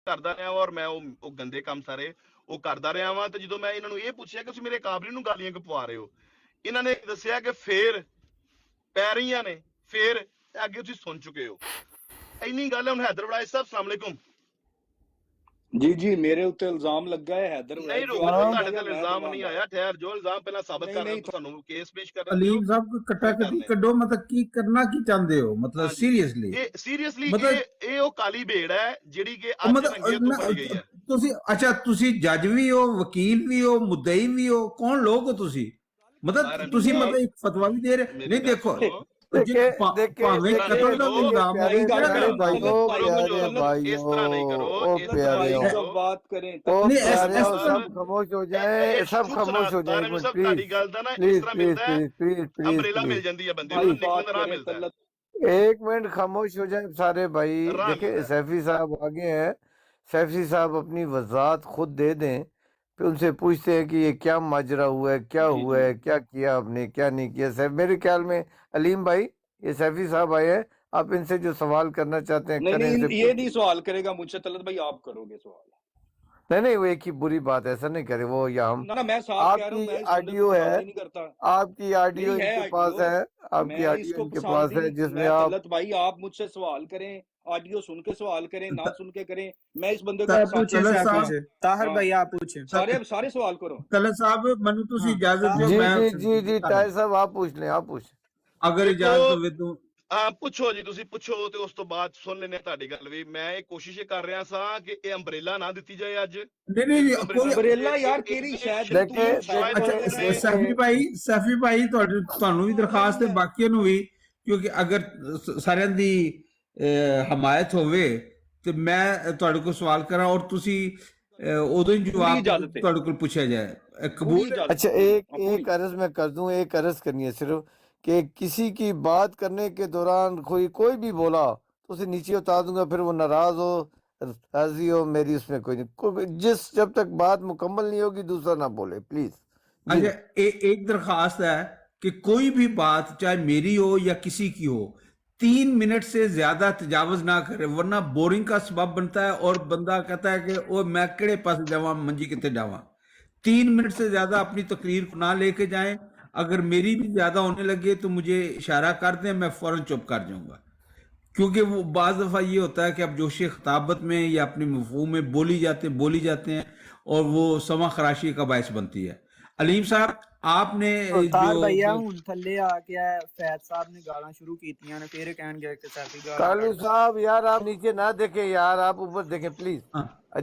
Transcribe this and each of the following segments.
ਕਰਦਾ ਰਿਹਾ ਵਾਂ ਔਰ ਮੈਂ ਉਹ ਗੰਦੇ ਕੰਮ ਸਾਰੇ ਉਹ ਕਰਦਾ ਰਿਹਾ ਵਾਂ। ਤੇ ਜਦੋਂ ਮੈਂ ਇਹਨਾਂ ਨੂੰ ਇਹ ਪੁੱਛਿਆ ਕਿ ਤੁਸੀਂ ਮੇਰੇ ਕਾਬਲੀ ਨੂੰ ਗਾਲੀਆਂ ਕਿਉਂ ਪਵਾ ਰਹੇ ਹੋ, ਇਹਨਾਂ ਨੇ ਦੱਸਿਆ ਕਿ ਫੇਰ ਪੈ ਰਹੀਆਂ ਨੇ, ਫੇਰ ਅੱਗੇ ਤੁਸੀਂ ਸੁਣ ਚੁੱਕੇ ਹੋ। ਇੰਨੀ ਗੱਲ ਹੈ। ਹੁਣ ਹੈਦਰ ਵੜਾਈ ਸਾਹਿਬ ਅਸਲਾਮ ਅਲੈਕੁਮ। ਜੀ ਜੀ ਮੇਰੇ ਉੱਤੇ ਇਲਜ਼ਾਮ ਲੱਗਾ ਹੈ ਹੈਦਰ ਨਹੀਂ ਰੁਕ ਜਾਓ, ਤੁਹਾਡੇ ਤੇ ਇਲਜ਼ਾਮ ਨਹੀਂ ਆਇਆ, ਠਹਿਰ ਜੋ, ਇਲਜ਼ਾਮ ਪਹਿਲਾਂ ਸਾਬਤ ਕਰ ਰਹੇ ਤੁਹਾਨੂੰ ਕੇਸ ਪੇਸ਼ ਕਰ ਰਹੇ ਹੋ। ਅਲੀਮ ਸਾਹਿਬ ਕੋਈ ਕੱਟਾ ਕੱਢੋ, ਮਤਲਬ ਕੀ ਕਰਨਾ ਕੀ ਚਾਹੁੰਦੇ ਹੋ, ਮਤਲਬ ਸੀਰੀਅਸਲੀ ਇਹ ਸੀਰੀਅਸਲੀ ਇਹ ਉਹ ਕਾਲੀ ਭੇੜ ਹੈ ਜਿਹੜੀ ਕਿ ਅੱਜ ਰੰਗੀਆਂ ਤੋਂ ਭਰੀ ਗਈ ਹੈ। ਤੁਸੀਂ ਅੱਛਾ ਤੁਸੀਂ ਜੱਜ ਵੀ ਹੋ, ਵਕੀਲ ਵੀ ਹੋ, ਮੁੱਦਈ ਵੀ ਹੋ, ਕੌਣ ਲੋਕ ਹੋ ਤੁਸੀਂ? ਮਤਲਬ ਤੁਸੀਂ ਮਤਲਬ ਇੱਕ ਫਤਵਾ ਵੀ ਦੇ ਰਹੇ ਨਹੀਂ। ਦੇਖੋ ਭਾਵੇਂ ਕਤਲ ਦਾ ਇਲਜ਼ਾਮ ਹੈ, ਇਸ ਤਰ੍ਹਾਂ ਨਹੀਂ ਕਰੋ, ਇਸ ਤਰ੍ਹਾਂ ਨਹੀਂ ਕਰੋ, ਬਾਤ کریں سب خاموش ہو جائیں، سب خاموش ہو جائیں ਤੁਹਾਡੀ ਗੱਲ ਦਾ ਨਾ ਇਸ ਤਰ੍ਹਾਂ ਮਿਲਦਾ ہے امبریلا مل جاندی ہے بندے کو، نکلنے راہ ملتا ہے۔ ایک منٹ خاموش ہو جائیں سارے بھائی۔ دیکھیں سیفی صاحب آگے ہیں، سیفی صاحب اپنی وضاحت خود دے دیں، پھر ان سے پوچھتے ہیں کہ یہ کیا ماجرا ہوا ہے، کیا ہوا ہے، کیا کیا آپ نے، کیا نہیں کیا۔ میرے خیال میں علیم بھائی یہ سیفی صاحب آئے ہیں، آپ ان سے جو سوال کرنا چاہتے ہیں کریں۔ یہ نہیں سوال کرے گا مجھ سے طلعت بھائی، آپ کرو گے سوال۔ نہیں وہ ایک ہی بری بات ہے، ایسا نہیں کرے وہ، یا ہم آپ کی آڈیو ہے، آپ کی آڈیو ان کے پاس ہے، آپ کی آڈیو ان کے پاس ہے جس میں آپ طلعت بھائی آپ مجھ سے سوال کریں، آڈیو سن کے سوال کریں، نہ سن کے کریں، میں اس بندے کو طاہر بھائی آپ پوچھیں، سارے سوال کرو۔ طلعت صاحب منو تسی اجازت دیو، میں جی طاہر صاحب آپ پوچھ لیں، آپ پوچھیں اگر اجازت ہوے تو ਪੁੱਛੋ ਜੀ, ਤੁਸੀਂ ਪੁੱਛੋ ਤੇ ਉਸ ਤੋਂ ਬਾਅਦ ਸੁਣ ਲੈਣੇ ਤੁਹਾਡੀ ਗੱਲ ਵੀ। ਮੈਂ ਇਹ ਕੋਸ਼ਿਸ਼ ਕਰ ਰਿਹਾ ਸਾਂ ਕਿ ਇਹ ਅੰਬਰੇਲਾ ਨਾ ਦਿੱਤੀ ਜਾਏ ਅੱਜ। ਨਹੀਂ ਕੋਈ ਅੰਬਰੇਲਾ ਯਾਰ ਕਿਹੜੀ ਸ਼ਾਇਦ ਸੈਫੀ ਭਾਈ ਤੁਹਾਨੂੰ ਵੀ ਦਰਖਾਸਤ ਹੈ, ਬਾਕੀਆਂ ਨੂੰ ਵੀ, ਕਿਉਂਕਿ ਅਗਰ ਸਾਰਿਆਂ ਦੀ ਹਮਾਇਤ ਹੋਵੇ ਤੇ ਮੈਂ ਤੁਹਾਡੇ ਕੋਲ ਸਵਾਲ ਕਰਾਂ ਔਰ ਤੁਸੀਂ ਉਦੋਂ ਹੀ جواب ਤੁਹਾਡੇ ਕੋਲ ਪੁੱਛਿਆ ਜਾਏ، قبول؟ اچھا ایک عرض میں کر دوں، ایک عرض کرنی ہے صرف کہ کسی کی بات کرنے کے دوران کوئی بھی بولا تو اسے نیچے اتار دوں گا، پھر وہ ناراض ہو راضی ہو، میری اس میں کوئی نہیں، جب تک بات مکمل نہیں ہوگی دوسرا نہ بولے پلیز۔ اچھا ایک درخواست ہے کہ کوئی بھی بات چاہے میری ہو یا کسی کی ہو 3 منٹ سے زیادہ تجاوز نہ کرے، ورنہ بورنگ کا سبب بنتا ہے اور بندہ کہتا ہے کہ وہ میں کڑے پاس جاواں منجی کتے جاواں۔ 3 منٹ سے زیادہ اپنی تقریر کو نہ لے کے جائیں، اگر میری بھی زیادہ ہونے لگے تو مجھے اشارہ کر دیں، میں فوراً چپ کر جاؤں گا، کیونکہ وہ بعض دفعہ یہ ہوتا ہے کہ اب جوش خطابت میں یا اپنی مفہوم میں بولی جاتے ہیں اور وہ سما خراشی کا باعث بنتی ہے۔ علیم صاحب آپ نے تھلے آ کے فیض صاحب نے گالاں شروع کیتیاں نے، پھر کہن گے کہ سیفی گالاں۔ کالو صاحب یار آپ نیچے نہ دیکھیں یار، آپ اوپر دیکھیں پلیز۔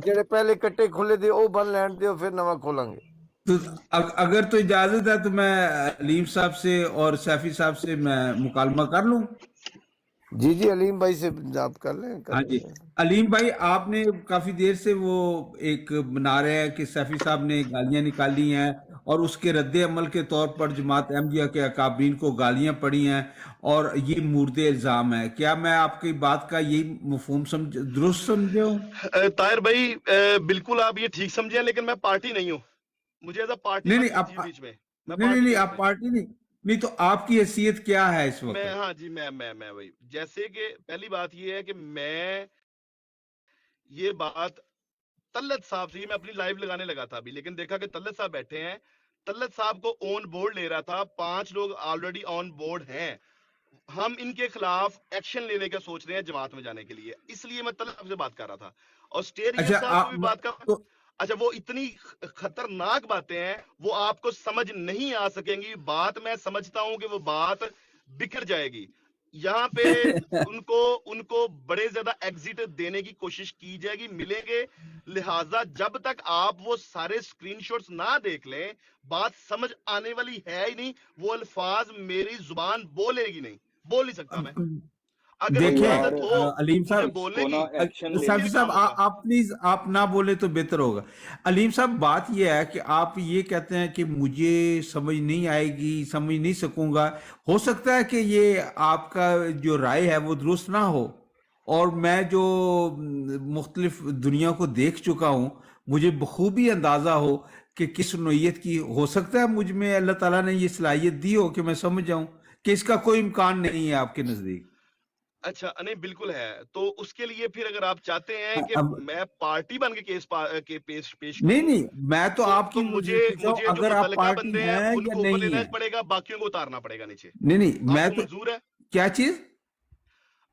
جڑے پہلے کٹے کھلے دے او بن لین دیو، پھر نواں کھولیں گے۔ تو اگر تو اجازت ہے تو میں علیم صاحب سے اور سیفی صاحب سے میں مکالمہ کر لوں؟ جی علیم بھائی سے آپ کر لیں۔ ہاں جی علیم بھائی، آپ نے کافی دیر سے وہ ایک بنا رہے ہیں کہ سیفی صاحب نے گالیاں نکالی ہیں اور اس کے رد عمل کے طور پر جماعت احمدیہ کے اکابرین کو گالیاں پڑی ہیں اور یہ مورد الزام ہے۔ کیا میں آپ کی بات کا یہی مفہوم درست سمجھے ہوں؟ طاہر بھائی بالکل آپ یہ ٹھیک سمجھے ہیں، لیکن میں پارٹی نہیں ہوں، مجھے ایز اے پارٹی بیچ میں نہیں آپ پارٹی نہیں تو آپ کی حیثیت کیا ہے اس وقت؟ ہاں جی میں وہی، جیسے کہ پہلی بات یہ ہے کہ میں یہ بات طلعت صاحب سے میں اپنی لائیو لگانے لگا تھا ابھی، لیکن دیکھا کہ طلعت صاحب بیٹھے ہیں، طلعت صاحب کو آن بورڈ لے رہا تھا، 5 لوگ آلریڈی آن بورڈ ہیں، ہم ان کے خلاف ایکشن لینے کا سوچ رہے ہیں جماعت میں جانے کے لیے، اس لیے میں طلعت صاحب سے بات کر رہا تھا اور اسٹیئرنگ صاحب کو بھی بات کر۔ اچھا وہ اتنی خطرناک باتیں ہیں، وہ آپ کو سمجھ نہیں آ سکیں گی، بات میں سمجھتا ہوں کہ وہ بات بکھر جائے گی یہاں پہ، ان کو بڑے زیادہ ایگزٹ دینے کی کوشش کی جائے گی، ملیں گے، لہٰذا جب تک آپ وہ سارے اسکرین شاٹس نہ دیکھ لیں بات سمجھ آنے والی ہے ہی نہیں، وہ الفاظ میری زبان بولے گی نہیں، بول نہیں سکتا میں۔ دیکھیں علیم صاحب آپ پلیز آپ نہ بولے تو بہتر ہوگا۔ علیم صاحب بات یہ ہے کہ آپ یہ کہتے ہیں کہ مجھے سمجھ نہیں آئے گی، سمجھ نہیں سکوں گا، ہو سکتا ہے کہ یہ آپ کا جو رائے ہے وہ درست نہ ہو، اور میں جو مختلف دنیا کو دیکھ چکا ہوں مجھے بخوبی اندازہ ہو کہ کس نوعیت کی، ہو سکتا ہے مجھ میں اللہ تعالیٰ نے یہ صلاحیت دی ہو کہ میں سمجھ جاؤں کہ اس کا کوئی امکان نہیں ہے آپ کے نزدیک۔ अच्छा नहीं बिल्कुल है। तो उसके लिए फिर अगर आप चाहते हैं कि अब मैं पार्टी बन के केस के पेश नहीं करूं, नहीं, मैं तो आपकी तो वजह मुझे से पूछ रहा हूं, मुझे जो अगर आप मुतलका पार्टी बंदे हैं हैं या उनको ऊपर नहीं लेना है। पड़ेगा, बाकियों को उतारना पड़ेगा नीचे। नहीं नहीं, मैं आपको तो मंजूर है? क्या चीज?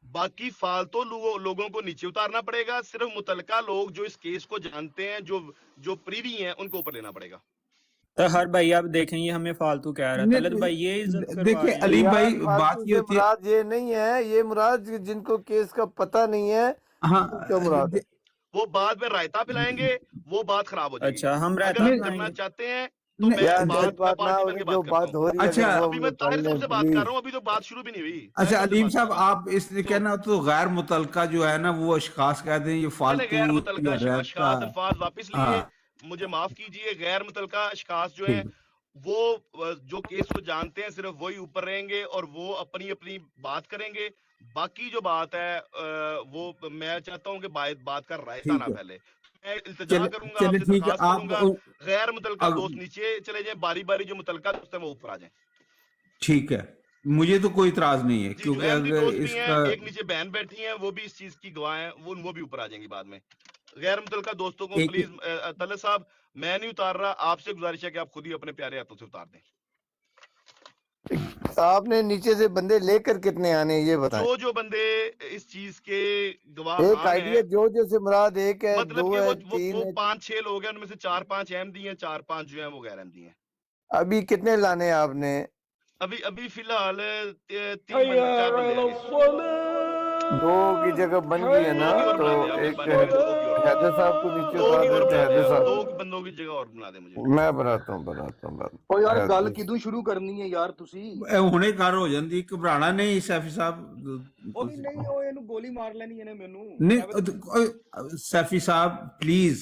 बाकी फालतू लोगों को नीचे उतारना पड़ेगा, सिर्फ मुतलका लोग जो इस केस को जानते हैं, जो प्रीवी हैं, उनको ऊपर लेना पड़ेगा। तो हर भाई आप देखें ये हमें फालतू कह रहा है, तलत भाई ये इज्जत करवा देखिए रहे हैं। अलीम यार भाई, बात फालतू ये से होती है। मुराद ये नहीं है, ये मुराद जिनको केस का पता नहीं है हाँ उनका मुराद है। वो बाद में रायता पिलाएंगे, वो बात खराब हो जाएगी। अच्छा, हम अगर रहता आप नहीं करना पिलाएंगे। चाहते हैं तो नहीं, यार मैं ये बात ना पार्टी हो बन रही, के जो बात करता बात हूँ। हो रही है अच्छा अगर वो अभी मैं कर ताहिर लें साहब से बात कर प्लीज। रहा हूँ, अभी तो बात शुरू भी नहीं हुई। अच्छा ताहिर साहब से अलीम बात साहब, कर रहा हूँ। आप इसने तो कहना तो गैर मुतलका जो है ना, वो अशखास कहते हैं ये मैंने फालतू गैर मुतलका या रहता। अशखास अल्फाज वापस लिए, हाँ मुझे माफ कीजिए। गैर मुतलका अशखास जो हैं ठीक। वो जो केस को जानते हैं सिर्फ वही ऊपर रहेंगे और वो अपनी अपनी बात करेंगे। बाकी जो बात है वो मैं चाहता हूँ कि बात का रायता ठीक ना है, फैले। मैं इल्तिजा चले करूंगा, चले आपसे ठीक है। दरखास्त आप करूंगा, गैर मुतलका अग, दोस्त नीचे चले जाएं, बारी बारी जो मुतलका दोस्त है वो ऊपर आ जाएं। ठीक है, मुझे तो कोई इतराज नहीं है, जी, जो क्योंकि अहमदी अगर दोस्त भी हैं, इसका एक नीचे बहन बैठी हैं, वो भी इस चीज की गवाह हैं, वो भी ऊपर आ जाएंगी बाद में। गैर मुतलका दोस्तों को एक प्लीज, तलत साहब मैं नहीं उतार रहा, आपसे गुजारिश है कि आप खुद ही अपने प्यारे हाथों से उतार दें। आपने नीचे से बंदे लेकर कितने आने हैं ये बताएं। जो बंदे इस चीज के गवाह एक खान आइडिया हैं, जो से मुराद एक है, मतलब दो कि है, वो तीन है, 5-6 लोग हैं, उनमें से 4-5 अहमदी हैं, 4-5 जो हैं वो गैर अहमदी हैं। अभी कितने लाने हैं आपने? अभी फिलहाल 4 बंदे हैं अभी। दो की जगह बन गई है ना, दो की और तो बना दे, आप एक मेहरबानी करके 2 की और बना हैदर दे, साहब को नीचे 2 उतार की और देते हैं। बना दे, हैदर आप साहब 2 बंदों की जगह और बना दे मुझे। मैं बनाता हूँ ओ यार गल हैदर किदू शुरू करनी है यार तुसी? ਹੁਣੇ ਕਰ ਹੋ ਜਾਂਦੀ, ਘਬਰਾਣਾ ਨਹੀਂ ਸੈਫੀ ਸਾਹਿਬ। ਉਹ ਵੀ ਨਹੀਂ, ਉਹ ਇਹਨੂੰ ਗੋਲੀ ਮਾਰ ਲੈਣੀ ਇਹਨੇ ਮੈਨੂੰ। नहीं सैफी साहब प्लीज,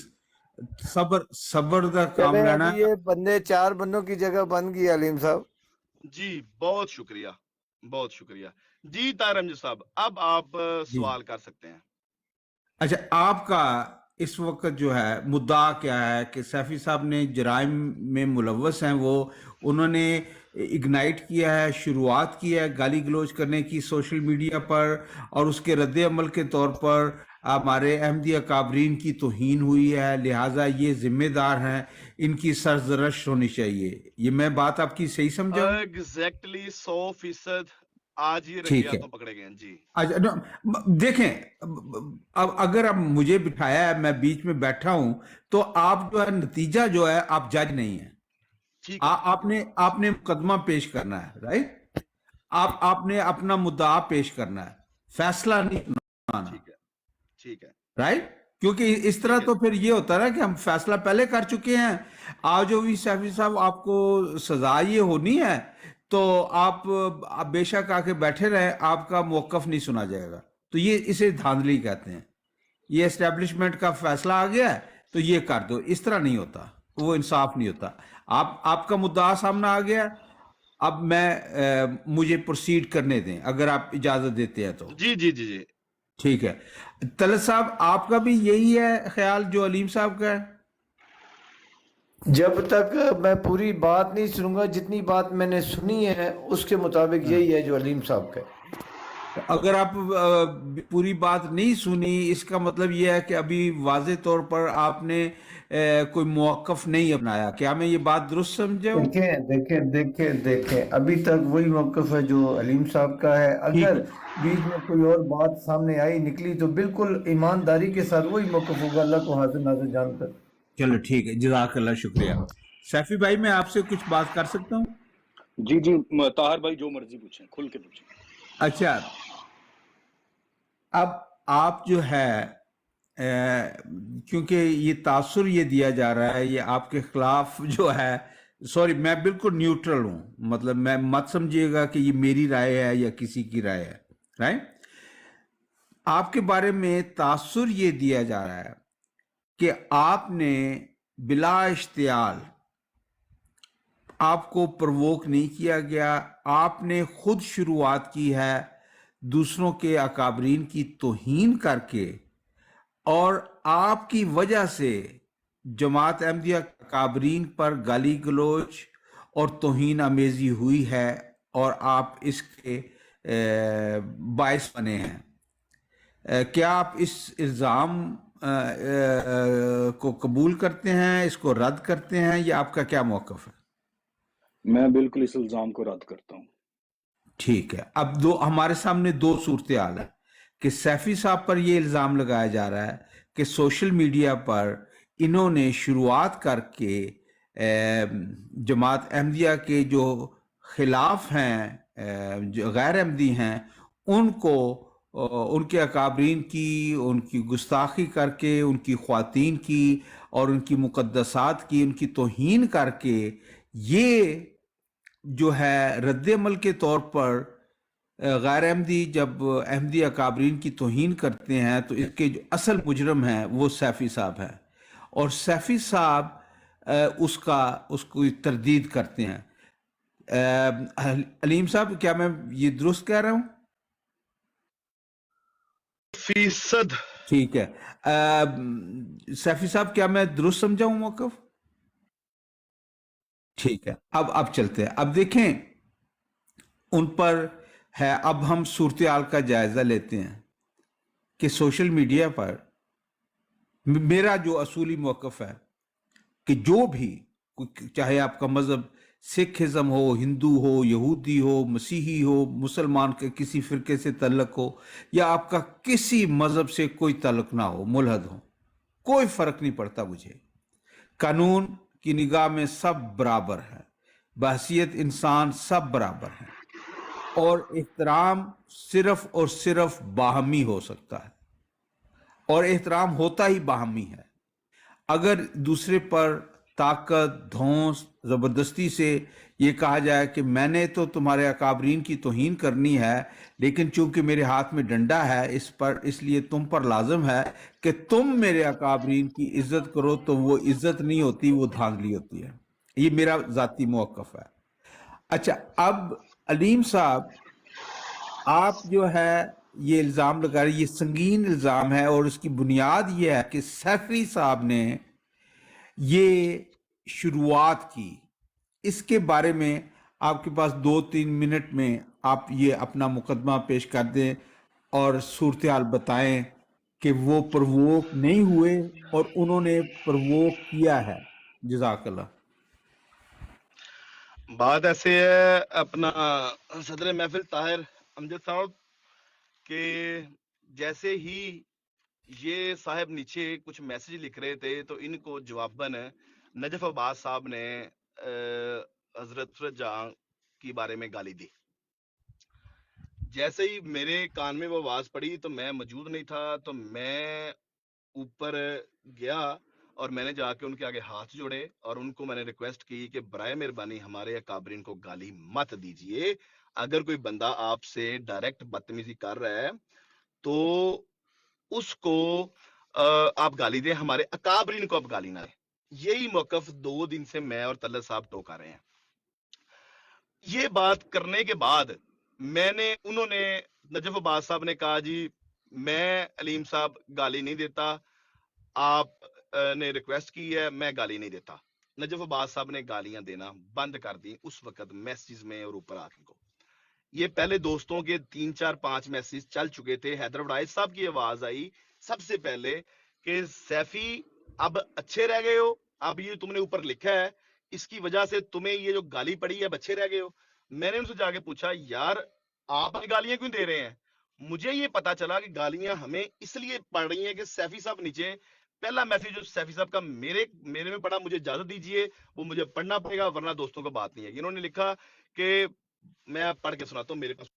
सबर सबर का काम चले। लेना। अभी ये बंदे 4 बंदों की जगह बन गई अलीम साहब। जी बहुत शुक्रिया, बहुत शुक्रिया जी। ताहिर अहमद साहब, अब आप जी। सवाल कर सकते हैं। अच्छा, आपका इस वक्त जो है मुद्दा क्या है कि सैफी साहब ने जराइम में मुलव्वस हैं, वो उन्होंने इग्नाइट किया है, शुरुआत की है गाली गलौज करने की सोशल मीडिया पर, और उसके रद्द अमल के तौर पर हमारे अहमदी अकाबरीन की तौहीन हुई है, लिहाजा ये जिम्मेदार हैं, इनकी सरजरश होनी चाहिए। ये मैं बात आपकी सही समझा? एग्जैक्टली 100% आज ही ठीक रंगे है। हाथों पकड़े गए हैं जी। अच्छा देखें, अब अगर अब मुझे बिठाया है, मैं बीच में बैठा हूं, तो आप जो है नतीजा जो है, आप जज नहीं है। ठीक है, आपने मुकदमा पेश करना है, राइट? आपने अपना मुद्दा पेश करना है, फैसला नहीं सुनाना, ठीक है, ठीक है, राइट? क्योंकि इस तरह ठीक है। तो फिर ये होता है ना कि हम फैसला पहले कर चुके हैं, आज जो भी सैफी साहब आपको सजा ये होनी है, तो आप बेशक आके बैठे रहे, आपका मौकफ नहीं सुना जाएगा। तो ये इसे धांधली कहते हैं। ये एस्टेब्लिशमेंट का फैसला आ गया है तो ये कर दो, इस तरह नहीं होता, वो इंसाफ नहीं होता। आपका मुद्दा सामने आ गया, अब मैं मुझे प्रोसीड करने दें, अगर आप इजाजत देते हैं तो। जी जी जी जी। ठीक है। तलत साहब, आपका भी यही है ख्याल जो अलीम साहब का है? जब तक मैं पूरी बात नहीं सुनूंगा, जितनी बात मैंने सुनी है उसके मुताबिक यही है जो अलीम साहब का है। अगर आप पूरी बात नहीं सुनी, इसका मतलब यह है कि अभी वाज़े तौर पर आपने कोई मौक़िफ़ नहीं अपनाया। क्या मैं ये बात दुरुस्त समझा हूं? देखें अभी तक वही मौक़िफ़ है जो अलीम साहब का है। अगर बीच में कोई और बात सामने आई निकली तो बिल्कुल ईमानदारी के साथ वही मौक़िफ़ होगा, अल्लाह को हाज़िर नाज़िर जानकर। चलो ठीक है, जज़ाकल्लाह, शुक्रिया। सैफी भाई, मैं आपसे कुछ बात कर सकता हूँ? जी जी ताहिर भाई जो मर्जी पूछें, खुल के पूछें। अच्छा, अब आप जो है क्योंकि ये तासुर ये दिया जा रहा है, ये आपके खिलाफ जो है, सॉरी मैं बिल्कुल न्यूट्रल हूँ, मतलब मैं मत समझिएगा कि ये मेरी राय है या किसी की राय है, राइट? आपके बारे में तासुर ये दिया जा रहा है कि आपने बिला इश्तियाल, आपको प्रवोक नहीं किया गया, आपने खुद शुरुआत की है दूसरों के अकाबरीन की तौहीन करके, और आपकी वजह से जमात अहमदिया अकाबरीन पर गाली गलोच और तौहीन आमेज़ी हुई है, और आप इसके باعث بنے ہیں۔ کیا آپ اس الزام کو قبول کرتے ہیں، اس کو رد کرتے ہیں، یا آپ کا کیا موقف ہے؟ میں بالکل اس الزام کو رد کرتا ہوں۔ ٹھیک ہے، اب ہمارے سامنے دو صورتحال ہے کہ سیفی صاحب پر یہ الزام لگایا جا رہا ہے کہ سوشل میڈیا پر انہوں نے شروعات کر کے جماعت احمدیہ کے جو خلاف ہیں، جو غیر احمدی ہیں، ان کو ان کے اکابرین کی، ان کی گستاخی کر کے، ان کی خواتین کی اور ان کی مقدسات کی ان کی توہین کر کے، یہ جو ہے رد عمل کے طور پر غیر احمدی جب احمدی اکابرین کی توہین کرتے ہیں تو اس کے جو اصل مجرم ہیں وہ سیفی صاحب ہیں، اور سیفی صاحب اس کو تردید کرتے ہیں۔ علیم صاحب، کیا میں یہ درست کہہ رہا ہوں؟ فیصد ٹھیک ہے، سیفی صاحب کیا میں درست سمجھا ہوں موقف؟ ٹھیک ہے، اب چلتے ہیں۔ اب دیکھیں ان پر ہے، اب ہم صورتحال کا جائزہ لیتے ہیں کہ سوشل میڈیا پر میرا جو اصولی موقف ہے کہ جو بھی، چاہے آپ کا مذہب سکھ ازم ہو، ہندو ہو، یہودی ہو، مسیحی ہو، مسلمان کے کسی فرقے سے تعلق ہو، یا آپ کا کسی مذہب سے کوئی تعلق نہ ہو، ملحد ہو، کوئی فرق نہیں پڑتا مجھے، قانون کی نگاہ میں سب برابر ہے، بحیثیت انسان سب برابر ہیں، اور احترام صرف اور صرف باہمی ہو سکتا ہے، اور احترام ہوتا ہی باہمی ہے۔ اگر دوسرے پر طاقت، دھونس، زبردستی سے یہ کہا جائے کہ میں نے تو تمہارے اکابرین کی توہین کرنی ہے، لیکن چونکہ میرے ہاتھ میں ڈنڈا ہے اس لیے تم پر لازم ہے کہ تم میرے اکابرین کی عزت کرو، تو وہ عزت نہیں ہوتی، وہ دھاندلی ہوتی ہے۔ یہ میرا ذاتی موقف ہے۔ اچھا، اب علیم صاحب، آپ جو ہے یہ الزام لگا رہے، یہ سنگین الزام ہے، اور اس کی بنیاد یہ ہے کہ سیفی صاحب نے یہ شروعات کی۔ اس کے بارے میں آپ کے پاس 2-3 منٹ میں آپ یہ اپنا مقدمہ پیش کر دیں اور صورتحال بتائیں کہ وہ پرووک نہیں ہوئے اور انہوں نے پرووک کیا ہے۔ جزاک اللہ۔ بات ایسے ہے اپنا صدر محفل طاہر امجد صاحب کہ جیسے ہی یہ صاحب نیچے کچھ میسج لکھ رہے تھے تو ان کو جواباً نجف عباس صاحب نے حضرت فرد جہاں کی بارے میں گالی دی۔ جیسے ہی میرے کان میں وہ آواز پڑی تو میں موجود نہیں تھا، تو میں اوپر گیا اور میں نے جا کے ان کے آگے ہاتھ جوڑے اور ان کو میں نے ریکویسٹ کی کہ برائے مہربانی ہمارے اکابرین کو گالی مت دیجئے، اگر کوئی بندہ آپ سے ڈائریکٹ بدتمیزی کر رہا ہے تو اس کو آپ گالی دیں، ہمارے اکابرین کو آپ گالی نہ دیں۔ یہی موقف 2 دن سے میں اور طلعت صاحب ٹوکا رہے ہیں۔ یہ بات کرنے کے بعد انہوں نے نجف عباس صاحب نے کہا جی میں علیم صاحب گالی نہیں دیتا، آپ نے ریکویسٹ کی ہے، میں گالی نہیں دیتا۔ نجف عباس صاحب نے گالیاں دینا بند کر دی اس وقت میسیج میں اور اوپر آ کو۔ یہ پہلے دوستوں کے 3-4-5 میسیج چل چکے تھے۔ حیدر وڑائچ صاحب کی آواز آئی سب سے پہلے کہ سیفی اب اچھے رہ گئے ہو، اب یہ تم نے اوپر لکھا ہے اس کی وجہ سے تمہیں یہ جو گالی پڑی ہے اب اچھے رہ گئے ہو۔ میں نے ان سے جا کے پوچھا یار آپ گالیاں کیوں دے رہے ہیں؟ مجھے یہ پتا چلا کہ گالیاں ہمیں اس لیے پڑ رہی ہیں کہ سیفی صاحب نیچے پہلا میسج جو سیفی صاحب کا میرے میں پڑھا، مجھے اجازت دیجئے وہ مجھے پڑھنا پڑے گا ورنہ دوستوں کو بات نہیں ہے۔ انہوں نے لکھا کہ میں پڑھ کے سناتا ہوں، میرے پاس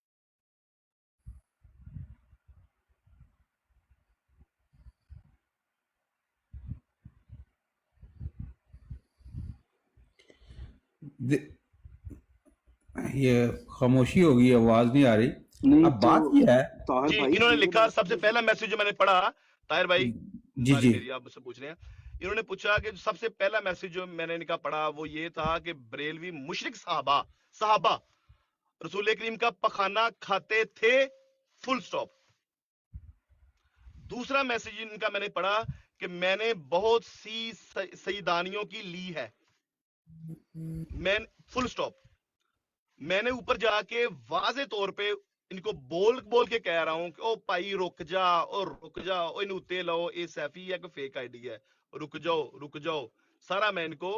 یہ خاموشی ہوگی، آواز نہیں آ رہی۔ نہیں اب بات یہ ہے طاہر جی بھائی، انہوں نے لکھا سب سے پہلا میسج جو میں نے پڑھا، طاہر بھائی جی جی میری آپ مجھ سے پوچھ رہے ہیں، انہوں نے پوچھا کہ سب سے پہلا میسج جو میں نے ان کا پڑھا وہ یہ تھا کہ بریلوی مشرک صحابہ رسول کریم کا پخانہ کھاتے تھے، فل سٹاپ۔ دوسرا میسج ان کا میں نے پڑھا کہ میں نے بہت سی سیدانیوں کی لی ہے، میں فل سٹاپ۔ میں نے اوپر جا کے واضح طور پہ ان کو بول کے کہہ رہا ہوں کہ او بھائی رک جا او نوتے لو اے سیفی ہے کہ فیک آئی ڈی ہے، رک جاؤ سارا میں ان کو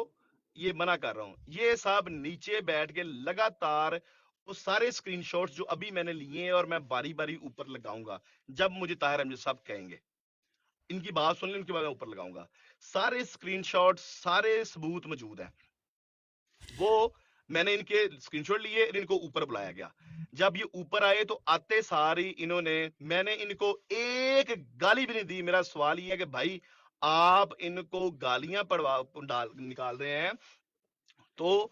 یہ منع کر رہا ہوں. یہ صاحب نیچے بیٹھ کے لگاتار وہ سارے اسکرین شاٹس جو ابھی میں نے لیے ہیں اور میں باری باری اوپر لگاؤں گا جب مجھے طاہر امجد صاحب کہیں گے، ان کی بات سن لیں، ان کے بعد میں اوپر لگاؤں گا. سارے اسکرین شاٹس سارے ثبوت موجود ہیں. وہ میں نے ان کے اسکرین شاٹ لیے، ان کو اوپر بلایا گیا. جب یہ اوپر آئے تو آتے ساری انہوں نے، میں نے ان کو ایک گالی بھی نہیں دی. میرا سوال یہ ہے کہ بھائی آپ ان کو گالیاں نکال رہے ہیں تو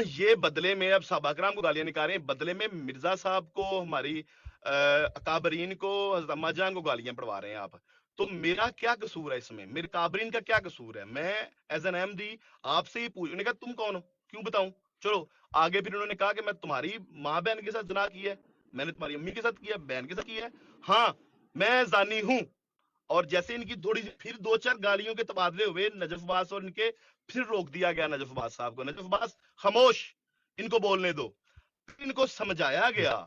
یہ بدلے میں اب صحابہ کرام کو گالیاں نکال رہے ہیں، بدلے میں مرزا صاحب کو، ہماری اکابرین کو، حضرت اما جان کو گالیاں پڑھوا رہے ہیں آپ. تو میرا کیا قصور ہے اس میں؟ میرے کابرین کا کیا قصور ہے؟ میں ایز این احمدی آپ سے ہی پوچھ، انہوں نے کہا تم کون ہو، کیوں بتاؤں. چلو آگے پھر انہوں نے کہا کہ میں تمہاری ماں بہن کے ساتھ زنا کیا ہے، میں نے تمہاری امی کے ساتھ کیا، بہن کے ساتھ کیا ہے، ہاں میں زانی ہوں. اور جیسے ان کی تھوڑی پھر 2-4 گالیوں کے تبادلے ہوئے نجف عباس اور ان کے، پھر روک دیا گیا نجف عباس صاحب کو. نجف عباس خاموش، ان کو بولنے دو. ان کو سمجھایا گیا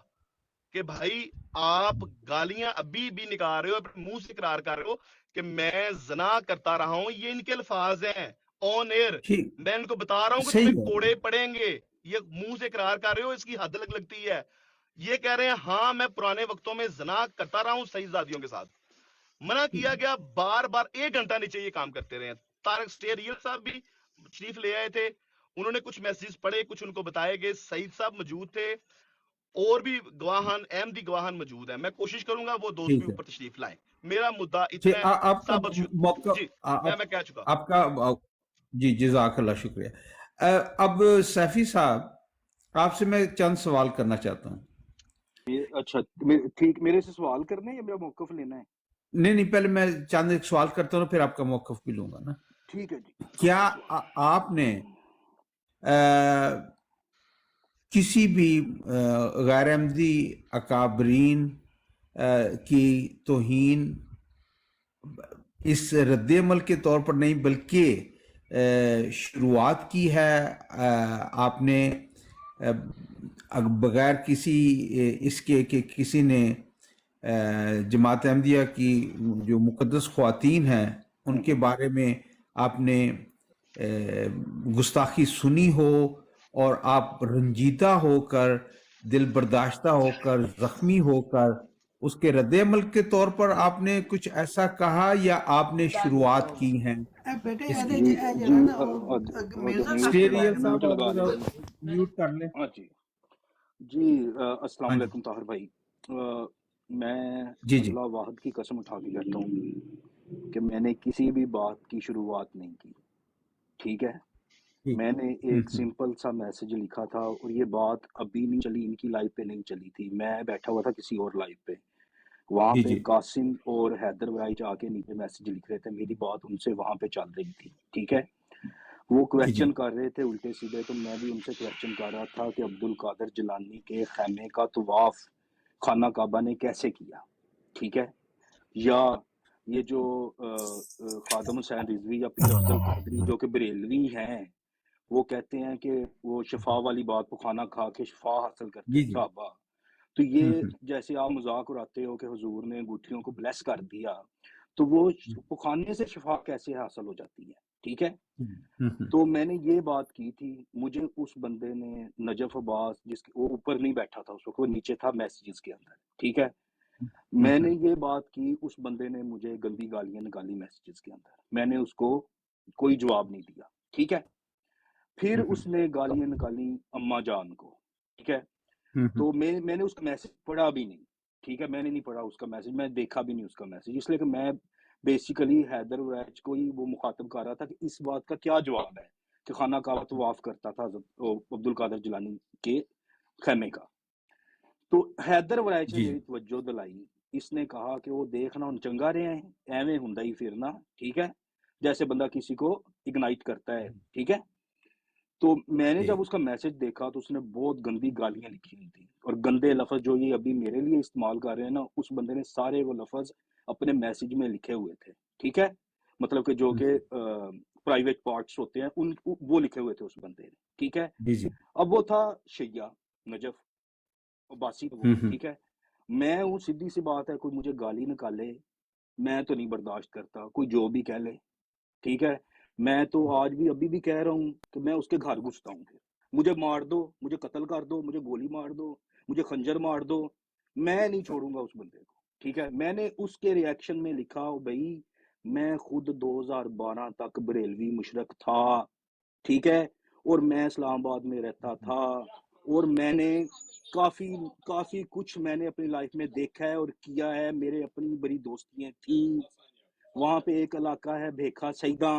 کہ بھائی آپ گالیاں ابھی بھی نکال رہے ہو، منہ سے اقرار کر رہے ہو کہ میں زنا کرتا رہا ہوں. یہ ان کے الفاظ ہیں آن ایئر. ٹھیک، میں ان کو بتا رہا ہوں کہ صحیح تمہیں ہے. کوڑے پڑیں گے. یہ منہ سے اقرار کر رہے ہو، اس کی حد لگتی ہے. یہ کہہ رہے ہیں ہاں میں پرانے وقتوں میں زنا کرتا رہا ہوں صحیح زادیوں کے ساتھ. منع کیا گیا، بار 1 گھنٹہ نیچے یہ کام کرتے رہے. طارق سٹیریل صاحب بھی شریف لے آئے تھے، انہوں نے کچھ میسیج پڑھے، کچھ ان کو بتائے گئے. سعید صاحب موجود تھے، اور بھی گواہان، احمدی گواہان موجود ہیں. میں کوشش کروں گا وہ دوست بھی ٹھیک ہے. اوپر تشریف لائیں. میرا مدعا اتنا ہے. آپ کا صبر موقع، جی میں کہہ چکا. آپ کا جی جزاک اللہ، شکریہ. اب سیفی صاحب آپ سے میں چند سوال کرنا چاہتا ہوں. اچھا ٹھیک، میرے سے سوال کرنا ہے یا میرا موقف لینا ہے؟ نہیں پہلے میں چند ایک سوال کرتا ہوں، پھر آپ کا موقف بھی لوں گا نا. ٹھیک ہے جی. کیا آپ نے کسی بھی غیر احمدی اکابرین کی توہین اس رد عمل کے طور پر نہیں بلکہ شروعات کی ہے؟ آپ نے بغیر کسی اس کے کہ کسی نے جماعت احمدیہ کی جو مقدس خواتین ہیں ان کے بارے میں آپ نے گستاخی سنی ہو اور آپ رنجیدہ ہو کر، دل برداشتہ ہو کر، زخمی ہو کر اس کے رد عمل کے طور پر آپ نے کچھ ایسا کہا یا آپ نے شروعات کی ہیں اس کی؟ سٹیریل صاحب آپ ذرا میوٹ کر لیں. جی السلام ہاں جی علیکم طاہر بھائی. میں جی جی اللہ واحد کی قسم اٹھا کے کہتا ہوں کہ میں نے کسی بھی بات کی شروعات نہیں کی. ٹھیک ہے، میں نے ایک سمپل سا میسج لکھا تھا، اور یہ بات ابھی نہیں چلی، ان کی لائف پہ نہیں چلی تھی. میں بیٹھا ہوا تھا کسی اور لائف پہ، وہاں جی پہ جی قاسم اور حیدر وائج آ کے نیچے میسج لکھ رہے تھے، میری بات ان سے وہاں پہ چل رہی تھی. ٹھیک ہے، وہ جی جی کویسچن کر رہے تھے الٹے سیدھے، تو میں بھی ان سے کویسچن کر رہا تھا کہ عبد القادر جیلانی کے خیمے کا طواف خانہ کعبہ نے کیسے کیا. ٹھیک ہے، یا یہ جو خادم حسین رضوی یا پیر افضل قادری جو کہ بریلوی ہیں، وہ کہتے ہیں کہ وہ شفا والی بات پخانا کھا کے شفا حاصل کرتے جی ہیں جی صحابہ. تو یہ جیسے آپ مذاق اڑاتے ہو کہ حضور نے انگوٹھیوں کو بلیس کر دیا، تو وہ پخانے سے شفا کیسے حاصل ہو جاتی ہے. ٹھیک ہے، تو میں نے یہ بات کی تھی. مجھے اس بندے نے، نجف عباس، جس کے وہ اوپر نہیں بیٹھا تھا اس وقت، وہ نیچے تھا میسیجز کے اندر. ٹھیک ہے، میں نے یہ بات کی، اس بندے نے مجھے گندی گالیاں نکالی میسیجز کے اندر، میں نے اس کو کوئی جواب نہیں دیا. ٹھیک ہے، پھر اس نے گالیاں نکالی اما جان کو. ٹھیک ہے، تو میں نے اس کا میسج پڑھا بھی نہیں. ٹھیک ہے، میں نے نہیں پڑھا اس کا میسج، میں دیکھا بھی نہیں اس کا میسج، اس لیے کہ میں بیسیکلی حیدر ویج کو ہی وہ مخاطب کر رہا تھا کہ اس بات کا کیا جواب ہے کہ خانہ کعبہ طواف کرتا تھا عبد القادر جیلانی کے خیمے کا. تو حیدر ویج نے جی میری توجہ دلائی. اس نے کہا کہ وہ دیکھنا ان چنگا رہے ہیں ایویں ہوندا ہی پھرنا. ٹھیک ہے، جیسے بندہ کسی کو اگنائٹ کرتا ہے. ٹھیک ہے، تو میں نے جب اس کا میسج دیکھا تو اس نے بہت گندی گالیاں لکھی ہوئی تھی، اور گندے لفظ جو یہ ابھی میرے لیے استعمال کر رہے ہیں نا، اس بندے نے سارے وہ لفظ اپنے میسج میں لکھے ہوئے تھے. ٹھیک ہے، مطلب کہ جو کہ پرائیویٹ پارٹس ہوتے ہیں ان وہ لکھے ہوئے تھے اس بندے نے. ٹھیک ہے، جی جی اب وہ تھا شیعہ نجف عباسی. ٹھیک ہے، मैं हूँ, सीधी सी बात है, कोई मुझे गाली निकाले मैं तो नहीं बर्दाश्त करता, कोई जो भी कह ले, ठीक है। मैं तो आज भी अभी भी कह रहा हूँ कि मैं उसके घर घुसता हूँ, फिर मुझे मार दो, मुझे कत्ल कर दो, मुझे गोली मार दो, मुझे खंजर मार दो, मैं नहीं छोड़ूंगा उस बंदे को, ठीक है। मैंने उसके रिएक्शन में लिखा, भाई मैं खुद 2012 तक बरेलवी मुशरक था, ठीक है, और मैं इस्लामाबाद में रहता था, और मैंने काफी काफी कुछ मैंने अपनी लाइफ में देखा है और किया है, मेरे अपनी बड़ी दोस्तियां थी वहां पे। एक इलाका है भेखा सईदा,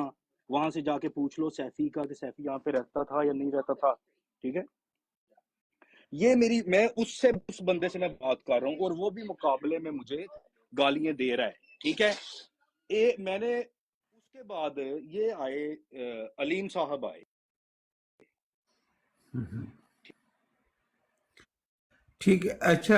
वहां से जाके पूछ लो सैफी का कि सैफी यहाँ पे रहता था या नहीं रहता था, ठीक है। ये मेरी, मैं उससे, उस बंदे से मैं बात कर रहा हूँ, और वो भी मुकाबले में मुझे गालियां दे रहा है, ठीक है। मैंने उसके बाद ये आए अलीम साहब आए, ठीक है। अच्छा,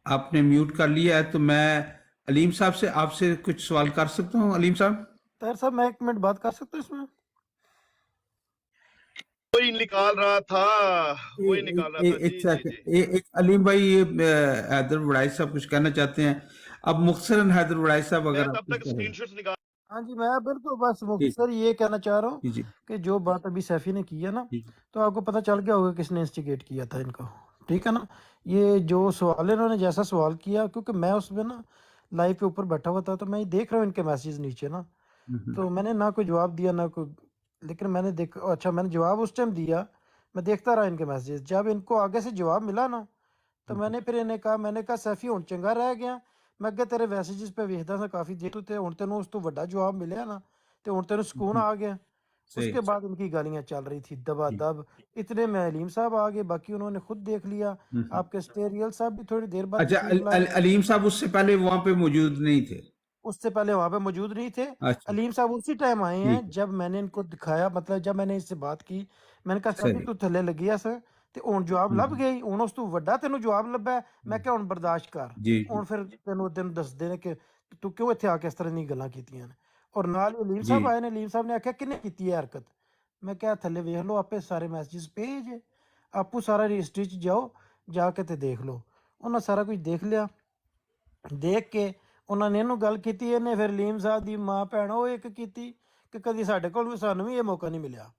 आपने म्यूट कर लिया है तो मैं अलीम साहब से आपसे कुछ सवाल कर सकता हूँ। अलीम साहब, ताहिर साहब मैं 1 मिनट बात कर सकता हूँ इसमें? वही निकाल रहा था, वही निकाल रहा था। जी एक जी सेकंड, जी। एक अलीम भाई, ये हैदर वड़ाई साहब कुछ कहना चाहते हैं। अब मुख्तसरन हैदर वड़ाई साहब, मैं अगर आप तब कुछ तक कहें। स्क्रीनशॉट्स निकाल। हाँ जी, मैं बिल्कुल बस ठीक मुख्तसर ये कहना चाह रहा हूँ जी जी कि जो बात अभी सैफी ने की है ना, जी तो आपको पता चल गया होगा किसने इंस्टिगेट किया था इनको, ठीक है ना। ये जो सवाल इन्होंने जैसा सवाल किया, क्योंकि मैं उसमें ना लाइव पे ऊपर बैठा हुआ था, तो मैं ये देख रहा हूँ इनके मैसेज नीचे ना, तो मैंने ना कोई जवाब दिया ना कोई, लेकिन मैंने देखा, अच्छा मैंने जवाब उस टाइम दिया, मैं देखता रहा इनके मैसेज। जब इनको आगे से जवाब मिला ना, तो मैंने फिर इन्हें कहा, मैंने कहा सैफी हुण चंगा रह गया, मैं अगे तेरे मैसेजेस पे वेखदा था काफ़ी देर तो, हुण तेनों उस तो वड्डा जवाब मिलिया ना, तो हुण तेनों सुकून आ गया। सही। उसके बाद इनकी गालियाँ चल रही थी दबादब, इतने में अलीम साहब आ गए, बाकी उन्होंने खुद देख लिया। आपके स्टेरियल साहब भी थोड़ी देर बाद अच्छा, तशरीफ लाए, अलीम साहब उससे पहले वहां पे मौजूद नहीं थे? उससे पहले वहां पे मौजूद नहीं थे। अच्छा, अलीम साहब उसी टाइम आए हैं ठीक है, जब मैंने इनको दिखाया, मतलब जब मैंने इससे बात की, मैंने कहा सभी सही। तू थले लगी अस ते हुण जवाब लभ गई, हुण उस तू वड्डा तेनों जवाब लभा है, मैं क्या हुण बर्दाश्त कर, जी जी हुण फिर तेनों तेन दसदे ने कि तू क्यों इत्थे आके इस तरह दी गल्लां कीतियां ने। और नाल ही अलीम जी साहब आए ने, अलीम साहब ने आख्या किन्ने कीती है हरकत, मैं क्या थले वेख लो आपे सारे मैसेजेस पेज है, आपू सारा रजिस्ट्री च जाओ जाके ते देख लो। उन्हें सारा कुछ देख लिया, देख के ਉਹਨਾਂ ਨੇ ਇਹਨੂੰ ਗੱਲ ਕੀਤੀ, ਇਹਨੇ ਫਿਰ ਲੀਮ ਸਾਹਿਬ ਦੀ ਮਾਂ ਭੈਣ ਉਹ ਇੱਕ ਕੀਤੀ ਕਿ ਕਦੀ ਸਾਡੇ ਕੋਲ ਵੀ, ਸਾਨੂੰ ਵੀ ਇਹ ਮੌਕਾ ਨਹੀਂ ਮਿਲਿਆ।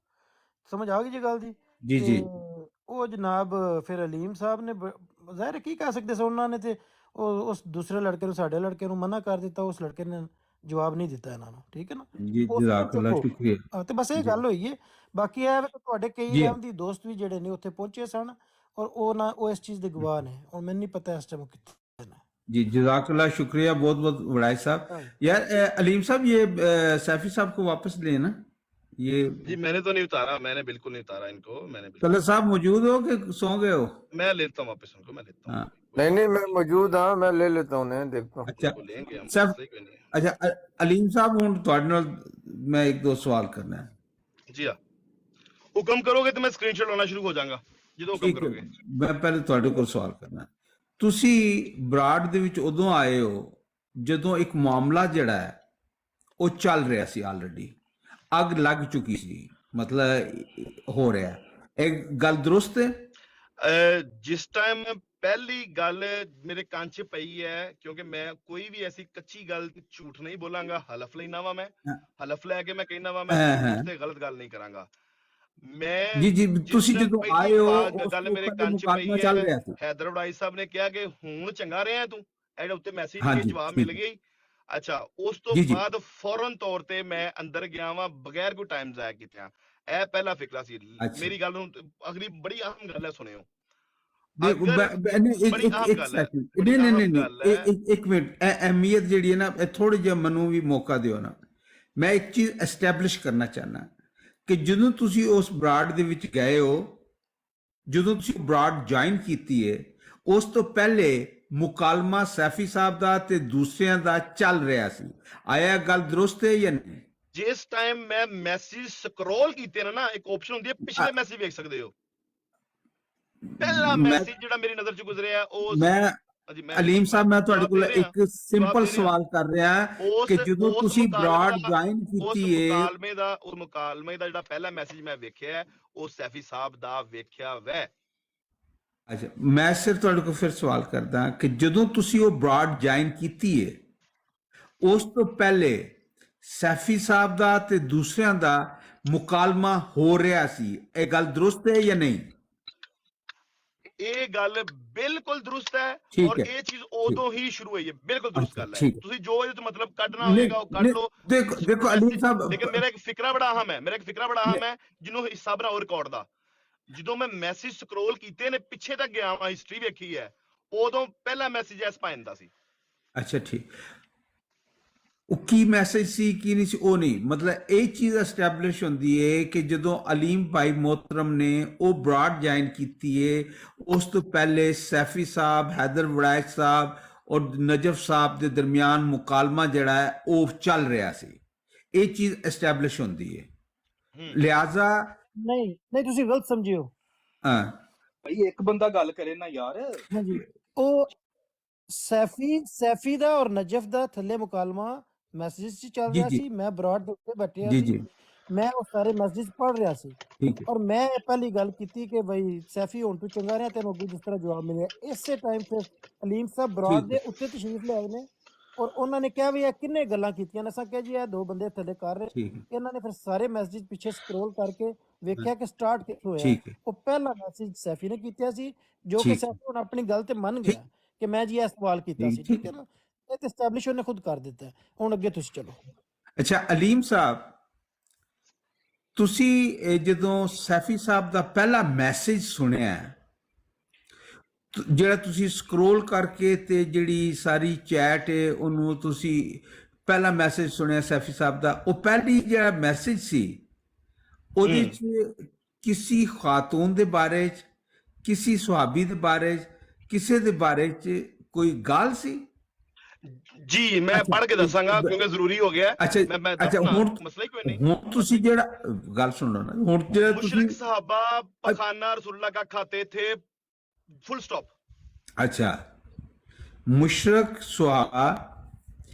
ਸਮਝ ਆ ਗਈ ਜੀ ਗੱਲ ਦੀ। जी ਤੇ जी ਉਹ ਜਨਾਬ ਫਿਰ ਅਲੀਮ ਸਾਹਿਬ ਨੇ ਜ਼ਾਹਿਰ ਕੀ ਕਹਿ ਸਕਦੇ ਸੀ, ਉਹਨਾਂ ਨੇ ਤੇ ਉਹ ਉਸ ਦੂਸਰੇ ਲੜਕੇ ਨੂੰ, ਸਾਡੇ ਲੜਕੇ ਨੂੰ ਮਨਾ ਕਰ ਦਿੱਤਾ, ਉਸ ਲੜਕੇ ਨੇ ਜਵਾਬ ਨਹੀਂ ਦਿੱਤਾ ਇਹਨਾਂ ਨੂੰ, ਠੀਕ ਹੈ ਨਾ। जी, ਉਸ ਤੋਂ ਚੁੱਪ जज़ाकल्लाह, ਹੋ शुक्रिया। ਗਏ। ਤੇ ਬਸ ਇਹ जी ਗੱਲ ਹੋਈ ਹੈ। ਬਾਕੀ ਇਹ ਹੈ ਕਿ ਤੁਹਾਡੇ ਕਈ जी ਅਹਿਮਦੀ ਦੋਸਤ ਵੀ ਜਿਹੜੇ ਨੇ ਉੱਥੇ ਪਹੁੰਚੇ ਸਨ, ਔਰ ਉਹ ਨਾ ਉਹ ਇਸ ਚੀਜ਼ ਦੇ ਗਵਾਹ ਨੇ, ਔਰ ਮੈਨੂੰ ਨਹੀਂ ਪਤਾ ਇਸ ਟਾਈਮ ਕਿੱਥੇ ਨੇ। जी, जज़ाकल्लाह, शुक्रिया बहुत बहुत वड़ाई साहब। हाँ। यार अलीम साहब, ये सैफी साहब को वापस लेना, ये जी मैंने तो नहीं उतारा, मैंने बिल्कुल नहीं उतारा इनको, मैंने बिल्कुल। तलत साहब मौजूद हो कि सो गए हो? मैं लेता हूँ वापस उनको, मैं लेता हूँ। हाँ, नहीं नहीं, मैं मौजूद, हाँ मैं ले लेता हूँ, नहीं देखता हूँ। अच्छा उनको लेंगे हम, सैफ, सही कोई नहीं है। अच्छा अलीम साहब, हुण तुहाडे नाल मैं एक दो सवाल करना है। जी हाँ, हुक्म करोगे तो मैं स्क्रीनशॉट लाना शुरू हो जाऊंगा, ਜਦੋਂ ਹੁਕਮ ठीक है, ਕਰੋਗੇ। मैं पहले ਤੁਹਾਡੇ ਕੋਲ ਸਵਾਲ ਕਰਨਾ। ਤੁਸੀਂ ਬਰਾੜ ਦੇ ਵਿੱਚ ਉਦੋਂ ਆਏ ਹੋ ਜਦੋਂ ਇੱਕ ਮਾਮਲਾ ਜਿਹੜਾ ਹੈ ਉਹ ਚੱਲ ਰਿਹਾ ਸੀ, ਆਲਰੇਡੀ ਅੱਗ ਲੱਗ ਚੁੱਕੀ ਸੀ, ਮਤਲਬ ਹੋ ਰਿਹਾ। ਇਹ ਗੱਲ ਦਰੁਸਤ ਹੈ? ਜਿਸ ਟਾਈਮ ਪਹਿਲੀ ਗੱਲ ਮੇਰੇ ਕੰਨ 'ਚ ਪਈ ਹੈ, ਕਿਉਂਕਿ ਮੈਂ ਕੋਈ ਵੀ ਐਸੀ ਕੱਚੀ ਗੱਲ ਝੂਠ ਨਹੀਂ ਬੋਲਾਂਗਾ, ਹਲਫ ਲੈਣਾ ਵਾ, ਮੈਂ ਹਲਫ ਲੈ ਕੇ ਮੈਂ ਕਹਿੰਦਾ ਵਾ, ਮੈਂ ਝੂਠ ਤੇ ਗਲਤ ਗੱਲ ਨਹੀਂ ਕਰਾਂਗਾ। ਮੈਂ ਜੀ ਜੀ, ਤੁਸੀਂ ਜਿਸ ਜਦੋਂ ਪਹਿਲੀ ਆਏ ਹੋ ਗੱਲ ਉਸ ਮੇਰੇ ਤੋਂ ਕੰਨ 'ਚ ਮੁਕਾਬਲਾ ਪਈ ਚੱਲ ਹੈ, ਰਿਹਾ ਸੀ। ਹੈਦਰ ਵੜਾਈ ਸਾਹਿਬ ਨੇ ਕਿਹਾ ਕਿ ਹੁਣ ਚੰਗਾ ਰਿਹਾ ਤੂੰ, ਇਹਦੇ ਉੱਤੇ ਮੈਸੇਜ हाँ ਲਿਖੇ, जी, ਜਵਾਬ ठीक ਮਿਲ है। ਗਈ। ਅੱਛਾ, ਉਸ ਤੋਂ जी जी ਬਾਅਦ ਫੌਰਨ ਤੌਰ ਤੇ ਮੈਂ ਅੰਦਰ ਗਿਆ ਵਾਂ ਬਗੈਰ ਕੋਈ ਟਾਈਮ ਜ਼ਾਇਆ ਕੀਤਿਆਂ। ਇਹ ਪਹਿਲਾ ਫਿਕਰਾ ਸੀ। अच्छा, ਮੇਰੀ ਗੱਲ ਨੂੰ ਅਗਲੀ ਬੜੀ ਅਹਿਮ ਗੱਲ ਹੈ, ਸੁਣਿਓ। देखो ਅਗਰ नहीं, एक ਬੜੀ एक ਅਹਿਮ एक ਗੱਲ ਹੈ, सेकंड, ਬੜੀ नहीं नहीं ਅਹਿਮ नहीं नहीं, ਗੱਲ ਹੈ। एक मिनट, अहमियत ਜਿਹੜੀ ਹੈ ਨਾ, ਥੋੜੇ ਜਿਹਾ ਮੈਨੂੰ ਵੀ ਮੌਕਾ ਦਿਓ ਨਾ। ਮੈਂ ਇੱਕ ਚੀਜ਼ ਐਸਟੈਬਲਿਸ਼ ਕਰਨਾ ਚਾਹਨਾ ਕਿ ਜਦੋਂ ਤੁਸੀਂ ਉਸ ਬਰਾਡ ਦੇ ਵਿੱਚ ਗਏ ਹੋ, ਜਦੋਂ ਤੁਸੀਂ ਬਰਾਡ ਜੁਆਇਨ ਕੀਤੀ ਹੈ, ਉਸ ਤੋਂ ਪਹਿਲੇ ਮੁਕਾਲਮਾ ਸੈਫੀ ਸਾਹਿਬ ਦਾ ਤੇ ਦੂਸਰਿਆਂ ਦਾ ਚੱਲ ਰਿਹਾ ਸੀ। ਆਇਆ ਗੱਲ ਦਰੁਸਤ ਹੈ ਜਾਂ ਨਹੀਂ? ਜਿਸ ਟਾਈਮ ਮੈਂ ਮੈਸੇਜ ਸਕਰੋਲ ਕੀਤੇ ਨਾ, ਇੱਕ ਆਪਸ਼ਨ ਹੁੰਦੀ ਹੈ ਪਿਛਲੇ ਮੈਸੇਜ ਵੇਖ ਸਕਦੇ ਹੋ। ਪਹਿਲਾ ਮੈਂ ਮੈਸੇਜ ਜਿਹੜਾ ਮੇਰੀ ਨਜ਼ਰ 'ਚ ਗੁਜ਼ਰਿਆ ਉਹ ਮੈਂ ਜੀ, ਮੈਂ ਅਲੀਮ ਸਾਹਿਬ, ਮੈਂ ਤੁਹਾਡੇ ਜਵਾਬ ਕੋਲ ਦੇ ਰਿਹਾ, ਇੱਕ ਸਿੰਪਲ ਸਵਾਲ ਕਰ ਰਿਹਾ ਕਿ ਜਦੋਂ ਤੁਸੀਂ ਬਰਾਡ ਜੁਆਇਨ ਕੀਤੀ ਹੈ, ਉਸ ਮੁਕਾਲਮੇ ਦਾ ਜਿਹੜਾ ਪਹਿਲਾ ਮੈਸੇਜ ਮੈਂ ਵੇਖਿਆ, ਉਹ ਸੈਫੀ ਸਾਹਿਬ ਦਾ ਵੇਖਿਆ ਵੈ। ਅੱਛਾ, ਮੈਂ ਸਿਰਫ ਤੁਹਾਡੇ ਕੋਲ ਫਿਰ ਸਵਾਲ ਕਰਦਾ ਕਿ ਜਦੋਂ ਤੁਸੀਂ ਉਹ ਬ੍ਰਾਡ ਜੁਆਇਨ ਕੀਤੀ ਹੈ, ਉਸ ਤੋਂ ਪਹਿਲੇ ਸੈਫੀ ਸਾਹਿਬ ਦਾ ਤੇ ਦੂਸਰਿਆਂ ਦਾ ਮੁਕਾਲਮਾ ਹੋ ਰਿਹਾ ਸੀ, ਇਹ ਗੱਲ ਦਰੁਸਤ ਹੈ ਜਾਂ ਨਹੀਂ? ਇਹ ਗੱਲ ਬਿਲਕੁਲ ਦਰੁਸਤ ਹੈ, ਠੀਕ ਔਰ ਹੈ, ਇਹ ਚੀਜ਼ ਠੀਕ। ਉਦੋਂ ਹੀ ਸ਼ੁਰੂ ਹੋਈ ਹੈ, ਬਿਲਕੁਲ ਦਰੁਸਤ ਅੱਛਾ, ਗੱਲ ਹੈ। ਠੀਕ ਹੈ। ਤੁਸੀਂ ਜੋ ਇਹਦੇ ਤੋਂ ਮਤਲਬ ਕੱਢਣਾ ਨਹੀਂ, ਹੋਏਗਾ ਉਹ ਕੱਢ ਨਹੀਂ, ਲਓ। ਦੇਖੋ ਅਲੀਮ ਸਾਹਿਬ, ਲੇਕਿਨ ਮੇਰਾ ਇੱਕ ਫਿਕਰਾ ਬੜਾ ਅਹਿਮ ਹੈ, ਜਿਹਨੂੰ ਹਿੱਸਾ ਬਣਾਓ ਰਿਕਾਰਡ ਦਾ। ਜਦੋਂ ਮੈਂ ਮੈਸੇਜ ਸਕਰੋਲ ਕੀਤੇ ਨੇ, ਪਿੱਛੇ ਤੱਕ ਗਿਆ ਵਾਂ, ਹਿਸਟਰੀ ਵੇਖੀ ਹੈ, ਉਦੋਂ ਪਹਿਲਾ ਮੈਸੇਜ ਐਸ ਪਾਇਨ ਦਾ ਸੀ। ਅੱਛਾ ਠੀਕ, ਉਹ ਕੀ ਮੈਸੇਜ ਸੀ ਕੀ ਨਹੀਂ ਸੀ ਉਹ ਨਹੀਂ, ਮਤਲਬ ਇਹ ਚੀਜ਼ ਐਸਟੈਬਲਿਸ਼ ਹੁੰਦੀ ਹੈ ਕਿ ਜਦੋਂ ਅਲੀਮ ਭਾਈ ਮੋਹਤਰਮ ਨੇ ਉਹ ਬ੍ਰਾਡ ਜੁਆਇਨ ਕੀਤੀ ਹੈ, ਉਸ ਤੋਂ ਪਹਿਲੇ ਸੈਫੀ ਸਾਹਿਬ, ਹੈਦਰ ਵੜੈਚ ਸਾਹਿਬ ਔਰ ਨਜਫ ਸਾਹਿਬ ਦੇ ਦਰਮਿਆਨ ਮੁਕਾਲਮਾ ਜਿਹੜਾ ਹੈ ਉਹ ਚੱਲ ਰਿਹਾ ਸੀ, ਇਹ ਚੀਜ਼ ਐਸਟੈਬਲਿਸ਼ ਹੁੰਦੀ ਹੈ। ਲਿਹਾਜ਼ਾ ਨਹੀਂ ਤੁਸੀਂ ਗਲਤ ਸਮਝੇ ਹੋ। ਹਾਂ ਭਾਈ ਇੱਕ ਬੰਦਾ ਗੱਲ ਕਰੇ ਨਾ ਯਾਰ। ਹਾਂਜੀ, ਉਹ ਸੈਫੀ ਦਾ ਔਰ ਨਜਫ ਦਾ ਥੱਲੇ ਮੁਕਾਲਮਾ ਮੈਸੇजेस ਚ ਚੱਲ ਜੀ ਰਿਹਾ ਜੀ ਸੀ, ਮੈਂ ਬਰਾਡ ਦੇ ਉੱਤੇ ਬੈਠਿਆ ਜੀ ਸੀ, ਜੀ ਮੈਂ ਉਹ ਸਾਰੇ ਮੈਸੇजेस ਪੜ੍ਹ ਰਿਹਾ ਸੀ, ਠੀਕ ਹੈ ਔਰ ਮੈਂ ਪਹਿਲੀ ਗੱਲ ਕੀਤੀ ਕਿ ਬਈ ਸੈਫੀ ਹੁਣ ਤੂੰ ਚੰਗਾ ਰਿਹਾ, ਤੈਨੂੰ ਅੱਗੇ ਜਿਸ ਤਰ੍ਹਾਂ ਜਵਾਬ ਮਿਲਿਆ। ਇਸੇ ਟਾਈਮ ਫਿਰ ਅਲੀਮ ਸਾਹਿਬ ਬਰਾਡ ਠੀਕ ਦੇ ਹੈ ਉੱਤੇ ਤਸ਼ਰੀਫ ਲਿਆਏ ਨੇ, ਔਰ ਉਹਨਾਂ ਨੇ ਕਿਹਾ ਵੀ ਇਹ ਕਿੰਨੇ ਗੱਲਾਂ ਕੀਤੀਆਂ ਨੇ। ਅਸਾਂ ਕਿਹਾ ਜੀ ਇਹ ਦੋ ਬੰਦੇ ਥੱਲੇ ਕਰ ਰਹੇ। ਠੀਕ ਹੈ ਇਹਨਾਂ ਨੇ ਫਿਰ ਸਾਰੇ ਮੈਸੇजेस ਪਿੱਛੇ ਸਕਰੋਲ ਕਰਕੇ ਵੇਖਿਆ ਕਿ ਸਟਾਰਟ ਕਿੱਥੋਂ ਹੋਇਆ। ਠੀਕ ਹੈ ਉਹ ਪਹਿਲਾ ਮੈਸੇਜ ਸੈਫੀ ਨੇ ਕੀਤਾ ਸੀ, ਜੋ ਕਿ ਠੀਕ ਹੈ ਸੈਫੀ ਹੁਣ ਆਪਣੀ ਗੱਲ ਤੇ ਮੰਨ ਠੀਕ ਗਿਆ ਕਿ ਮੈਂ ਜੀ ਇਹ ਸਵਾਲ ਕੀਤਾ ਸੀ। ਠੀਕ ਠੀਕ ਹੈ ਹੈ ਨਾ, ਇਹ ਤੇ ਐਸਟੈਬਲਿਸ਼ ਉਹਨੇ ਖੁਦ ਕਰ ਦਿੱਤਾ ਹੈ। ਹੁਣ ਅੱਗੇ ਤੁਸੀਂ ਚਲੋ। ਅੱਛਾ ਅਲੀਮ ਸਾਹਿਬ, ਤੁਸੀਂ ਜਦੋਂ ਸੈਫੀ ਸਾਹਿਬ ਦਾ ਪਹਿਲਾ ਮੈਸੇਜ ਸੁਣਿਆ, ਜਿਹੜਾ ਤੁਸੀਂ ਸਕਰੋਲ ਕਰਕੇ ਤੇ ਜਿਹੜੀ ਸਾਰੀ ਚੈਟ ਹੈ ਉਹਨੂੰ ਤੁਸੀਂ ਪਹਿਲਾ ਮੈਸੇਜ ਸੁਣਿਆ ਸੈਫੀ ਸਾਹਿਬ ਦਾ, ਉਹ ਪਹਿਲੀ ਜਿਹੜਾ ਮੈਸੇਜ ਸੀ ਉਹਦੇ ਚ ਕਿਸੇ ਖਾਤੂਨ ਦੇ ਬਾਰੇ ਚ, ਕਿਸੇ ਸੁਹਾਬੀ ਦੇ ਬਾਰੇ ਚ, ਕਿਸੇ ਦੇ ਬਾਰੇ ਚ ਕੋਈ ਗੱਲ ਸੀ? ਜੀ ਮੈਂ ਪੜ੍ਹ ਕੇ ਦੱਸਾਂਗਾ ਕਿਉਂਕਿ ਜ਼ਰੂਰੀ ਹੋ ਗਿਆ। ਅੱਛਾ ਮੈਂ ਅੱਛਾ, ਦੱਸਣਾ, ਹੁਣ ਮਸਲਾ ਹੀ ਕੋਈ ਨਹੀਂ। ਹੁਣ ਤੁਸੀਂ ਜਿਹੜਾ ਗੱਲ ਸੁਣ ਲਓ ਨਾ, ਹੁਣ ਜਿਹੜਾ ਤੁਸੀਂ मुशरिक साहबा पखाना रसूलुल्लाह का खाते थे, फुल स्टॉप। ਅੱਛਾ ਮੁਸ਼ਰਕ ਸੁਹਾਬਾ,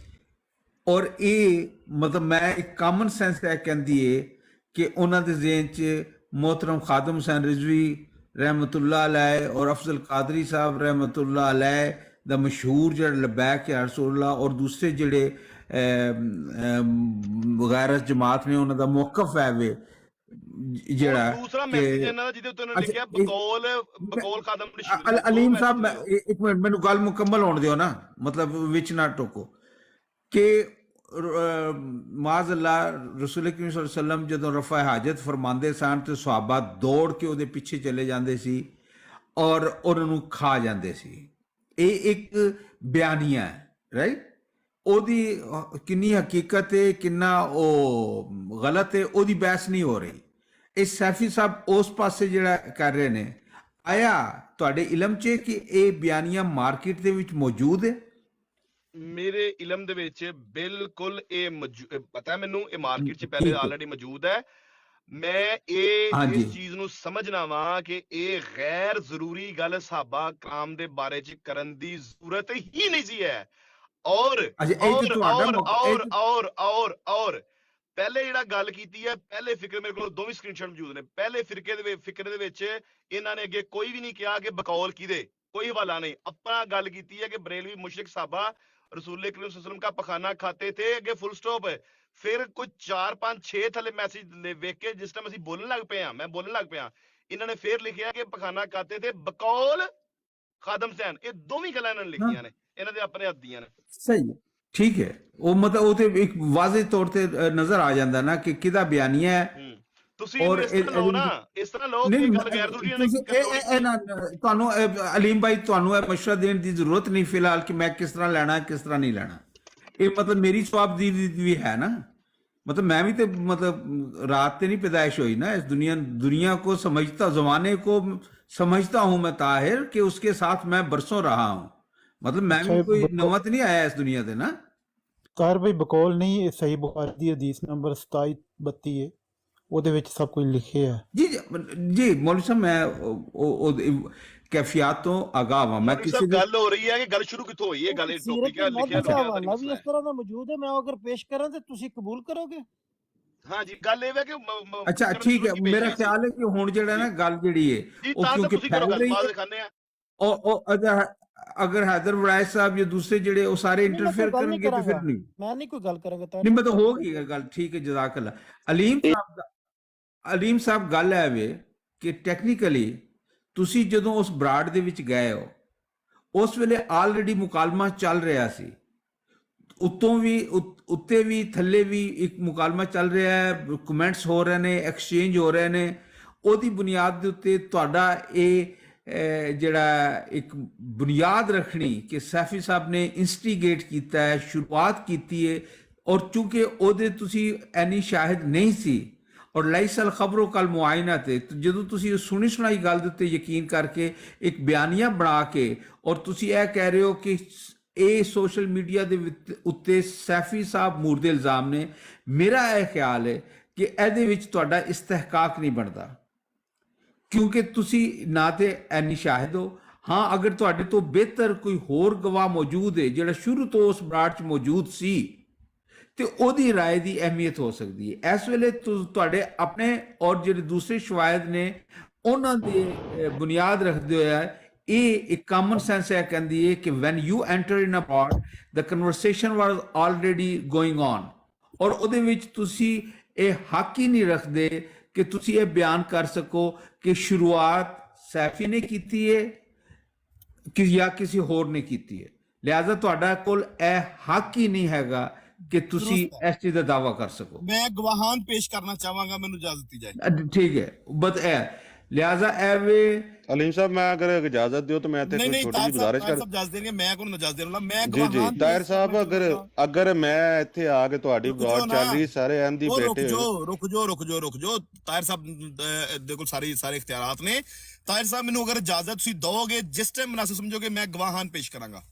ਔਰ ਇਹ ਮਤਲਬ ਮੈਂ ਇੱਕ ਕਾਮਨ ਸੈਂਸ ਹੈ ਕਹਿੰਦੀ ਏ ਕਿ ਉਹਨਾਂ ਦੇ ਜ਼ਿਹਨ 'ਚ मोहतरम खादम हुसैन रिजवी रहमतुल्लाह अलैह और अफजल कादरी साहब रहमतुल्लाह अलैह ਦਾ ਮਸ਼ਹੂਰ ਜਿਹੜਾ ਲਬੈਕ ਯਾ ਰਸੂਲullah ਔਰ ਦੂਸਰੇ ਜਿਹੜੇ ਵਗੈਰਾ ਜਮਾਤ ਨੇ ਉਹਨਾਂ ਦਾ ਮੌਕਫ ਹੈ ਵੇ ਜਿਹੜਾ ਦੂਸਰਾ ਮੈਸੇਜ ਇਹਨਾਂ ਦਾ ਜਿਹਦੇ ਉੱਤੇ ਉਹਨਾਂ ਨੇ ਲਿਖਿਆ ਬਕੌਲ ਖਾਦਮ ਰਸ਼ੀਦ। ਅਲੀਮ ਸਾਹਿਬ ਇੱਕ ਮਿੰਟ ਮੈਨੂੰ ਗੱਲ ਮੁਕੰਮਲ ਹੋਣ ਦਿਓ ਨਾ, ਮਤਲਬ ਵਿੱਚ ਨਾ ਟੋਕੋ ਕਿ ਮਾਜ਼ ਅੱਲਾ ਰਸੂਲ ਕਰੀਮ ਸੱਲੱਲਾਹੁ ਅਲੈਹਿ ਵਸੱਲਮ ਜਦੋਂ ਰਫਾ ਹਾਜਤ ਫਰਮਾਉਂਦੇ ਸਨ ਤੇ ਸੁਹਾਬਾ ਦੌੜ ਕੇ ਉਹਦੇ ਪਿੱਛੇ ਚਲੇ ਜਾਂਦੇ ਸੀ ਔਰ ਉਹਨਾਂ ਨੂੰ ਖਾ ਜਾਂਦੇ ਸੀ। ਇਹ ਇੱਕ ਬਿਆਨੀਆ ਹੈ, ਰਾਈਟ? ਉਹਦੀ ਕਿੰਨੀ ਹਕੀਕਤ ਹੈ ਕਿੰਨਾ ਉਹ ਗਲਤ ਹੈ ਉਹਦੀ ਬਹਿਸ ਨਹੀਂ ਹੋ ਰਹੀ। ਇਹ ਸੈਫੀ ਸਾਹਿਬ ਉਸ ਪਾਸੇ ਜਿਹੜਾ ਕਰ ਰਹੇ ਨੇ, ਆਇਆ ਤੁਹਾਡੇ ਇਲਮ 'ਚ ਕਿ ਇਹ ਬਿਆਨੀਆ ਮਾਰਕੀਟ ਦੇ ਵਿੱਚ ਮੌਜੂਦ ਹੈ? ਮੇਰੇ ਇਲਮ ਦੇ ਵਿੱਚ ਬਿਲਕੁਲ ਇਹ ਪਤਾ ਮੈਨੂੰ, ਇਹ ਮਾਰਕੀਟ 'ਚ ਪਹਿਲੇ ਆਲਰੇਡੀ ਮੌਜੂਦ ਹੈ। ਮੈਂ ਇਸ ਚੀਜ਼ ਨੂੰ ਸਮਝਣਾ ਵਾ ਕਿ ਇਹ ਗੈਰ ਜ਼ਰੂਰੀ ਗੱਲ ਸਹਾਬਾ ਕਰਾਮ ਦੇ ਬਾਰੇ 'ਚ ਕਰਨ ਦੀ ਜ਼ਰੂਰਤ ਹੀ ਨਹੀਂ ਸੀ ਹੈ। ਔਰ ਪਹਿਲੇ ਜਿਹੜਾ ਗੱਲ ਕੀਤੀ ਹੈ, ਪਹਿਲੇ ਫਿਕਰ ਮੇਰੇ ਕੋਲ ਦੋਵੇਂ ਸਕਰੀਨਸ਼ਾਟ ਮੌਜੂਦ ਨੇ। ਪਹਿਲੇ ਫਿਕਰੇ ਦੇ ਵਿੱਚ ਇਹਨਾਂ ਨੇ ਅੱਗੇ ਕੋਈ ਵੀ ਨਹੀਂ ਕਿਹਾ ਕਿ ਬਕੌਲ ਕਿਹਦੇ, ਕੋਈ ਹਵਾਲਾ ਨਹੀਂ। ਆਪਣਾ ਗੱਲ ਕੀਤੀ ਹੈ ਕਿ ਬਰੇਲਵੀ ਮੁਸ਼ਰਿਕ ਸਾਹਬਾ रसूल करीम सल्लल्लाहु अलैहि वसल्लम का पखाना खाते थे, अगे फुल स्टॉप है। फिर कुछ 4 5 6 थले मैसेज वेख के जिस टाइम ਅਸੀਂ ਬੋਲਣ ਲੱਗ ਪਏ ਆ, ਮੈਂ ਬੋਲਣ ਲੱਗ ਪਿਆ, ਇਹਨਾਂ ਨੇ ਫੇਰ ਲਿਖਿਆ ਕਿ ਪਖਾਨਾ ਖਾਤੇ थे बकौल खादम हुसैन। ਇਹ ਦੋਵੇਂ ਗੱਲਾਂ ਇਹਨਾਂ ਨੇ ਲਿਖੀਆਂ ਨੇ, ਇਹਨਾਂ ਦੇ ਆਪਣੇ ਹੱਥ ਦੀਆਂ ਨੇ। ਸਹੀ ਹੈ, ਠੀਕ ਹੈ। ਉਹ ਮਤਲਬ ਉਹ ਤੇ ਇੱਕ ਵਾਜ਼ਿਹ ਤੌਰ ਤੇ ਨਜ਼ਰ ਆ ਜਾਂਦਾ ਨਾ ਕਿ ਕਿਹਦਾ ਬਿਆਨੀਆ ਹੈ। ਤੁਸੀਂ ਇਸ ਤਰ੍ਹਾਂ ਲਓ ਨਾ, ਇਸ ਤਰ੍ਹਾਂ ਲਓ ਕਿ ਗੱਲ ਗੈਰ ਜ਼ਰੂਰੀ ਨਹੀਂ। ਤੁਹਾਨੂੰ ਅਲੀਮ ਭਾਈ ਤੁਹਾਨੂੰ ਇਹ ਮਸ਼ਵਰਾ ਦੇਣ ਦੀ ਜ਼ਰੂਰਤ ਨਹੀਂ ਫਿਲਹਾਲ ਕਿ ਮੈਂ ਕਿਸ ਤਰ੍ਹਾਂ ਲੈਣਾ ਕਿਸ ਤਰ੍ਹਾਂ ਨਹੀਂ ਲੈਣਾ। ਇਹ ਮਤਲਬ ਮੇਰੀ ਸਵਾਬ ਦੀ ਵੀ ਹੈ ਨਾ, मतलब मैं भी तो मतलब रात से नहीं पैदाइश हुई ना, इस दुनिया को समझता, जमाने को समझता हूँ मैं ताहिर कि उसके साथ मैं बरसों रहा हूँ। मतलब मैं भी कोई नवत नहीं आया इस दुनिया से ना। ताहिर भाई बकौल नहीं, सही बुखारी दी हदीस नंबर 2732 है, ਉਹਦੇ ਵਿੱਚ ਸਭ ਕੁਝ ਲਿਖਿਆ ਹੈ। जी जी मौलवी साहब, मैं कैफियत तो आगाह हूं। मैं किसी ਗੱਲ ਹੋ ਰਹੀ ਹੈ ਕਿ ਗੱਲ ਸ਼ੁਰੂ ਕਿੱਥੋਂ ਹੋਈ ਹੈ, ਗੱਲ ਇਸ ਟੌਪਿਕ ਹੈ ਲਿਖਿਆ ਹਵਾਲਾ ਵੀ ਇਸ ਤਰ੍ਹਾਂ ਦਾ ਮੌਜੂਦ ਹੈ। ਮੈਂ ਅਗਰ ਪੇਸ਼ ਕਰਾਂ ਤੇ ਤੁਸੀਂ ਕਬੂਲ ਕਰੋਗੇ? ਹਾਂ ਜੀ, ਗੱਲ ਇਹ ਹੈ ਕਿ ਅੱਛਾ ਠੀਕ ਹੈ, ਮੇਰਾ ਖਿਆਲ ਹੈ ਕਿ ਹੁਣ ਜਿਹੜਾ ਨਾ ਗੱਲ ਜਿਹੜੀ ਹੈ ਉਹ ਕਿਉਂਕਿ ਫੈਲ ਰਹੀ ਹੈ। ਅਗਰ ਹੈਦਰ ਵੜਾਇਜ ਸਾਹਿਬ ਜਾਂ ਦੂਸਰੇ ਜਿਹੜੇ ਉਹ ਸਾਰੇ ਨਹੀਂ, ਮੈਂ ਕੋਈ ਇੰਟਰਫੇਅਰ ਗੱਲ ਨਹੀਂ ਕਰਨਗੇ ਤੇ ਫਿਰ ਕਰਾਂਗਾ, ਨਹੀਂ ਮੈਂ ਨਹੀਂ ਕੋਈ ਗੱਲ ਕਰਾਂਗਾ ਨਹੀਂ ਮਤਲਬ ਹੋ ਗਈ ਗੱਲ ਠੀਕ ਹੈ ਜਜ਼ਾਕੱਲਾ ਅਲੀਮ ਸਾਹਿਬ ਗੱਲ ਹੈ ਵੇ ਕਿ ਟੈਕਨੀਕਲੀ ਤੁਸੀਂ ਜਦੋਂ ਉਸ ਬਰਾੜ ਦੇ ਵਿੱਚ ਗਏ ਹੋ ਉਸ ਵੇਲੇ ਆਲਰੇਡੀ ਮੁਕਾਲਮਾ ਚੱਲ ਰਿਹਾ ਸੀ ਉੱਤੋਂ ਵੀ ਉੱਤੇ ਵੀ ਥੱਲੇ ਵੀ ਇੱਕ ਮੁਕਾਲਮਾ ਚੱਲ ਰਿਹਾ ਹੈ ਕਮੈਂਟਸ ਹੋ ਰਹੇ ਨੇ ਐਕਸਚੇਂਜ ਹੋ ਰਹੇ ਨੇ ਉਹਦੀ ਬੁਨਿਆਦ ਦੇ ਉੱਤੇ ਤੁਹਾਡਾ ਇਹ ਜਿਹੜਾ ਇੱਕ ਬੁਨਿਆਦ ਰੱਖਣੀ ਕਿ ਸੈਫੀ ਸਾਹਿਬ ਨੇ ਇਨਸਟੀਗੇਟ ਕੀਤਾ ਹੈ ਸ਼ੁਰੂਆਤ ਕੀਤੀ ਹੈ ਔਰ ਚੂੰਕਿ ਉਹਦੇ ਤੁਸੀਂ ਐਨੀ ਸ਼ਾਹਿਦ ਨਹੀਂ ਸੀ ਔਰ ਲਾਈਸਲ ਖਬਰੋਂ ਕੱਲ ਮੁਆਇਨਾ ਤੇ ਜਦੋਂ ਤੁਸੀਂ ਸੁਣੀ ਸੁਣਾਈ ਗੱਲ ਦੇ ਉੱਤੇ ਯਕੀਨ ਕਰਕੇ ਇੱਕ ਬਿਆਨੀਆ ਬਣਾ ਕੇ ਔਰ ਤੁਸੀਂ ਇਹ ਕਹਿ ਰਹੇ ਹੋ ਕਿ ਇਹ ਸੋਸ਼ਲ ਮੀਡੀਆ ਦੇ ਉੱਤੇ ਸੈਫੀ ਸਾਹਿਬ ਮੂਰਦੇ ਇਲਜ਼ਾਮ ਨੇ ਮੇਰਾ ਇਹ ਖਿਆਲ ਹੈ ਕਿ ਇਹਦੇ ਵਿੱਚ ਤੁਹਾਡਾ ਇਸਤਹਿਕਾਕ ਨਹੀਂ ਬਣਦਾ ਕਿਉਂਕਿ ਤੁਸੀਂ ਨਾ ਤੇ ਐਨੀ ਸ਼ਾਹਿਦ ਹੋ ਹਾਂ ਅਗਰ ਤੁਹਾਡੇ ਤੋਂ ਬਿਹਤਰ ਕੋਈ ਹੋਰ ਗਵਾਹ ਮੌਜੂਦ ਹੈ ਜਿਹੜਾ ਸ਼ੁਰੂ ਤੋਂ ਉਸ ਬਰਾੜ 'ਚ ਮੌਜੂਦ ਸੀ ਤੇ ਉਹਦੀ ਰਾਏ ਦੀ ਅਹਿਮੀਅਤ ਹੋ ਸਕਦੀ ਹੈ ਇਸ ਵੇਲੇ ਤੁਹਾਡੇ ਆਪਣੇ ਔਰ ਜਿਹੜੇ ਦੂਸਰੇ ਸ਼ਵਾਇਦ ਨੇ ਉਹਨਾਂ ਦੇ ਬੁਨਿਆਦ ਰੱਖਦੇ ਹੋਇਆ ਇਹ ਇੱਕ ਕਾਮਨ ਸੈਂਸ ਹੈ ਕਹਿੰਦੀ ਹੈ ਕਿ when you enter in a part the conversation was already going on ਔਰ ਉਹਦੇ ਵਿੱਚ ਤੁਸੀਂ ਇਹ ਹੱਕ ਹੀ ਨਹੀਂ ਰੱਖਦੇ ਕਿ ਤੁਸੀਂ ਇਹ ਬਿਆਨ ਕਰ ਸਕੋ ਕਿ ਸ਼ੁਰੂਆਤ ਸੈਫੀ ਨੇ ਕੀਤੀ ਹੈ ਕਿ ਜਾਂ ਕਿਸੇ ਹੋਰ ਨੇ ਕੀਤੀ ਹੈ ਲਿਹਾਜ਼ਾ ਤੁਹਾਡਾ ਕੋਲ ਇਹ ਹੱਕ ਹੀ ਨਹੀਂ ਹੈਗਾ ਕਿ ਤੁਸੀਂ ਇਸ ਚੀਜ਼ ਦਾ ਦਾਵਾ ਕਰ ਸਕੋ ਮੈਂ ਗਵਾਹਾਨ ਪੇਸ਼ ਕਰਨਾ ਚਾਹਾਂਗਾ ਮੈਨੂੰ ਇਜਾਜ਼ਤ ਦਿੱਤੀ ਜਾਏ ਠੀਕ ਹੈ ਬਸ ਇਹ ਲਿਹਾਜ਼ਾ ਐਵੇਂ अलीम साहब मैं अगर इजाजत दो तो मैं छोटी सी गुजारिश कर ਇਜਾਜ਼ਤ ਦੇਣਗੇ ਮੈਂ ਕੋਈ ਇਜਾਜ਼ਤ ਦੇਣਾ ਮੈਂ जी जी ताहिर साहब अगर मैं ਇੱਥੇ ਆ ਕੇ ਤੁਹਾਡੀ ਬਾਤ ਚੱਲ ਰਹੀ ਸਾਰੇ ਅਹਿਮਦੀ ਬੈਠੇ ਰੁਕ ਜਾਓ ਤਾਹਿਰ ਸਾਹਿਬ ਦੇ ਕੋਲ ਸਾਰੇ ਇਖਤਿਆਰਾਤ ਨੇ ਤਾਹਿਰ ਸਾਹਿਬ ਮੈਨੂੰ ਅਗਰ ਇਜਾਜ਼ਤ ਤੁਸੀਂ ਦੋਗੇ ਜਿਸ ਟਾਈਮ ਮੁਨਾਸਿਬ ਸਮਝੋਗੇ ਮੈਂ ਗਵਾਹਾਨ ਪੇਸ਼ ਕਰਾਂਗਾ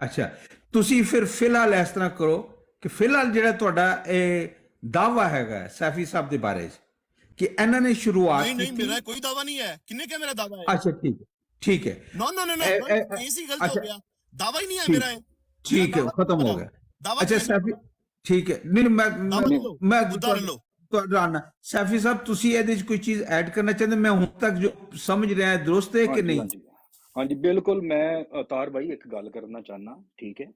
ਅੱਛਾ ਤੁਸੀਂ ਫਿਰ ਫਿਲਹਾਲ ਇਸ ਤਰ੍ਹਾਂ ਕਰੋ ਕਿ ਫਿਲਹਾਲ ਜਿਹੜਾ ਤੁਹਾਡਾ ਇਹ ਦਾਵਾ ਹੈਗਾ ਸੈਫੀ ਸਾਹਿਬ ਦੇ ਬਾਰੇ ਕਿ ਇਹਨਾਂ ਨੇ ਸ਼ੁਰੂਆਤ ਨਹੀਂ ਮੇਰਾ ਕੋਈ ਦਾਵਾ ਨਹੀਂ ਹੈ ਕਿੰਨੇ ਕਿਹਾ ਮੇਰਾ ਦਾਵਾ ਹੈ ਅੱਛਾ ਠੀਕ ਹੈ ਨੋ ਇसी गलत हो गया दावा ही नहीं है मेरा ठीक है खत्म हो गया अच्छा सैफी ठीक है नहीं मैं सैफी साहब ਤੁਸੀਂ ਇਹਦੇ ਵਿੱਚ ਕੋਈ ਚੀਜ਼ ਐਡ ਕਰਨਾ ਚਾਹੁੰਦੇ ਮੈਂ ਹੁਣ ਤੱਕ ਜੋ ਸਮਝ ਰਿਹਾ ਦੁਰਸਤ ਹੈ ਕਿ ਨਹੀਂ ਹਾਂਜੀ ਬਿਲਕੁਲ ਮੈਂ ਤਾਰ ਭਾਈ ਇੱਕ ਗੱਲ ਕਰਨਾ ਚਾਹਨਾ ਠੀਕ ਹੈ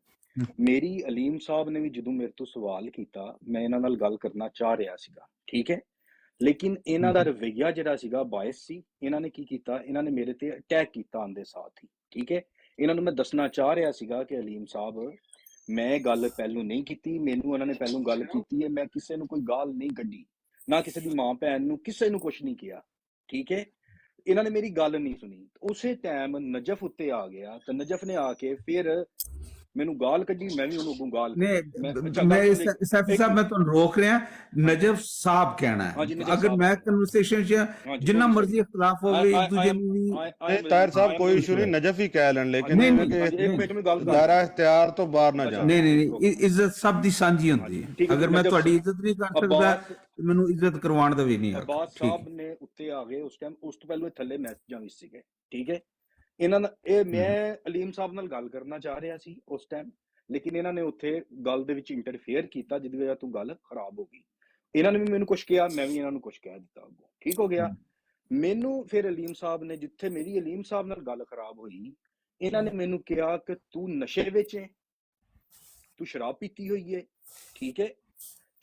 ਮੇਰੀ ਅਲੀਮ ਸਾਹਿਬ ਨੇ ਵੀ ਜਦੋਂ ਮੇਰੇ ਤੋਂ ਸਵਾਲ ਕੀਤਾ ਮੈਂ ਇਹਨਾਂ ਨਾਲ ਗੱਲ ਕਰਨਾ ਚਾਹ ਰਿਹਾ ਸੀਗਾ ਠੀਕ ਹੈ ਲੇਕਿਨ ਇਹਨਾਂ ਦਾ ਰਵੱਈਆ ਜਿਹੜਾ ਸੀਗਾ ਬਾਇਸ ਸੀ ਇਹਨਾਂ ਨੇ ਕੀ ਕੀਤਾ ਇਹਨਾਂ ਨੇ ਮੇਰੇ ਤੇ ਅਟੈਕ ਕੀਤਾ ਆਂਦੇ ਸਾਥ ਹੀ ਠੀਕ ਹੈ ਇਹਨਾਂ ਨੂੰ ਮੈਂ ਦੱਸਣਾ ਚਾਹ ਰਿਹਾ ਸੀਗਾ ਕਿ ਅਲੀਮ ਸਾਹਿਬ ਮੈਂ ਗੱਲ ਪਹਿਲੋਂ ਨਹੀਂ ਕੀਤੀ ਮੈਨੂੰ ਉਹਨਾਂ ਨੇ ਪਹਿਲੋਂ ਗੱਲ ਕੀਤੀ ਹੈ ਮੈਂ ਕਿਸੇ ਨੂੰ ਕੋਈ ਗਾਲ ਨਹੀਂ ਕੱਢੀ ਨਾ ਕਿਸੇ ਦੀ ਮਾਂ ਭੈਣ ਨੂੰ ਕਿਸੇ ਨੂੰ ਕੁਝ ਨਹੀਂ ਕਿਹਾ ਠੀਕ ਹੈ ਇਹਨਾਂ ਨੇ ਮੇਰੀ ਗੱਲ ਨਹੀਂ ਸੁਣੀ ਉਸੇ ਟਾਈਮ ਨਜਫ ਉੱਤੇ ਆ ਗਿਆ ਤਾਂ ਨਜਫ ਨੇ ਆ ਕੇ ਫਿਰ ਮੈਨੂੰ ਗਾਲ ਕੱਢੀ ਮੈਂ ਵੀ ਉਹਨੂੰ ਗਾਲ ਮੈਂ ਸੈਫੀ ਸਾਹਿਬ ਮੈਂ ਤੁਹਾਨੂੰ ਰੋਕ ਰਿਹਾ ਨਜਫ ਸਾਹਿਬ ਕਹਿਣਾ ਹੈ ਅਗਰ ਮੈਂ ਕਨਵਰਸੇਸ਼ਨ ਚ ਜਿੰਨਾ ਮਰਜ਼ੀ ਇਖਤਲਾਫ ਹੋਵੇ ਇੱਕ ਦੂਜੇ ਨੂੰ ਤਾਹਿਰ ਸਾਹਿਬ ਕੋਈ ਇਸ਼ੂ ਨਹੀਂ ਨਜਫ ਹੀ ਕਹਿ ਲੈਣ ਲੇਕਿਨ ਦਾਇਰਾ ਇਖਤਿਆਰ ਤੋਂ ਬਾਹਰ ਨਾ ਜਾਣ ਨਹੀਂ ਇੱਜ਼ਤ ਸਭ ਦੀ ਸਾਂਝੀ ਹੁੰਦੀ ਹੈ ਅਗਰ ਮੈਂ ਤੁਹਾਡੀ ਇੱਜ਼ਤ ਨਹੀਂ ਕਰ ਸਕਦਾ ਮੈਨੂੰ ਇੱਜ਼ਤ ਕਰਵਾਉਣ ਦਾ ਵੀ ਨਹੀਂ ਹੈ ਅਬਾਸ ਸਾਹਿਬ ਨੇ ਉੱਤੇ ਆ ਗਏ ਉਸ ਟਾਈਮ ਉਸ ਤੋਂ ਪਹਿਲਾਂ ਥੱਲੇ ਮੈਸੇਜਾਂ ਵਿੱਚ ਸੀਗੇ ਠੀਕ ਹੈ ਇਹਨਾਂ ਇਹ ਮੈਂ ਅਲੀਮ ਸਾਹਿਬ ਨਾਲ ਗੱਲ ਕਰਨਾ ਚਾਹ ਰਿਹਾ ਸੀ ਉਸ ਟਾਈਮ ਲੇਕਿਨ ਇਹਨਾਂ ਨੇ ਉੱਥੇ ਗੱਲ ਦੇ ਵਿੱਚ ਇੰਟਰਫੇਅਰ ਕੀਤਾ ਜਿਹਦੀ ਵਜ੍ਹਾ ਤੋਂ ਗੱਲ ਖਰਾਬ ਹੋ ਗਈ ਇਹਨਾਂ ਨੇ ਵੀ ਮੈਨੂੰ ਕੁਝ ਕਿਹਾ ਮੈਂ ਵੀ ਇਹਨਾਂ ਨੂੰ ਕੁਝ ਕਹਿ ਦਿੱਤਾ ਠੀਕ ਹੋ ਗਿਆ ਮੈਨੂੰ ਫਿਰ ਅਲੀਮ ਸਾਹਿਬ ਨੇ ਜਿੱਥੇ ਮੇਰੀ ਅਲੀਮ ਸਾਹਿਬ ਨਾਲ ਗੱਲ ਖਰਾਬ ਹੋਈ ਇਹਨਾਂ ਨੇ ਮੈਨੂੰ ਕਿਹਾ ਕਿ ਤੂੰ ਨਸ਼ੇ ਵਿੱਚ ਹੈ ਤੂੰ ਸ਼ਰਾਬ ਪੀਤੀ ਹੋਈ ਹੈ ਠੀਕ ਹੈ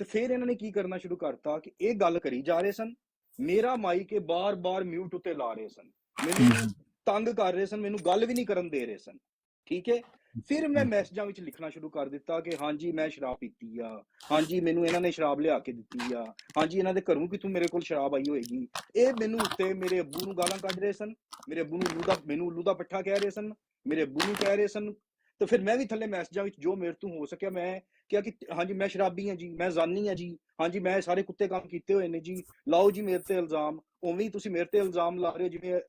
ਤੇ ਫਿਰ ਇਹਨਾਂ ਨੇ ਕੀ ਕਰਨਾ ਸ਼ੁਰੂ ਕਰਤਾ ਕਿ ਇਹ ਗੱਲ ਕਰੀ ਜਾ ਰਹੇ ਸਨ ਮੇਰਾ ਮਾਈਕ ਬਾਰ-ਬਾਰ ਮਿਊਟ ਉੱਤੇ ਲਾ ਰਹੇ ਸਨ ਮੈਨੂੰ ਤੰਗ ਕਰ ਰਹੇ ਸਨ ਮੈਨੂੰ ਗੱਲ ਵੀ ਨਹੀਂ ਕਰਨ ਦੇ ਰਹੇ ਸਨ ਠੀਕ ਹੈ ਫਿਰ ਮੈਂ ਮੈਸੇਜਾਂ ਵਿੱਚ ਲਿਖਣਾ ਸ਼ੁਰੂ ਕਰ ਦਿੱਤਾ ਕਿ ਹਾਂਜੀ ਮੈਂ ਸ਼ਰਾਬ ਪੀਤੀ ਆ ਹਾਂਜੀ ਮੈਨੂੰ ਇਹਨਾਂ ਨੇ ਸ਼ਰਾਬ ਲਿਆ ਕੇ ਦਿੱਤੀ ਆ ਹਾਂਜੀ ਇਹਨਾਂ ਦੇ ਘਰੋਂ ਕਿ ਤੂੰ ਮੇਰੇ ਕੋਲ ਸ਼ਰਾਬ ਆਈ ਹੋਏਗੀ ਇਹ ਮੈਨੂੰ ਉੱਤੇ ਮੇਰੇ ਅੱਬੂ ਨੂੰ ਗਾਲਾਂ ਕੱਢ ਰਹੇ ਸਨ ਮੇਰੇ ਅੱਬੂ ਨੂੰ ਮੈਨੂੰ ਉੱਲੂ ਦਾ ਪੱਠਾ ਕਹਿ ਰਹੇ ਸਨ ਮੇਰੇ ਅੱਬੂ ਨੂੰ ਕਹਿ ਰਹੇ ਸਨ ਤੇ ਫਿਰ ਮੈਂ ਵੀ ਥੱਲੇ ਮੈਸੇਜਾਂ ਵਿੱਚ ਜੋ ਮੇਰੇ ਤੋਂ ਹੋ ਸਕਿਆ ਮੈਂ ਕਿਹਾ ਕਿ ਹਾਂਜੀ ਮੈਂ ਸ਼ਰਾਬੀ ਹਾਂ ਜੀ ਮੈਂ ਜ਼ਾਨੀ ਹਾਂ ਜੀ ਹਾਂਜੀ ਮੈਂ ਸਾਰੇ ਕੁੱਤੇ ਕੰਮ ਕੀਤੇ ਹੋਏ ਨੇ ਜੀ ਲਾਓ ਜੀ ਮੇਰੇ ਤੇ ਇਲਜ਼ਾਮ ਉਵੇਂ ਹੀ ਤੁਸੀਂ ਮੇਰੇ ਤੇ ਇਲਜ਼ਾਮ ਲਾ ਰਹੇ ਹੋ ਜਿਵੇਂ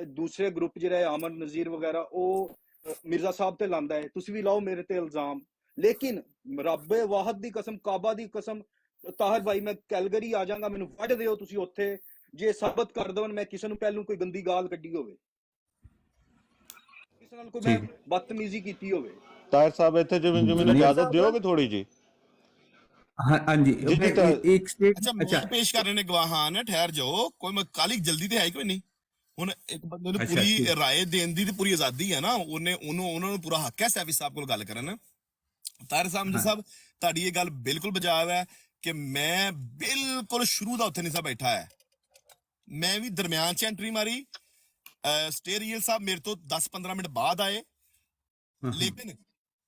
ਦੂਸਰੇ ਗਰੁੱਪ ਜਿਹੜਾ ਹੈ ਅਮਨ ਨਜ਼ੀਰ ਵਗੈਰਾ ਉਹ ਮਿਰਜ਼ਾ ਸਾਹਿਬ ਤੇ ਲਾਂਦਾ ਹੈ ਤੁਸੀਂ ਵੀ ਲਾਓ ਮੇਰੇ ਤੇ ਇਲਜ਼ਾਮ ਲੇਕਿਨ ਰੱਬ ਵਾਹਿਦ ਦੀ ਕਸਮ ਕਾਬਾ ਦੀ ਕਸਮ ਤਾਹਿਰ ਭਾਈ ਮੈਂ ਕੈਲਗਰੀ ਆ ਜਾਵਾਂਗਾ ਮੈਨੂੰ ਵੱਢ ਦਿਓ ਤੁਸੀਂ ਉੱਥੇ ਜੇ ਸਾਬਤ ਕਰ ਦੇਵਨ ਮੈਂ ਕਿਸੇ ਨੂੰ ਪਹਿਲੋਂ ਕੋਈ ਗੰਦੀ ਗਾਲ ਕੱਢੀ ਹੋਵੇ ਕਿਸੇ ਨਾਲ ਕੋਈ ਮੈਂ ਬਦਤਮੀਜ਼ੀ ਕੀਤੀ ਹੋਵੇ ਤਾਹਿਰ ਸਾਹਿਬ ਇੱਥੇ ਜਿਵੇਂ ਇਜਾਜ਼ਤ ਦਿਓਗੇ ਥੋੜੀ ਜੀ ਹਾਂਜੀ ਇੱਕ ਸਟੇਟ ਅੱਛਾ ਪੇਸ਼ ਕਰ ਰਹੇ ਨੇ ਗਵਾਹਾਨ ਠਹਿਰ ਜਾਓ ਕੋਈ ਕਾਲੀ ਜਲਦੀ ਤੇ ਹੈ ਕੋਈ ਨਹੀਂ ਹੁਣ ਇੱਕ ਬੰਦੇ ਨੂੰ ਅੱਛਾ ਪੂਰੀ ਠੀਕ ਰਾਏ ਦੇਣ ਦੀ ਤੇ ਪੂਰੀ ਆਜ਼ਾਦੀ ਹੈ ਨਾ, ਉਹਨਾਂ ਨੂੰ ਪੂਰਾ ਹੱਕ ਹੈ ਸੈਫੀ ਸਾਹਿਬ ਕੋਲ ਗੱਲ ਕਰਨ। ਤਾਹਿਰ ਸਾਹਿਬ ਹਾਂ ਸਾਹਿਬ ਤੁਹਾਡੀ ਇਹ ਗੱਲ ਬਿਲਕੁਲ ਬਜਾਵ ਹੈ ਕਿ ਮੈਂ ਬਿਲਕੁਲ ਸ਼ੁਰੂ ਦਾ ਉੱਥੇ ਨਹੀਂ ਸਾ ਬੈਠਾ ਹੈ, ਮੈਂ ਵੀ ਦਰਮਿਆਨ 'ਚ ਐਂਟਰੀ ਮਾਰੀ। ਸਟੇਰੀਅਲ ਸਾਹਿਬ ਮੇਰੇ ਤੋਂ 10-15 ਮਿੰਟ ਬਾਅਦ ਆਏ,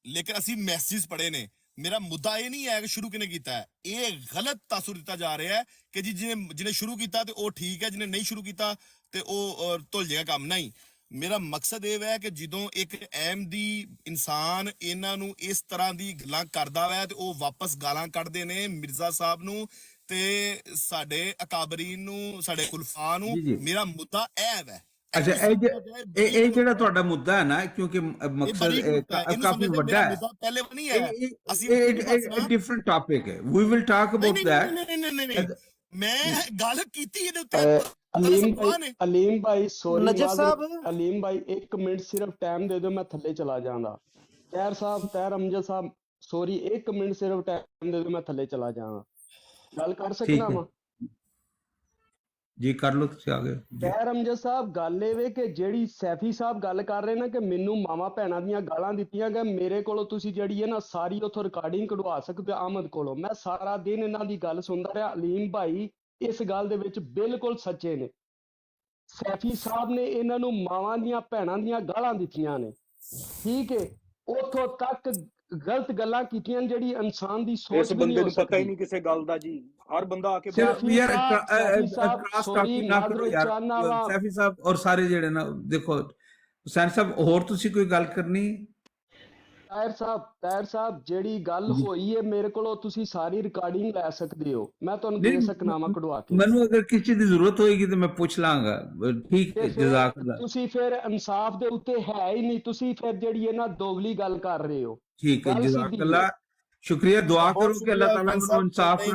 ਲੇਕਿਨ ਅਸੀਂ ਮੈਸੇਜ ਪੜ੍ਹੇ ਨੇ। ਮੇਰਾ ਮੁੱਦਾ ਇਹ ਨਹੀਂ ਹੈ ਕਿ ਸ਼ੁਰੂ ਕਿਨੇ ਕੀਤਾ ਹੈ, ਇਹ ਗਲਤ ਤਾਸੁਰ ਦਿੱਤਾ ਜਾ ਰਿਹਾ ਹੈ ਕਿ ਜੀ ਜਿਹਨੇ ਸ਼ੁਰੂ ਕੀਤਾ ਤੇ ਉਹ ਠੀਕ ਹੈ, ਜਿਹਨੇ ਨਹੀਂ ਸ਼ੁਰੂ ਕੀਤਾ ਤੇ ਉਹ ਧੁਲ ਜਾਏਗਾ ਕੰਮ। ਨਹੀਂ, ਮੇਰਾ ਮਕਸਦ ਇਹ ਹੈ ਕਿ ਜਦੋਂ ਇੱਕ ਅਹਿਮਦੀ ਇਨਸਾਨ ਇਹਨਾਂ ਨੂੰ ਇਸ ਤਰ੍ਹਾਂ ਦੀ ਗੱਲਾਂ ਕਰਦਾ ਹੈ ਤੇ ਉਹ ਵਾਪਸ ਗਾਲਾਂ ਕੱਢਦੇ ਨੇ ਮਿਰਜ਼ਾ ਸਾਹਿਬ ਨੂੰ ਤੇ ਸਾਡੇ ਅਕਾਬਰੀਨ ਨੂੰ, ਸਾਡੇ ਖੁਲਫਾ ਨੂੰ। ਮੇਰਾ ਮੁੱਦਾ ਇਹ ਹੈ। ਅੱਛਾ, ਇਹ ਜਿਹੜਾ ਤੁਹਾਡਾ ਮੁੱਦਾ ਹੈ ਨਾ, ਕਿਉਂਕਿ ਮਕਸਦ ਕਾਫੀ ਵੱਡਾ ਹੈ, ਪਹਿਲੇ ਨਹੀਂ ਹੈ, ਇਹ ਡਿਫਰੈਂਟ ਟਾਪਿਕ ਹੈ, we will talk about that. ਮੈਂ ਗੱਲ ਕੀਤੀ ਇਹਦੇ ਉੱਤੇ। ਅਲੀਮ ਭਾਈ ਸੋਰੀ ਨਜਰ ਸਾਹਿਬ, ਅਲੀਮ ਭਾਈ 1 ਮਿੰਟ ਸਿਰਫ ਟਾਈਮ ਦੇ ਦਿਓ, ਮੈਂ ਥੱਲੇ ਚਲਾ ਜਾਂਦਾ। ਤਾਹਿਰ ਸਾਹਿਬ, ਤਾਹਿਰ ਅਮਜਦ ਸਾਹਿਬ ਸੋਰੀ 1 ਮਿੰਟ ਸਿਰਫ ਟਾਈਮ ਦੇ ਦਿਓ, ਮੈਂ ਥੱਲੇ ਚਲਾ ਜਾਵਾਂ, ਗੱਲ ਕਰ ਸਕਣਾ ਵਾ? ਜੀ ਕਰ ਲਓ, ਤੁਸੀਂ ਆ ਗਏ। ਤਾਹਿਰ ਅਮਜਦ ਸਾਹਿਬ, ਗੱਲ ਇਹ ਵੇ ਕਿ ਜਿਹੜੀ ਸੈਫੀ ਸਾਹਿਬ ਗੱਲ ਕਰ ਰਹੇ ਨਾ ਕਿ ਮੈਨੂੰ ਮਾਵਾਂ ਭੈਣਾਂ ਦੀਆਂ ਗਾਲਾਂ ਦਿੱਤੀਆਂ ਗਈਆਂ, ਮੇਰੇ ਕੋਲੋਂ ਤੁਸੀਂ ਜਿਹੜੀ ਹੈ ਨਾ ਸਾਰੀ ਉੱਥੋਂ ਰਿਕਾਰਡਿੰਗ ਕਢਵਾ ਸਕਦੇ ਹੋ ਅਹਿਮਦ ਕੋਲੋਂ। ਮੈਂ ਸਾਰਾ ਦਿਨ ਇਹਨਾਂ ਦੀ ਗੱਲ ਸੁਣਦਾ ਰਿਹਾ। ਅਲੀਮ ਭਾਈ ਇਸ ਗੱਲ ਦੇ ਵਿੱਚ ਬਿਲਕੁਲ ਸੱਚੇ ਨੇ। ਸੈਫੀ ਸਾਹਿਬ ਨੇ ਇਹਨਾਂ ਨੂੰ ਮਾਵਾਂ ਦੀਆਂ ਭੈਣਾਂ ਦੀਆਂ ਗਾਲਾਂ ਦਿੱਤੀਆਂ ਨੇ, ਠੀਕ ਹੈ, ਉੱਥੋਂ ਤੱਕ ਗਲਤ ਗੱਲਾਂ ਕੀਤੀਆਂ ਜਿਹੜੀ ਇਨਸਾਨ ਦੀ ਸੋਚ ਇਸ ਵੀ ਬੰਦੇ ਨਹੀਂ ਹੋ ਨੂੰ ਪਤਾ ਹੀ ਸਕਦੀ। ਨਹੀਂ ਕਿਸੇ ਗੱਲ ਦਾ ਜੀ, ਹਰ ਬੰਦਾ ਆ ਕੇ ਸੈਫੀ ਸਾਹਿਬ ਔਰ ਸਾਰੇ ਜਿਹੜੇ ਨਾ, ਦੇਖੋ ਹੁਸੈਨ ਸਾਹਿਬ, ਹੋਰ ਤੁਸੀਂ ਕੋਈ ਗੱਲ ਕਰਨੀ? ਤਾਹਿਰ ਸਾਹਿਬ ਜਿਹੜੀ ਗੱਲ ਹੋਈ ਹੈ ਮੇਰੇ ਕੋਲੋਂ ਤੁਸੀਂ ਸਾਰੀ ਰਿਕਾਰਡਿੰਗ ਲੈ ਸਕਦੇ ਹੋ, ਮੈਂ ਤੁਹਾਨੂੰ ਦੇ ਸਕਣਾ ਵਾ ਕਢਵਾ ਕੇ। ਮੈਨੂੰ ਅਗਰ ਕਿਸੇ ਚੀਜ਼ ਦੀ ਜ਼ਰੂਰਤ ਹੋਏਗੀ ਤਾਂ ਮੈਂ ਪੁੱਛ ਲਾਂਗਾ। ਠੀਕ ਹੈ, ਜਜ਼ਾਕੱਲਾ। ਤੁਸੀਂ ਫਿਰ ਇਨਸਾਫ ਦੇ ਉੱਤੇ ਹੈ ਹੀ ਨਹੀਂ, ਤੁਸੀਂ ਫਿਰ ਜਿਹੜੀ ਹੈ ਨਾ ਦੋਗਲੀ ਗੱਲ ਕਰ ਰਹੇ ਹੋ। ਠੀਕ ਹੈ, ਜਜ਼ਾਕੱਲਾ, ਸ਼ੁਕਰੀਆ। ਦੁਆ ਕਰੋ ਕਿ ਅੱਲਾਹ ਤਾਲਾ ਨੂੰ ਇਨਸਾਫ ਹੱਕ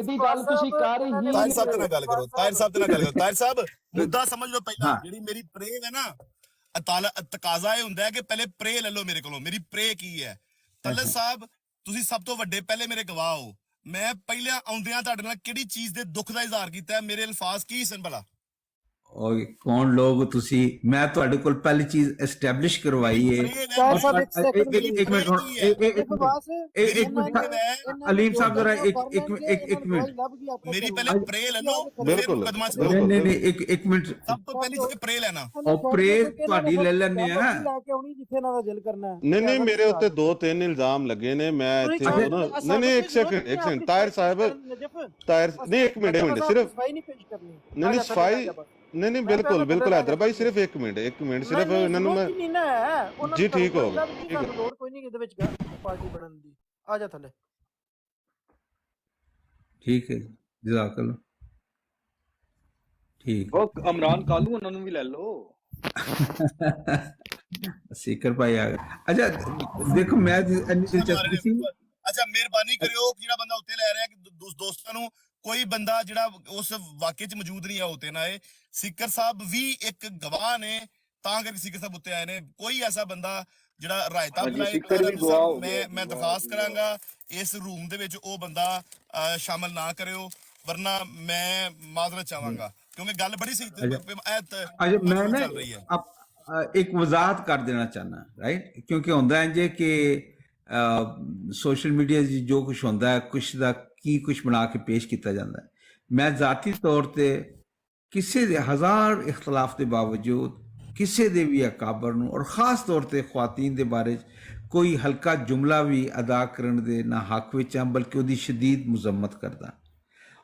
ਦੀ ਗੱਲ ਤੁਸੀਂ ਕਰ ਹੀ ਨਹੀਂ। ਤਾਹਿਰ ਸਾਹਿਬ ਦੇ ਨਾਲ ਗੱਲ ਕਰੋ, ਤਾਹਿਰ ਸਾਹਿਬ ਦੇ ਨਾਲ ਗੱਲ ਕਰੋ। ਤਾਹਿਰ ਸਾਹਿਬ, ਮੁੱਦਾ ਸਮਝ ਲਓ ਪਹਿਲਾਂ। ਜਿਹੜੀ ਮੇਰੀ ਪ੍ਰੇਵ ਹੈ ਨਾ, ਤਕਾਜ਼ਾ ਇਹ ਹੁੰਦਾ ਹੈ ਕਿ ਪਹਿਲੇ ਪ੍ਰੇ ਲੈ ਲਓ ਮੇਰੇ ਕੋਲੋਂ। ਮੇਰੀ ਪ੍ਰੇ ਕੀ ਹੈ? ਤਲਤ ਸਾਹਿਬ, ਤੁਸੀਂ ਸਭ ਤੋਂ ਵੱਡੇ ਪਹਿਲੇ ਮੇਰੇ ਗਵਾਹ ਹੋ। ਮੈਂ ਪਹਿਲਾਂ ਆਉਂਦਿਆਂ ਤੁਹਾਡੇ ਨਾਲ ਕਿਹੜੀ ਚੀਜ਼ ਦੇ ਦੁੱਖ ਦਾ ਇਜ਼ਹਾਰ ਕੀਤਾ ਹੈ? ਮੇਰੇ ਅਲਫਾਜ਼ ਕੀ ਸਨ ਭਲਾ? ਓਏ ਕੌਣ ਲੋਗ ਤੁਸੀਂ? ਮੈਂ ਤੁਹਾਡੇ ਕੋਲ ਪਹਿਲੀ ਚੀਜ਼ ਐਸਟੈਬਲਿਸ਼ ਕਰਵਾਈ ਹੈ। ਇੱਕ ਮਿੰਟ ਹੁਣ, ਅਲੀਮ ਸਾਹਿਬ ਜਰਾ ਇੱਕ ਮਿੰਟ, ਮੇਰੀ ਪਹਿਲੇ ਪ੍ਰੇ ਲੈ ਲਓ, ਬਿਲਕੁਲ। ਨਹੀਂ ਇੱਕ ਮਿੰਟ, ਸਭ ਤੋਂ ਪਹਿਲੀ ਚੀਜ਼ ਪ੍ਰੇ ਲੈਣਾ। ਉਹ ਪ੍ਰੇ ਤੁਹਾਡੀ ਲੈ ਲੈਣੇ ਆ। ਨਹੀਂ, ਮੇਰੇ ਉੱਤੇ 2-3 ਇਲਜ਼ਾਮ ਲੱਗੇ ਨੇ। ਮੈਂ ਇੱਥੇ ਨਹੀਂ, ਇੱਕ ਸੈਕਿੰਡ ਤਾਹਿਰ ਸਾਹਿਬ, ਤਾਹਿਰ ਨਹੀਂ, ਇੱਕ ਮਿੰਟ ਸਿਰਫ, ਨਹੀਂ ਸਫਾਈ, ਨਹੀਂ ਬਿਲਕੁਲ ਹੈਦਰ ਭਾਈ, ਸਿਰਫ ਇੱਕ ਮਿੰਟ ਸਿਰਫ ਇਹਨਾਂ ਨੂੰ ਮੈਂ ਜੀ ਠੀਕ ਹੋ ਗਿਆ, ਲੋੜ ਕੋਈ ਨਹੀਂ ਇਹਦੇ ਵਿੱਚ ਪਾਰਟੀ ਬਣਨ ਦੀ। ਆ ਜਾ ਥੱਲੇ। ਠੀਕ ਹੈ, ਜਜ਼ਾਕੱਲਾ। ਠੀਕ, ਉਹ ਇਮਰਾਨ ਕਾਲੂ ਉਹਨਾਂ ਨੂੰ ਵੀ ਲੈ ਲਓ। ਸੀਕਰ ਭਾਈ ਆ ਗਿਆ। ਅੱਛਾ ਦੇਖੋ, ਮੈਂ ਦਿਲਚਸਪੀ ਸੀ। ਅੱਛਾ, ਮਿਹਰਬਾਨੀ ਕਰਿਓ, ਜਿਹੜਾ ਬੰਦਾ ਉੱਤੇ ਲੈ ਰਿਹਾ ਕਿ ਦੋਸਤਾਂ ਨੂੰ, ਕੋਈ ਬੰਦਾ ਜਿਹੜਾ ਉਸ ਵਾਕਿਏ 'ਚ ਮੌਜੂਦ ਨਹੀਂ ਹੈ ਉੱਤੇ ਨਾ ਆਏ। ਸਿੱਕਰ ਸਾਹਿਬ ਵੀ ਇੱਕ ਗਵਾਹ ਨੇ, ਤਾਂ ਕਰਕੇ ਸਿੱਕਰ ਸਾਹਿਬ ਉੱਤੇ ਆਏ ਨੇ। ਕੋਈ ਐਸਾ ਬੰਦਾ ਜਿਹੜਾ ਰਾਇਤਾ ਬੁਲਾਏ, ਮੈਂ ਦਰਖਾਸਤ ਕਰਾਂਗਾ ਇਸ ਰੂਮ ਦੇ ਵਿੱਚ ਉਹ ਬੰਦਾ ਸ਼ਾਮਲ ਨਾ ਕਰਿਓ, ਵਰਨਾ ਮੈਂ ਮਾਜ਼ਰਤ ਚਾਹਾਂਗਾ, ਕਿਉਂਕਿ ਗੱਲ ਬੜੀ ਸਹੀ ਮੈਂ ਨਾ ਇੱਕ ਵਜ਼ਾਹਤ ਕਰ ਦੇਣਾ ਚਾਹਨਾ, ਰਾਈਟ, ਕਿਉਂਕਿ ਹੁੰਦਾ ਹੈ ਜੇ ਕਿ ਸੋਸ਼ਲ ਮੀਡੀਆ 'ਚ ਜੋ ਕੁਛ ਹੁੰਦਾ ਹੈ, ਕੁਛ ਦਾ ਕੀ ਕੁਛ ਬਣਾ ਕੇ ਪੇਸ਼ ਕੀਤਾ ਜਾਂਦਾ ਹੈ। ਮੈਂ ਜ਼ਾਤੀ ਤੌਰ ਤੇ ਕਿਸੇ ਦੇ ਹਜ਼ਾਰ ਇਖਤਲਾਫ ਦੇ ਬਾਵਜੂਦ ਕਿਸੇ ਦੇ ਵੀ ਅਕਾਬਰ ਨੂੰ, ਔਰ ਖਾਸ ਤੌਰ ਤੇ ਖਵਾਤੀਨ ਦੇ ਬਾਰੇ ਕੋਈ ਹਲਕਾ ਜੁਮਲਾ ਵੀ ਅਦਾ ਕਰਨ ਦੇ ਨਾ ਹੱਕ ਵਿੱਚ ਹਾਂ, ਬਲਕਿ ਉਹਦੀ ਸ਼ਦੀਦ ਮੁਜ਼ੰਮਤ ਕਰਦਾ।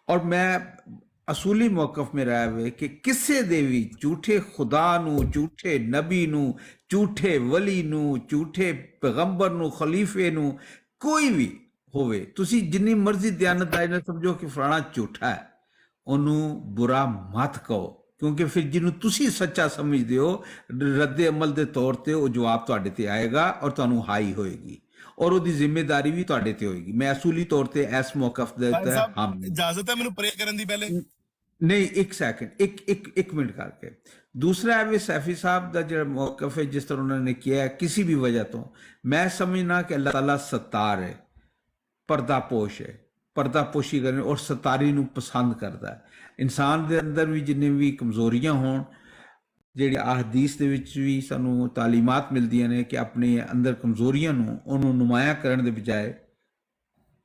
ਔਰ ਮੈਂ ਅਸੂਲੀ ਮੌਕਫ ਮੇ ਰਿਹਾ ਵੇ ਕਿ ਕਿਸੇ ਦੇ ਵੀ ਝੂਠੇ ਖੁਦਾ ਨੂੰ, ਝੂਠੇ ਨਬੀ ਨੂੰ, ਝੂਠੇ ਵਲੀ ਨੂੰ, ਝੂਠੇ ਪੈਗੰਬਰ ਨੂੰ, ਖਲੀਫੇ ਨੂੰ, ਕੋਈ ਵੀ ਹੋਵੇ, ਤੁਸੀਂ ਜਿੰਨੀ ਮਰਜ਼ੀ ਦਿਆਨਤਦਾਰੀ ਨਾਲ ਸਮਝੋ ਕਿ ਫਲਾਣਾ ਝੂਠਾ ਹੈ, ਉਹਨੂੰ ਬੁਰਾ ਮਤ ਕਹੋ, ਕਿਉਂਕਿ ਫਿਰ ਜਿਹਨੂੰ ਤੁਸੀਂ ਸੱਚਾ ਸਮਝਦੇ ਹੋ, ਰੱਦੇ ਅਮਲ ਦੇ ਤੌਰ ਤੇ ਉਹ ਜਵਾਬ ਤੁਹਾਡੇ ਤੇ ਆਏਗਾ ਔਰ ਤੁਹਾਨੂੰ ਹਾਈ ਹੋਏਗੀ, ਔਰ ਉਹਦੀ ਜ਼ਿੰਮੇਦਾਰੀ ਵੀ ਤੁਹਾਡੇ ਤੇ ਹੋਏਗੀ। ਮੈਂ ਅਸੂਲੀ ਤੌਰ ਤੇ ਇਸ ਮੌਕਫ ਦੇ ਇਜਾਜ਼ਤ ਹੈ ਮੈਨੂੰ ਪ੍ਰੇ ਕਰਨ ਦੀ? ਪਹਿਲੇ ਨਹੀਂ, ਇੱਕ ਸੈਕਿੰਡ, ਇੱਕ ਮਿੰਟ ਕਰਕੇ। ਦੂਸਰਾ ਹੈ ਵੀ ਸੈਫੀ ਸਾਹਿਬ ਦਾ ਜਿਹੜਾ ਮੌਕਫ ਹੈ, ਜਿਸ ਤਰ੍ਹਾਂ ਉਹਨਾਂ ਨੇ ਕਿਹਾ ਕਿਸੇ ਵੀ ਵਜ੍ਹਾ ਤੋਂ, ਮੈਂ ਸਮਝਣਾ ਕਿ ਅੱਲਾਹ ਤਾਲਾ ਸੱਤਾਰ ਹੈ, ਪਰਦਾ ਪੋਸ਼ ਹੈ, ਪਰਦਾਪੋਸ਼ੀ ਕਰਨ ਔਰ ਸਤਾਰੀ ਨੂੰ ਪਸੰਦ ਕਰਦਾ ਹੈ। ਇਨਸਾਨ ਦੇ ਅੰਦਰ ਵੀ ਜਿੰਨੇ ਵੀ ਕਮਜ਼ੋਰੀਆਂ ਹੋਣ, ਜਿਹੜੀ ਹਦੀਸ ਦੇ ਵਿੱਚ ਵੀ ਸਾਨੂੰ ਤਾਲੀਮਾਤ ਮਿਲਦੀਆਂ ਨੇ ਕਿ ਆਪਣੇ ਅੰਦਰ ਕਮਜ਼ੋਰੀਆਂ ਨੂੰ ਉਹਨੂੰ ਨੁਮਾਇਆ ਕਰਨ ਦੇ ਬਜਾਏ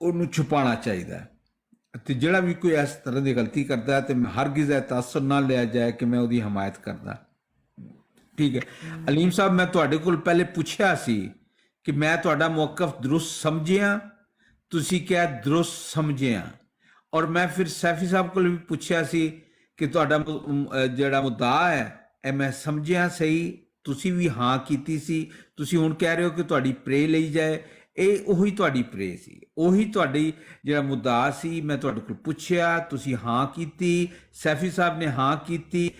ਉਹਨੂੰ ਛੁਪਾਉਣਾ ਚਾਹੀਦਾ ਹੈ। ਤੇ ਜਿਹੜਾ ਵੀ ਕੋਈ ਇਸ ਤਰ੍ਹਾਂ ਦੀ ਗਲਤੀ ਕਰਦਾ ਹੈ ਤੇ ਹਰਗਿਜ਼ ਇਹ ਤਾਸਰ ਨਾ ਲਿਆ ਜਾਏ ਕਿ ਮੈਂ ਉਹਦੀ ਹਮਾਇਤ ਕਰਦਾ। ਠੀਕ ਹੈ ਅਲੀਮ ਸਾਹਿਬ, ਮੈਂ ਤੁਹਾਡੇ ਕੋਲ ਪਹਿਲੇ ਪੁੱਛਿਆ ਸੀ ਕਿ ਮੈਂ ਤੁਹਾਡਾ ਮੌਕਫ ਦਰੁਸਤ ਸਮਝਿਆ, ਤੁਸੀਂ ਕਿਹਾ ਦਰੁਸਤ ਸਮਝਿਆ, ਔਰ ਮੈਂ ਫਿਰ ਸੈਫੀ ਸਾਹਿਬ ਕੋਲ ਵੀ ਪੁੱਛਿਆ ਸੀ ਕਿ ਤੁਹਾਡਾ ਜਿਹੜਾ ਮੁੱਦਾ ਹੈ ਇਹ ਮੈਂ ਸਮਝਿਆ ਸਹੀ, ਤੁਸੀਂ ਵੀ ਹਾਂ ਕੀਤੀ ਸੀ। ਤੁਸੀਂ ਹੁਣ ਕਹਿ ਰਹੇ ਹੋ ਕਿ ਤੁਹਾਡੀ ਪ੍ਰੇ ਲਈ ਜਾਏ, ਇਹ ਉਹੀ ਤੁਹਾਡੀ ਪ੍ਰੇ ਸੀ, ਉਹੀ ਤੁਹਾਡੀ ਜਿਹੜਾ ਮੁੱਦਾ ਸੀ। ਮੈਂ ਤੁਹਾਡੇ ਕੋਲ ਪੁੱਛਿਆ, ਤੁਸੀਂ ਹਾਂ ਕੀਤੀ, ਸੈਫੀ ਸਾਹਿਬ ਨੇ ਹਾਂ ਕੀਤੀ,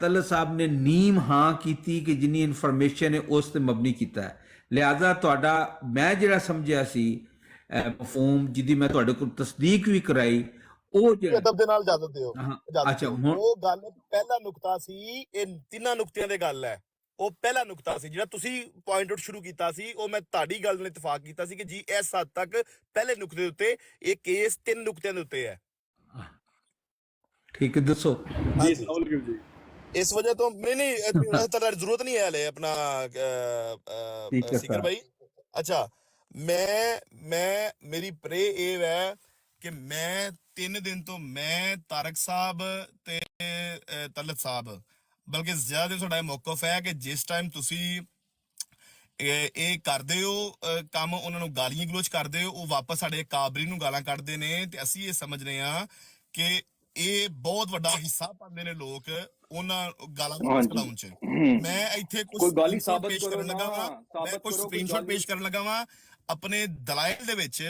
ਤਲਤ ਸਾਹਿਬ ਨੇ ਨੀਮ ਹਾਂ ਕੀਤੀ ਕਿ ਜਿੰਨੀ ਇਨਫੋਰਮੇਸ਼ਨ ਹੈ ਉਸ ਤੇ ਮਬਨੀ ਕੀਤਾ ਹੈ। ਲਿਹਾਜ਼ਾ ਤੁਹਾਡਾ ਮੈਂ ਜਿਹੜਾ ਸਮਝਿਆ ਸੀ ਮਫਹੂਮ, ਜਿਹਦੀ ਮੈਂ ਤੁਹਾਡੇ ਕੋਲ ਤਸਦੀਕ ਵੀ ਕਰਾਈ, ਉਹ ਅਦਬ ਦੇ ਨਾਲ ਇਜਾਜ਼ਤ ਦਿਓ। ਅੱਛਾ, ਹੁਣ ਉਹ ਗੱਲ ਪਹਿਲਾ ਨੁਕਤਾ ਸੀ, ਇਹ ਤਿੰਨਾਂ ਨੁਕਤਿਆਂ ਦੇ ਗੱਲ ਹੈ। ਉਹ ਪਹਿਲਾ ਨੁਕਤਾ ਸੀ ਜਿਹੜਾ ਤੁਸੀਂ ਪੁਆਇੰਟ ਆਊਟ ਸ਼ੁਰੂ ਕੀਤਾ ਸੀ, ਉਹ ਮੈਂ ਤੁਹਾਡੀ ਗੱਲ ਨਾਲ ਇਤਫਾਕ ਕੀਤਾ ਸੀ ਕਿ ਜੀ ਇਸ ਹੱਦ ਤੱਕ ਪਹਿਲੇ ਨੁਕਤੇ ਦੇ ਉੱਤੇ ਇਹ ਕੇਸ 3 ਨੁਕਤਿਆਂ ਦੇ ਉੱਤੇ ਹੈ। ਠੀਕ ਹੈ, ਦੱਸੋ ਜੀ। ਇਸ ਵਜ੍ਹਾ ਤੋਂ ਨਹੀਂ ਜ਼ਰੂਰਤ ਨਹੀਂ ਹੈ ਹਲੇ ਆਪਣਾ ਸਿਕਰ ਭਾਈ। ਅੱਛਾ, ਮੈਂ ਮੇਰੀ ਪ੍ਰੇ ਇਹ ਹੈ ਕਿ ਮੈਂ 3 ਦਿਨ ਤੋਂ ਮੈਂ ਤਾਰਕ ਸਾਹਿਬ ਤੇ ਤਲਤ ਸਾਹਿਬ, ਬਲਕਿ ਜ਼ਿਆਦਾ ਤੁਹਾਡਾ ਮੌਕਫ ਹੈ ਕਿ ਜਿਸ ਟਾਈਮ ਤੁਸੀਂ ਇਹ ਕਰਦੇ ਹੋ ਕੰਮ, ਉਹਨਾਂ ਨੂੰ ਗਾਲੀਆਂ ਗਲੋਚ ਕਰਦੇ ਹੋ, ਉਹ ਵਾਪਸ ਸਾਡੇ ਕਾਬਰੀ ਨੂੰ ਗਾਲਾਂ ਕੱਢਦੇ ਨੇ, ਤੇ ਅਸੀਂ ਇਹ ਸਮਝ ਰਹੇ ਹਾਂ ਕਿ ਇਹ ਬਹੁਤ ਵੱਡਾ ਹਿੱਸਾ ਪਾਉਂਦੇ ਨੇ ਲੋਕ ਉਹਨਾਂ ਗਾਲਾਂ ਨੂੰ ਚਲਾਉਣ ਚ। ਮੈਂ ਇੱਥੇ ਕੁਝ ਗਾਲੀ ਸਾਬਤ ਪੇਸ਼ ਕਰਨ ਲੱਗਾ ਵਾਂ, ਮੈਂ ਕੁਝ ਸਕਰੀਨਸ਼ਾਟ ਪੇਸ਼ ਕਰਨ ਲੱਗਾ ਵਾਂ ਆਪਣੇ ਦਲਾਇਲ ਦੇ ਵਿੱਚ,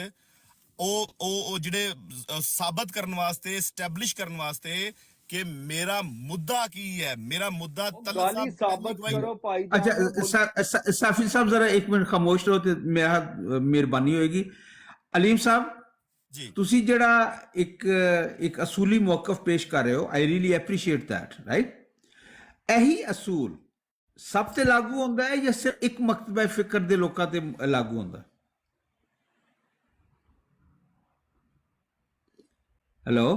ਉਹ ਜਿਹੜੇ ਸਾਬਤ ਕਰਨ ਵਾਸਤੇ, ਐਸਟੈਬਲਿਸ਼ ਕਰਨ ਵਾਸਤੇ ਕਿ ਮੇਰਾ ਮੁੱਦਾ ਕੀ ਹੈ। ਮੇਰਾ ਮੁੱਦਾ ਗਾਲੀ ਸਾਬਤ ਕਰੋ ਭਾਈ। अच्छा साफी साहब जरा 1 मिनट खामोश रहो ਤੇ ਮੇਰਾ ਮਿਹਰਬਾਨੀ ਹੋਏਗੀ। ਅਲੀਮ ਸਾਹਿਬ ਜੀ, ਤੁਸੀਂ ਜਿਹੜਾ ਇੱਕ ਅਸੂਲੀ ਮੌਕਫ ਪੇਸ਼ ਕਰ ਰਹੇ ਹੋ, I really appreciate that, right. ਇਹੀ ਅਸੂਲ ਸਭ ਤੇ ਲਾਗੂ ਹੁੰਦਾ ਹੈ ਜਾਂ ਸਿਰਫ ਇੱਕ ਮਕਤਬਾ ਫਿਕਰ ਦੇ ਲੋਕਾਂ ਤੇ ਲਾਗੂ ਹੁੰਦਾ? ਹੈਲੋ,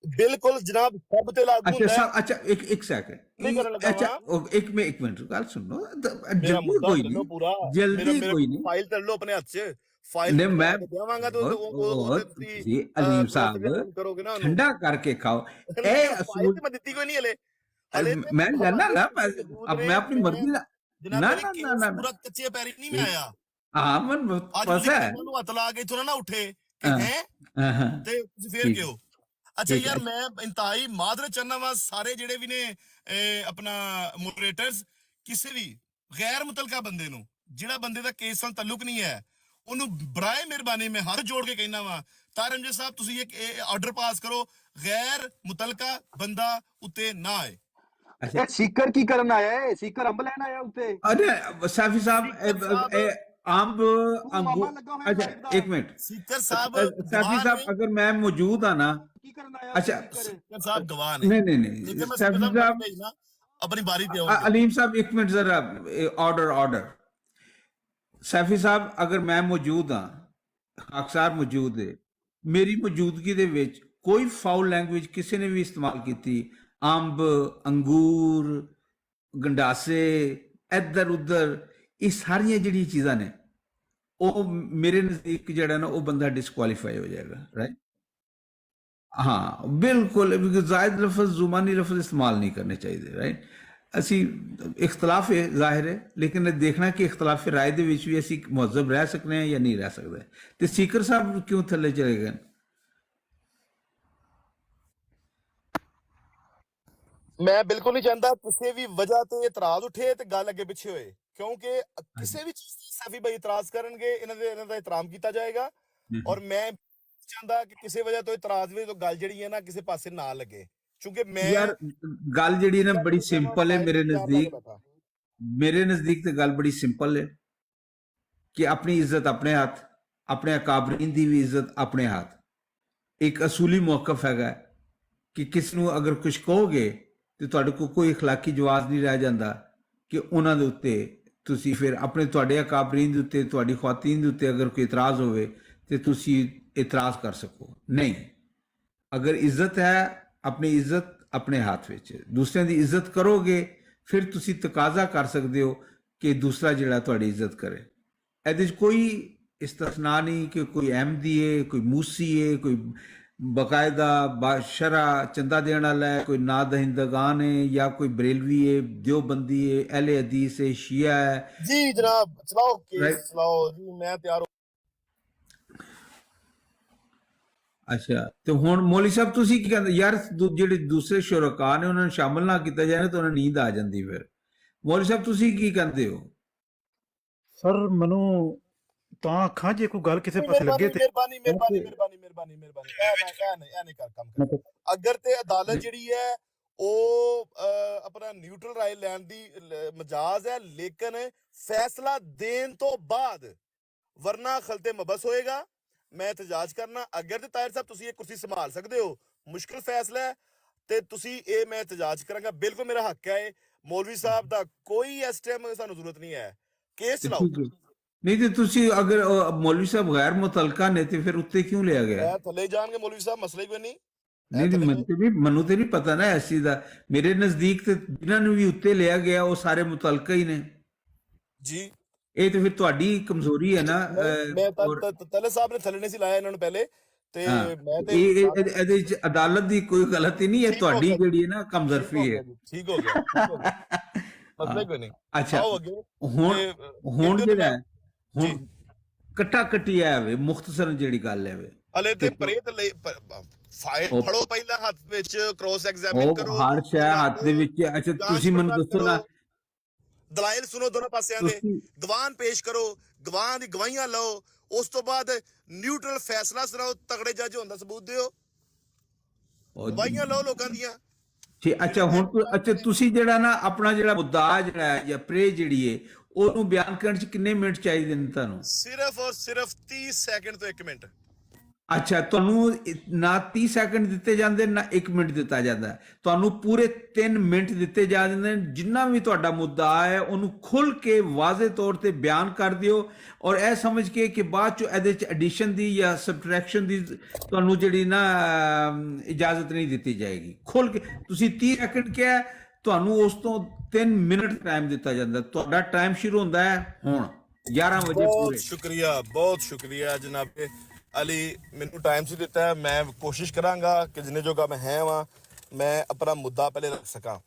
ਬਿਲਕੁਲ ਜਨਾਬ, ਸਭ ਤੇ ਲਾਗੂ ਹੁੰਦਾ ਹੈ। अच्छा एक सेकंड, अच्छा एक मिनट गल सुनो, जल्दी कोई नहीं, पूरा जल्दी कोई नहीं, फाइल कर लो अपने हाथ से, फाइल नहीं मैं देवांगा तो जी अलीम साहब करोगे ना, ठंडा करके खाओ। ए असूल मैं दित्ती कोई नहीं हले मैं जानना ना, अब मैं अपनी मर्जी ना पूरा कच्चे पैरी नहीं मैं आया। हाँ मन पता है, हथ ला के थोड़ा ना उठे ਤੇ ਤੁਸੀਂ ਫੇਰ ਕਿਉਂ? ਅੱਛਾ ਯਾਰ, ਮੈਂ ਇੰਤਹਾਈ ਮਾਦਰਤ ਚਾਹੁੰਦਾ ਵਾਂ ਸਾਰੇ ਜਿਹੜੇ ਵੀ ਨੇ ਆਪਣਾ ਮੋਡਰੇਟਰਸ, ਕਿਸੇ ਵੀ ਗੈਰ ਮੁਤਲਕਾ ਬੰਦੇ ਨੂੰ, ਜਿਹੜਾ ਬੰਦੇ ਦਾ ਕੇਸ ਨਾਲ ਤਾਲੁਕ ਨਹੀਂ ਹੈ, ਉਹਨੂੰ ਬਰਾਏ ਮਿਹਰਬਾਨੀ ਮੈਂ ਹੱਥ ਜੋੜ ਕੇ ਕਹਿਣਾ ਵਾ, ਤਾਰ ਰਮਜੇ ਸਾਹਿਬ ਤੁਸੀਂ ਇੱਕ ਆਰਡਰ ਪਾਸ ਕਰੋ, ਗੈਰ ਮੁਤਲਕਾ ਬੰਦਾ ਉੱਤੇ ਨਾ ਆਏ। ਅੱਛਾ, ਸੀਕਰ ਕੀ ਕਰਨ ਆਇਆ ਹੈ? ਸੀਕਰ ਅੰਬ ਲੈਣ ਆਇਆ ਉੱਤੇ? अरे साफी साहब अंब अंगूर, अच्छा 1 मिनट सीकर साहब, साफी साहब अगर मैं मौजूद हाँ ना, अच्छा सीकर साहब गवाह नहीं साफी साहब अपनी बारी पे अलीम साहब 1 मिनट जरा, ऑर्डर साफी साहब अगर मैं मौजूद हाँ, अक्सर मौजूद है, मेरी मौजूदगी ਦੇ ਵਿੱਚ ਕੋਈ ਫਾਉਲ ਲੈਂਗੁਏਜ ਕਿਸੇ ਨੇ ਵੀ ਇਸਤੇਮਾਲ ਕੀਤੀ, ਅੰਬ, ਅੰਗੂਰ, ਗੰਡਾਸੇ, ਇੱਧਰ ਉੱਧਰ, ਇਹ ਸਾਰੀਆਂ ਜਿਹੜੀਆਂ ਚੀਜ਼ਾਂ ਨੇ, ਉਹ ਮੇਰੇ ਨਜ਼ਦੀਕ ਜਿਹੜਾ ਨਾ ਉਹ ਬੰਦਾ ਡਿਸਕੁਆਲੀਫਾਈ ਹੋ ਜਾਏਗਾ, ਰਾਈਟ। ਹਾਂ ਬਿਲਕੁਲ, ਜ਼ਾਇਦ ਲਫ਼ਜ਼, ਜ਼ੁਬਾਨੀ ਲਫ਼ਜ਼ ਇਸਤੇਮਾਲ ਨਹੀਂ ਕਰਨੇ ਚਾਹੀਦੇ, ਰਾਈਟ। ਅਸੀਂ ਇਖਤਲਾਫ ਹੈ ਜ਼ਾਹਿਰ ਹੈ, ਲੇਕਿਨ ਇਹ ਦੇਖਣਾ ਕਿ ਇਖਤਲਾਫ ਰਾਏ ਦੇ ਵਿੱਚ ਵੀ ਅਸੀਂ ਮੁਹੱਜ਼ਬ ਰਹਿ ਸਕਦੇ ਹਾਂ ਜਾਂ ਨਹੀਂ ਰਹਿ ਸਕਦੇ। ਤੇ ਸਪੀਕਰ ਸਾਹਿਬ ਕਿਉਂ ਥੱਲੇ ਚਲੇ ਗਏ? ਮੈਂ ਬਿਲਕੁਲ ਨਹੀਂ ਚਾਹੁੰਦਾ ਕਿਸੇ ਵੀ ਵਜ੍ਹਾ ਤੇ ਇਤਰਾਜ਼ ਉੱਠੇ ਤੇ ਗੱਲ ਅੱਗੇ ਪਿੱਛੇ ਹੋਏ, ਕਿਉਂਕਿ ਕਿਸੇ ਵੀ ਸੈਫੀ ਭਾਈ ਇਤਰਾਜ਼ ਕਰਨਗੇ, ਇਹਨਾਂ ਦਾ ਇਤਰਾਮ ਕੀਤਾ ਜਾਏਗਾ, ਔਰ ਮੈਂ ਚਾਹੁੰਦਾ ਕਿ ਕਿਸੇ ਵਜ੍ਹਾ ਤੋਂ ਇਤਰਾਜ਼ ਵੀ, ਤਾਂ ਗੱਲ ਜਿਹੜੀ ਹੈ ਨਾ ਕਿਸੇ ਪਾਸੇ ਨਾ ਲੱਗੇ, ਕਿਉਂਕਿ ਮੈਂ ਯਾਰ ਗੱਲ ਜਿਹੜੀ ਨਾ ਬੜੀ ਸਿੰਪਲ ਹੈ ਮੇਰੇ ਨਜ਼ਦੀਕ ਤੇ ਗੱਲ ਬੜੀ ਸਿੰਪਲ ਹੈ ਕਿ ਆਪਣੀ ਇੱਜ਼ਤ ਆਪਣੇ ਹੱਥ, ਆਪਣੇ ਅਕਾਬਰੀਨ ਦੀ ਵੀ ਇੱਜ਼ਤ ਆਪਣੇ ਹੱਥ। ਇੱਕ ਅਸੂਲੀ ਮੌਕਫ ਹੈਗਾ ਕਿ ਕਿਸ ਨੂੰ ਅਗਰ ਕੁਝ ਕਹੋਗੇ ਤੇ ਤੁਹਾਡੇ ਕੋਲ ਕੋਈ اخلاقی ਜਵਾਜ਼ ਨਹੀਂ ਰਹਿ ਜਾਂਦਾ ਕਿ ਉਹਨਾਂ ਦੇ ਉੱਤੇ ਤੁਸੀਂ ਫਿਰ ਆਪਣੇ, ਤੁਹਾਡੇ ਅਕਾਬਰੀਨ ਦੇ ਉੱਤੇ, ਤੁਹਾਡੀ ਖਵਾਤੀਨ ਦੇ ਉੱਤੇ ਅਗਰ ਕੋਈ ਇਤਰਾਜ਼ ਹੋਵੇ ਤੇ ਤੁਸੀਂ ਇਤਰਾਜ਼ ਕਰ ਸਕੋ। ਨਹੀਂ, ਅਗਰ ਇੱਜ਼ਤ ਹੈ, ਆਪਣੀ ਇੱਜ਼ਤ ਆਪਣੇ ਹੱਥ ਵਿੱਚ, ਦੂਸਰਿਆਂ ਦੀ ਇੱਜ਼ਤ ਕਰੋਗੇ ਫਿਰ ਤੁਸੀਂ ਤਕਾਜ਼ਾ ਕਰ ਸਕਦੇ ਹੋ ਕਿ ਦੂਸਰਾ ਜਿਹੜਾ ਤੁਹਾਡੀ ਇੱਜ਼ਤ ਕਰੇ। ਇਹਦੇ 'ਚ ਕੋਈ ਇਸਤਸਨਾ ਨਹੀਂ ਕਿ ਕੋਈ ਅਹਿਮਦੀ ਹੈ, ਕੋਈ ਮੂਸੀ ਹੈ, ਕੋਈ ਬਾਕਾਇਦਾ ਬਾਸ਼ਰਾ ਚੰਦਾ ਦੇਣ ਵਾਲਾ ਹੈ, ਕੋਈ ਨਾ ਦਹਿੰਦਗਾਨ ਹੈ, ਜਾਂ ਕੋਈ ਬਰੇਲਵੀ ਹੈ, ਦਿਓਬੰਦੀ ਹੈ, ਅਹਿਲੇ ਹਦੀਸ ਹੈ, ਸ਼ੀਆ ਹੈ। ਜੀ ਜਨਾਬ ਚਲਾਓ Right. ਕੇਸ ਚਲਾਓ ਜੀ, ਮੈਂ ਤਿਆਰ ਅੱਛਾ, ਤੇ ਹੁਣ ਮੌਲੀ ਸਾਹਿਬ ਤੁਸੀਂ ਕੀ ਕਹਿੰਦੇ ਯਾਰ, ਜਿਹੜੇ ਦੂਸਰੇ ਸ਼ੁਰਕਾ ਨੇ ਉਹਨਾਂ ਨੂੰ ਸ਼ਾਮਲ ਨਾ ਕੀਤਾ ਜਾਏ ਤਾਂ ਉਹਨਾਂ ਨੂੰ ਨੀਂਦ ਆ ਜਾਂਦੀ। ਫਿਰ ਮੌਲੀ ਸਾਹਿਬ ਤੁਸੀਂ ਕੀ ਕਹਿੰਦੇ ਹੋ? ਸਰ ਮੈਨੂੰ ਤਾਂ ਅੱਖਾਂ ਜੇ ਕੋਈ ਗੱਲ ਕਿਸੇ ਪਾਸੇ ਲੱਗੇ ਤੇ ਮਿਹਰਬਾਨੀ ਇਹ ਨਹੀਂ ਕਰ ਕੰਮ ਕਰ। ਅਗਰ ਤੇ ਅਦਾਲਤ ਜਿਹੜੀ ਹੈ ਉਹ ਆਪਣਾ ਨਿਊਟਰਲ ਰਾਏ ਲੈਣ ਦੀ ਮਜਾਜ਼ ਹੈ, ਲੇਕਿਨ ਫੈਸਲਾ ਦੇਣ ਤੋਂ ਬਾਅਦ, ਵਰਨਾ ਖਲਤੇ ਮਬਸ ਹੋਏਗਾ। ਮੈਂ ਇਤਜਾਜ ਕਰਨਾ, ਅਗਰ ਤੇ ਤਾਹਿਰ ਸਾਹਿਬ ਤੁਸੀਂ ਇਹ ਕੁਰਸੀ ਸੰਭਾਲ ਸਕਦੇ ਹੋ, ਮੁਸ਼ਕਿਲ ਫੈਸਲਾ ਹੈ ਤੇ ਤੁਸੀਂ ਇਹ, ਮੈਂ ਇਤਜਾਜ ਕਰਾਂਗਾ, ਬਿਲਕੁਲ ਮੇਰਾ ਹੱਕ ਹੈ। ਮੌਲਵੀ ਸਾਹਿਬ ਦਾ ਕੋਈ ਇਸ ਟਾਈਮ ਸਾਨੂੰ ਜ਼ਰੂਰਤ ਨਹੀਂ ਹੈ, ਕੇਸ ਚਲਾਓ। ਨਹੀਂ ਤੇ ਤੁਸੀਂ ਅਗਰ ਮੌਲਵੀ ਸਾਹਿਬ ਗੈਰ ਮੁਤਲਕਾ ਨੇ ਤੇ ਫਿਰ ਉੱਤੇ ਕਿਉਂ ਲਿਆ ਗਿਆ? ਥੱਲੇ ਜਾਣਗੇ ਮੌਲਵੀ ਸਾਹਿਬ, ਮਸਲਾ ਹੀ ਕੋਈ ਨਹੀਂ। ਨਹੀਂ, ਮੈਨੂੰ ਤੇ ਨਹੀਂ ਪਤਾ ਨਾ ਇਸ ਚੀਜ਼ ਦਾ। ਮੇਰੇ ਨਜ਼ਦੀਕ ਤੇ ਜਿਨ੍ਹਾਂ ਨੂੰ ਵੀ ਉੱਤੇ ਲਿਆ ਗਿਆ ਉਹ ਸਾਰੇ ਮੁਤਲਕਾ ਹੀ ਨੇ ਜੀ। ਇਹ ਤੇ ਫਿਰ ਤੁਹਾਡੀ ਕਮਜ਼ੋਰੀ ਹੈ ਨਾ। ਮੈਂ ਤਲੇ ਸਾਹਿਬ ਨੇ ਥੱਲੇ ਨਹੀਂ ਸੀ ਲਾਇਆ ਇਹਨਾਂ ਨੂੰ ਪਹਿਲੇ, ਤੇ ਮੈਂ ਤੇ ਇਹਦੇ ਵਿੱਚ ਅਦਾਲਤ ਦੀ ਕੋਈ ਗਲਤੀ ਨਹੀਂ ਹੈ, ਤੁਹਾਡੀ ਜਿਹੜੀ ਹੈ ਨਾ ਕਮਜ਼ਰਫੀ ਹੈ। ਠੀਕ ਹੋ ਗਿਆ ਮਸਲਾ ਕੋਈ ਨਹੀਂ। ਅੱਛਾ, ਆਓ ਅੱਗੇ। ਹੁਣ ਜਿਹੜਾ ਹੁਣ ਕੱਟਾ ਕੱਟਿਆ ਵੇ, ਮੁਖਤਸਰ ਜਿਹੜੀ ਗੱਲ ਹੈ ਵੇ, ਹਲੇ ਤੇ ਪ੍ਰੇਤ ਲਈ ਫਾਈਲ ਫੜੋ ਪਹਿਲਾਂ ਹੱਥ ਵਿੱਚ, ਕ੍ਰੋਸ ਐਗਜ਼ਾਮਿਨ ਕਰੋ, ਹਰ ਸ਼ੈ ਹੱਥ ਦੇ ਵਿੱਚ। ਅੱਛਾ ਤੁਸੀਂ ਮੈਨੂੰ ਦੱਸੋ ਨਾ, ਦਲਾਇਲ ਸੁਣੋ ਦੋਨੋਂ ਪਾਸਿਆਂ ਦੇ, ਗਵਾਹ ਪੇਸ਼ ਕਰੋ, ਗਵਾਹਾਂ ਦੀ ਗਵਾਹੀਆਂ ਲਓ, ਉਸ ਤੋਂ ਬਾਅਦ ਨਿਊਟਰਲ ਫੈਸਲਾ ਸੁਣਾਓ, ਤਗੜੇ ਜੱਜ ਹੋਣ ਦਾ ਸਬੂਤ ਦਿਓ, ਗਵਾਹੀਆਂ ਲਓ ਲੋਕਾਂ ਦੀਆਂ। ਅੱਛਾ ਹੁਣ ਅੱਛਾ ਤੁਸੀਂ ਜਿਹੜਾ ਨਾ ਆਪਣਾ ਜਿਹੜਾ ਮੁੱਦਾ ਜਿਹੜਾ ਹੈ ਜਾਂ ਪ੍ਰੇ ਜਿਹੜੀ ਹੈ ਉਹਨੂੰ ਬਿਆਨ ਕਰਨ ਚ ਕਿੰਨੇ ਮਿੰਟ ਚਾਹੀਦੇ ਨੇ ਤੁਹਾਨੂੰ? ਸਿਰਫ ਔਰ ਸਿਰਫ 30 ਸੈਕਿੰਡ ਤੋਂ 1 ਮਿੰਟ। ਅੱਛਾ, ਤੁਹਾਨੂੰ ਨਾ 30 ਸੈਕਿੰਡ ਦਿੱਤੇ ਜਾਂਦੇ ਨਾ 1 ਮਿੰਟ ਦਿੱਤਾ ਜਾਂਦਾ, ਤੁਹਾਨੂੰ ਪੂਰੇ 3 ਮਿੰਟ ਦਿੱਤੇ ਜਾਂਦੇ ਨੇ। ਜਿੰਨਾ ਵੀ ਤੁਹਾਡਾ ਮੁੱਦਾ ਹੈ ਉਹਨੂੰ ਖੁੱਲ ਕੇ ਵਾਜ਼ੇ ਤੌਰ ਤੇ ਬਿਆਨ ਕਰ ਦਿਓ, ਔਰ ਇਹ ਸਮਝ ਕੇ ਕਿ ਬਾਅਦ ਚ ਇਹਦੇ ਚ ਐਡੀਸ਼ਨ ਦੀ ਜਾਂ ਸਬਟਰੈਕਸ਼ਨ ਦੀ ਤੁਹਾਨੂੰ ਜਿਹੜੀ ਨਾ ਇਜਾਜ਼ਤ ਨਹੀਂ ਦਿੱਤੀ ਜਾਏਗੀ। ਖੁੱਲ ਕੇ ਤੁਸੀਂ 30 ਸੈਕਿੰਡ ਕਿਹਾ, ਤੁਹਾਨੂੰ ਉਸ ਤੋਂ 3 ਮਿੰਟ ਟਾਈਮ ਦਿੱਤਾ ਜਾਂਦਾ। ਤੁਹਾਡਾ ਟਾਈਮ ਸ਼ੁਰੂ ਹੁੰਦਾ ਹੈ ਹੁਣ 11 ਵਜੇ ਪੂਰੇ। ਬਹੁਤ ਸ਼ੁਕਰੀਆ ਜਨਾਬ ਅਲੀ, ਮੈਨੂੰ ਟਾਈਮ ਸੀ ਦਿੱਤਾ ਹੈ। ਮੈਂ ਕੋਸ਼ਿਸ਼ ਕਰਾਂਗਾ ਕਿ ਜਿੰਨੇ ਜੋਗਾ ਮੈਂ ਹੈ ਵਾਂ ਮੈਂ ਆਪਣਾ ਮੁੱਦਾ ਪਹਿਲੇ ਰੱਖ ਸਕਾਂ।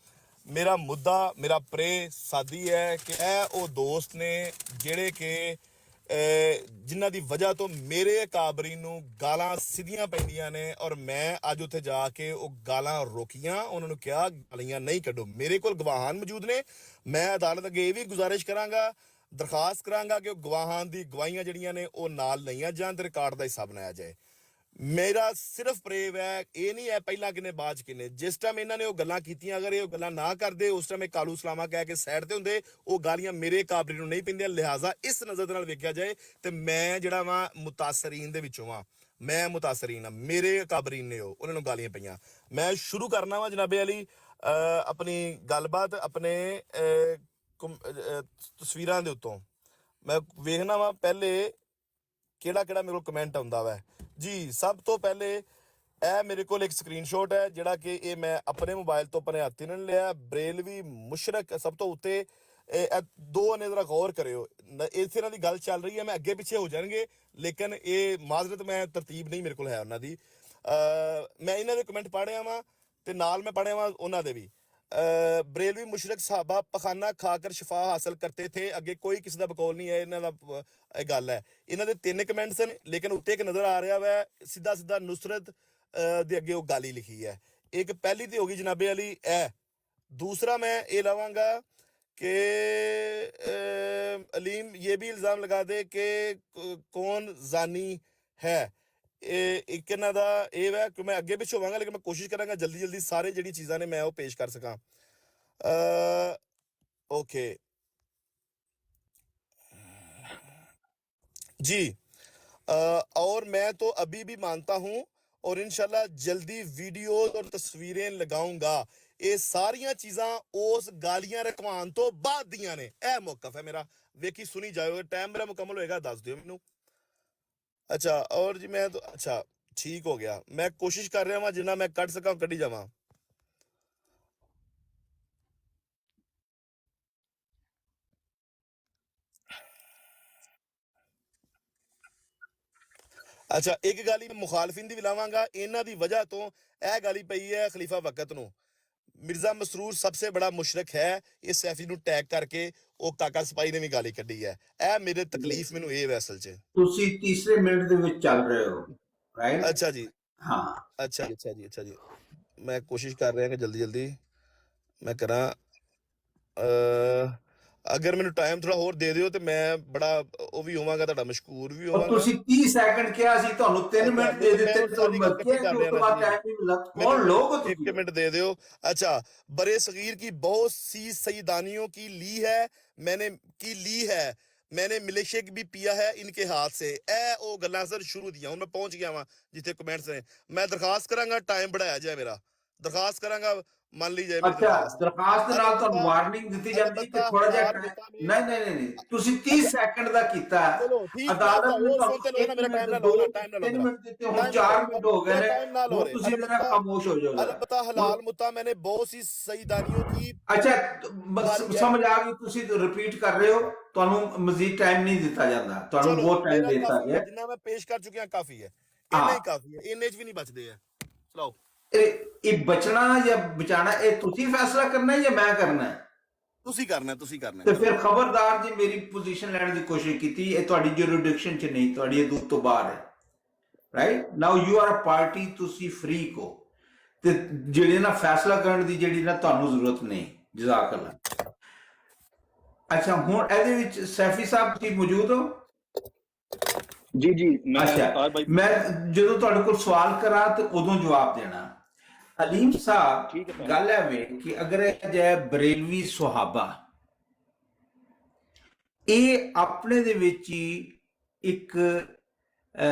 ਮੇਰਾ ਮੁੱਦਾ, ਮੇਰਾ ਪ੍ਰੇ ਸਾਦੀ ਹੈ ਕਿ ਇਹ ਉਹ ਦੋਸਤ ਨੇ ਜਿਹੜੇ ਕਿ ਜਿਨ੍ਹਾਂ ਦੀ ਵਜ੍ਹਾ ਤੋਂ ਮੇਰੇ ਕਾਬਰੀ ਨੂੰ ਗਾਲਾਂ ਸਿੱਧੀਆਂ ਪੈਂਦੀਆਂ ਨੇ, ਔਰ ਮੈਂ ਅੱਜ ਉੱਥੇ ਜਾ ਕੇ ਉਹ ਗਾਲਾਂ ਰੋਕੀਆਂ, ਉਹਨਾਂ ਨੂੰ ਕਿਹਾ ਗਾਲੀਆਂ ਨਹੀਂ ਕੱਢੋ। ਮੇਰੇ ਕੋਲ ਗਵਾਹਾਂ ਮੌਜੂਦ ਨੇ। ਮੈਂ ਅਦਾਲਤ ਅੱਗੇ ਇਹ ਵੀ ਗੁਜ਼ਾਰਿਸ਼ ਕਰਾਂਗਾ, ਦਰਖਾਸਤ ਕਰਾਂਗਾ ਕਿ ਉਹ ਗਵਾਹਾਂ ਦੀ ਗਵਾਹੀਆਂ ਜਿਹੜੀਆਂ ਨੇ ਉਹ ਨਾਲ ਲਈਆਂ ਜਾਣ ਤੇ ਰਿਕਾਰਡ ਦਾ ਹਿੱਸਾ ਬਣਾਇਆ ਜਾਏ। ਮੇਰਾ ਸਿਰਫ ਪ੍ਰੇਵ ਹੈ, ਇਹ ਨਹੀਂ ਹੈ ਪਹਿਲਾਂ ਕਿਨੇ ਬਾਅਦ ਕਿਨੇ। ਜਿਸ ਟਾਈਮ ਇਹਨਾਂ ਨੇ ਉਹ ਗੱਲਾਂ ਕੀਤੀਆਂ, ਅਗਰ ਇਹ ਉਹ ਗੱਲਾਂ ਨਾ ਕਰਦੇ, ਉਸ ਟਾਈਮ ਇਹ ਕਾਲੂ ਸਲਾਮਾ ਕਹਿ ਕੇ ਸਾਈਡ ਤੇ ਹੁੰਦੇ, ਉਹ ਗਾਲੀਆਂ ਮੇਰੇ ਕਾਬਰੀ ਨੂੰ ਨਹੀਂ ਪੈਂਦੀਆਂ। ਲਿਹਾਜ਼ਾ ਇਸ ਨਜ਼ਰ ਦੇ ਨਾਲ ਵੇਖਿਆ ਜਾਏ ਤੇ ਮੈਂ ਜਿਹੜਾ ਵਾਂ ਮੁਤਾਸਰੀਨ ਦੇ ਵਿੱਚੋਂ ਵਾਂ, ਮੈਂ ਮੁਤਾਸਰੀਨ ਆ, ਮੇਰੇ ਕਾਬਰੀਨ ਨੇ ਉਹਨਾਂ ਨੂੰ ਗਾਲੀਆਂ ਪਈਆਂ। ਮੈਂ ਸ਼ੁਰੂ ਕਰਨਾ ਵਾ ਜਨਾਬੇ ਅਲੀ ਆਪਣੀ ਗੱਲਬਾਤ ਆਪਣੇ ਤਸਵੀਰਾਂ ਦੇ ਉੱਤੋਂ। ਮੈਂ ਵੇਖਣਾ ਵਾ ਪਹਿਲੇ ਕਿਹੜਾ ਮੇਰੇ ਕੋਲ ਕਮੈਂਟ ਆਉਂਦਾ ਵਾ ਜੀ। ਸਭ ਤੋਂ ਪਹਿਲੇ ਇਹ ਮੇਰੇ ਕੋਲ ਇੱਕ ਸਕਰੀਨਸ਼ਾਟ ਹੈ ਜਿਹੜਾ ਕਿ ਇਹ ਮੈਂ ਆਪਣੇ ਮੋਬਾਈਲ ਤੋਂ ਆਪਣੇ ਹੱਥ ਨਾਲ ਲਿਆ। ਬਰੇਲਵੀ ਮੁਸ਼ਰਕ ਸਭ ਤੋਂ ਉੱਤੇ, ਇਹ ਦੋ ਨੇ, ਜ਼ਰਾ ਗੌਰ ਕਰਿਓ। ਇਸੇ ਨਾਲ ਦੀ ਗੱਲ ਚੱਲ ਰਹੀ ਹੈ, ਮੈਂ ਅੱਗੇ ਪਿੱਛੇ ਹੋ ਜਾਣਗੇ ਲੇਕਿਨ ਇਹ ਮਾਜ਼ਰਤ ਮੈਂ ਤਰਤੀਬ ਨਹੀਂ ਮੇਰੇ ਕੋਲ ਹੈ ਉਹਨਾਂ ਦੀ। ਮੈਂ ਇਹਨਾਂ ਦੇ ਕਮੈਂਟ ਪੜ੍ਹਿਆ ਵਾ ਤੇ ਨਾਲ ਮੈਂ ਪੜ੍ਹਿਆ ਵਾ ਉਹਨਾਂ ਦੇ ਵੀ। बरेलवी मुशरक साहबा पखाना खाकर शफा हासिल करते थे। अगे कोई किसी का बकौल नहीं है, इन्हों का गल है। इन्हों के 3 कमेंट्स हैं लेकिन उत्ते एक नज़र आ रहा है सीधा सीधा नुसरत दे अगे वो गाली लिखी है। एक पहली तो होगी जनाबे अली ए, दूसरा मैं ये लावांगा कि अलीम ये भी इल्ज़ाम लगा दे कि कौन जानी है। एक इन्हां दा एह है कि मैं अगे पिछे होवांगा लेकिन मैं कोशिश करांगा जल्दी जल्दी सारे जिहड़ी चीज़ां ने मैं वो पेश कर सकां। ओके जी, और मैं तो अभी भी मानता हूं और इंशाल्लाह जल्दी वीडियो और तस्वीरें लगाऊंगा। ये सारियां चीज़ां उस गालियां रखवान तो बाद दियां ने। यह मौकफ है मेरा, वेखी सुनी जाओ। टाइम मेरा मुकम्मल होएगा दस दिओ मैनू। ਅੱਛਾ ਔਰ ਜੀ ਮੈਂ ਅੱਛਾ ਠੀਕ ਹੋ ਗਿਆ, ਮੈਂ ਕੋਸ਼ਿਸ਼ ਕਰ ਰਿਹਾ ਵਾਂ ਜਿੰਨਾ ਮੈਂ ਕੱਢ ਸਕਾਂ ਕੱਢੀ ਜਾਵਾਂ। ਅੱਛਾ ਇੱਕ ਗੱਲ ਹੀ ਮੁਖਾਲਫਿਨ ਦੀ ਵੀ ਲਾਵਾਂਗਾ, ਇਹਨਾਂ ਦੀ ਵਜ੍ਹਾ ਤੋਂ ਇਹ ਗੱਲ ਹੀ ਪਈ ਹੈ ਖਲੀਫਾ ਵਕਤ ਨੂੰ। ਮਿਰਜ਼ਾ ਮਸਰੂਰ सबसे बड़ा मुशरक है, ਇਸ ਸੈਫੀ ਨੂੰ ਟੈਗ ਕਰਕੇ ਉਹ ਕਾਕਾ ਸਪਾਈ ਨੇ ਵੀ ਗਾਲੀ ਕੱਢੀ ਹੈ। ਇਹ ਮੇਰੇ ਤਕਲੀਫ ਮੈਨੂੰ ਇਹ ਹੈ ਅਸਲ 'ਚ। ਤੁਸੀਂ ਤੀਸਰੇ ਮਿੰਟ ਦੇ ਵਿੱਚ ਚੱਲ ਰਹੇ ਹੋ, ਰਾਈਟ? ਅੱਛਾ ਜੀ, ਹਾਂ, ਅੱਛਾ ਜੀ, ਅੱਛਾ ਜੀ, ਅੱਛਾ ਜੀ। ਮੈਂ ਕੋਸ਼ਿਸ਼ ਕਰ ਰਿਹਾ ਕਿ ਜਲਦੀ ਜਲਦੀ ਮੈਂ ਕਰਾਂ। ਅਗਰ ਮੈਨੂੰ ਟਾਈਮ ਥੋੜਾ ਹੋਰ ਦੇ ਦਿਓ ਤੇ ਮੈਂ ਬੜਾ ਉਹ ਵੀ ਹੋਵਾਂਗਾ, ਤੁਹਾਡਾ ਮਸ਼ਕੂਰ ਵੀ ਔਰ ਹੋਵਾਂਗਾ। ਤੁਸੀਂ 30 ਸੈਕਿੰਡ ਕਿਹਾ ਸੀ, ਤੁਹਾਨੂੰ 3 ਮਿੰਟ ਦੇ ਦਿੱਤੇ, ਮੈਂ ਸਾਰੀ ਗੱਲ ਇਕੱਠੀ ਕਰ ਉਸ ਰਿਹਾ ਤੋਂ ਨਾ ਬਾਅਦ ਜੀ, ਟਾਈਮ ਨਹੀਂ ਮਿਲਾ। ਮੈਨੂੰ ਕੌਣ ਲੋਗ ਹੋ एक ਤੁਸੀਂ? मिनट दे दो। अच्छा, बड़े सगीर की बहुत सी सईदानियों की ली है मैंने मिलेशिया की भी पिया है इनके हाथ से। ए ओ गल्लां सर शुरू दियां, हुण मैं पहुंच गया वां जिथे कमेंट्स ने। मैं दरखास्त करांगा टाइम बढ़ाया जाए, मेरा दरखास्त करांगा, मान ली जाए मेरी ਅੱਛਾ, दरखास्त। ਦਰਖਾਸਤ ਦੇ ਨਾਲ ਤੁਹਾਨੂੰ ਵਾਰਨਿੰਗ ਦਿੱਤੀ ਜਾਂਦੀ ਕਿ ਥੋੜਾ ਜਿਹਾ ਨਹੀਂ, ਤੁਸੀਂ 30 ਸੈਕਿੰਡ ਦਾ ਕੀਤਾ ਹੈ। चलो ठीक है, ਅਦਾਲਤ ਨੇ वो ਤੁਹਾਨੂੰ सुनते लो 1 ना, मेरा ਮਿੰਟ, टाइम ना 2 लो ना, टाइम ना लो 3 मेरा, ਮਿੰਟ ਦਿੱਤੇ, ਹੁਣ टाइम 4 ਮਿੰਟ ਹੋ ਗਏ मेरा ਨੇ, टाइम ना लो ਹੁਣ रे। ਤੁਸੀਂ ਜਰਾ ਖਾਮੋਸ਼ ਹੋ ਜਾਓ। अलबत्ता हलाल मुद्दा मैंने बहुत सी सईदानियों की ਅੱਛਾ, गाली है। ਸਮਝ ਆ ਗਈ, ਤੁਸੀਂ ਰਿਪੀਟ ਕਰ ਰਹੇ ਹੋ, ਤੁਹਾਨੂੰ ਮਜ਼ੀਦ ਟਾਈਮ ਨਹੀਂ ਦਿੱਤਾ ਜਾਂਦਾ, ਤੁਹਾਨੂੰ चलो ਬਹੁਤ ਟਾਈਮ मेरा ਦਿੱਤਾ काफी ਗਿਆ। है, जिन्ना मैं पेश कर चुकिया काफी है, हाँ। इन्ना ही काफी है, इन्ने च भी नहीं बचदे है। चलो ਇਹ ਬਚਣਾ ਜਾਂ ਬਚਾਣਾ ਇਹ ਤੁਸੀਂ ਫੈਸਲਾ ਕਰਨਾ ਹੈ ਜਾਂ ਮੈਂ ਕਰਨਾ ਹੈ? ਤੁਸੀਂ ਕਰਨਾ ਤੇ ਫਿਰ ਖਬਰਦਾਰ ਜੀ ਮੇਰੀ ਪੋਜੀਸ਼ਨ ਲੈਣ ਦੀ ਕੋਸ਼ਿਸ਼ ਕੀਤੀ, ਇਹ ਤੁਹਾਡੀ ਜੁਰਿਸਡਿਕਸ਼ਨ ਚ ਨਹੀਂ, ਤੁਹਾਡੀ ਹਦੂਦ ਤੋਂ ਬਾਹਰ ਹੈ, right? Now you are a party, ਤੁਸੀਂ ਫ੍ਰੀ ਕੋ, ਤੇ ਜਿਹੜੇ ਨਾ ਫੈਸਲਾ ਕਰਨ ਦੀ ਜਿਹੜੀ ਨਾ ਤੁਹਾਨੂੰ ਜ਼ਰੂਰਤ ਨਹੀਂ। ਜਜ਼ਾਕ ਅੱਲਾ। ਅੱਛਾ, ਹੁਣ ਇਹਦੇ ਵਿੱਚ ਸੈਫੀ ਸਾਹਿਬ ਤੁਸੀਂ ਮੌਜੂਦ ਹੋ? ਜੀ ਜੀ, ਅੱਛਾ, ਮੈਂ ਜਦੋਂ ਤੁਹਾਡੇ ਕੋਲ ਸਵਾਲ ਕਰਾਂ ਤੇ ਉਦੋਂ ਜਵਾਬ ਦੇਣਾ। ਅਲੀਮ ਸਾਹਿਬ, ਗੱਲ ਹੈ ਵੇ ਕਿ ਅਗਰ ਇਹ ਜੇ ਬਰੇਲਵੀ ਸੁਹਾਬਾ, ਇਹ ਆਪਣੇ ਦੇ ਵਿੱਚ ਹੀ ਇੱਕ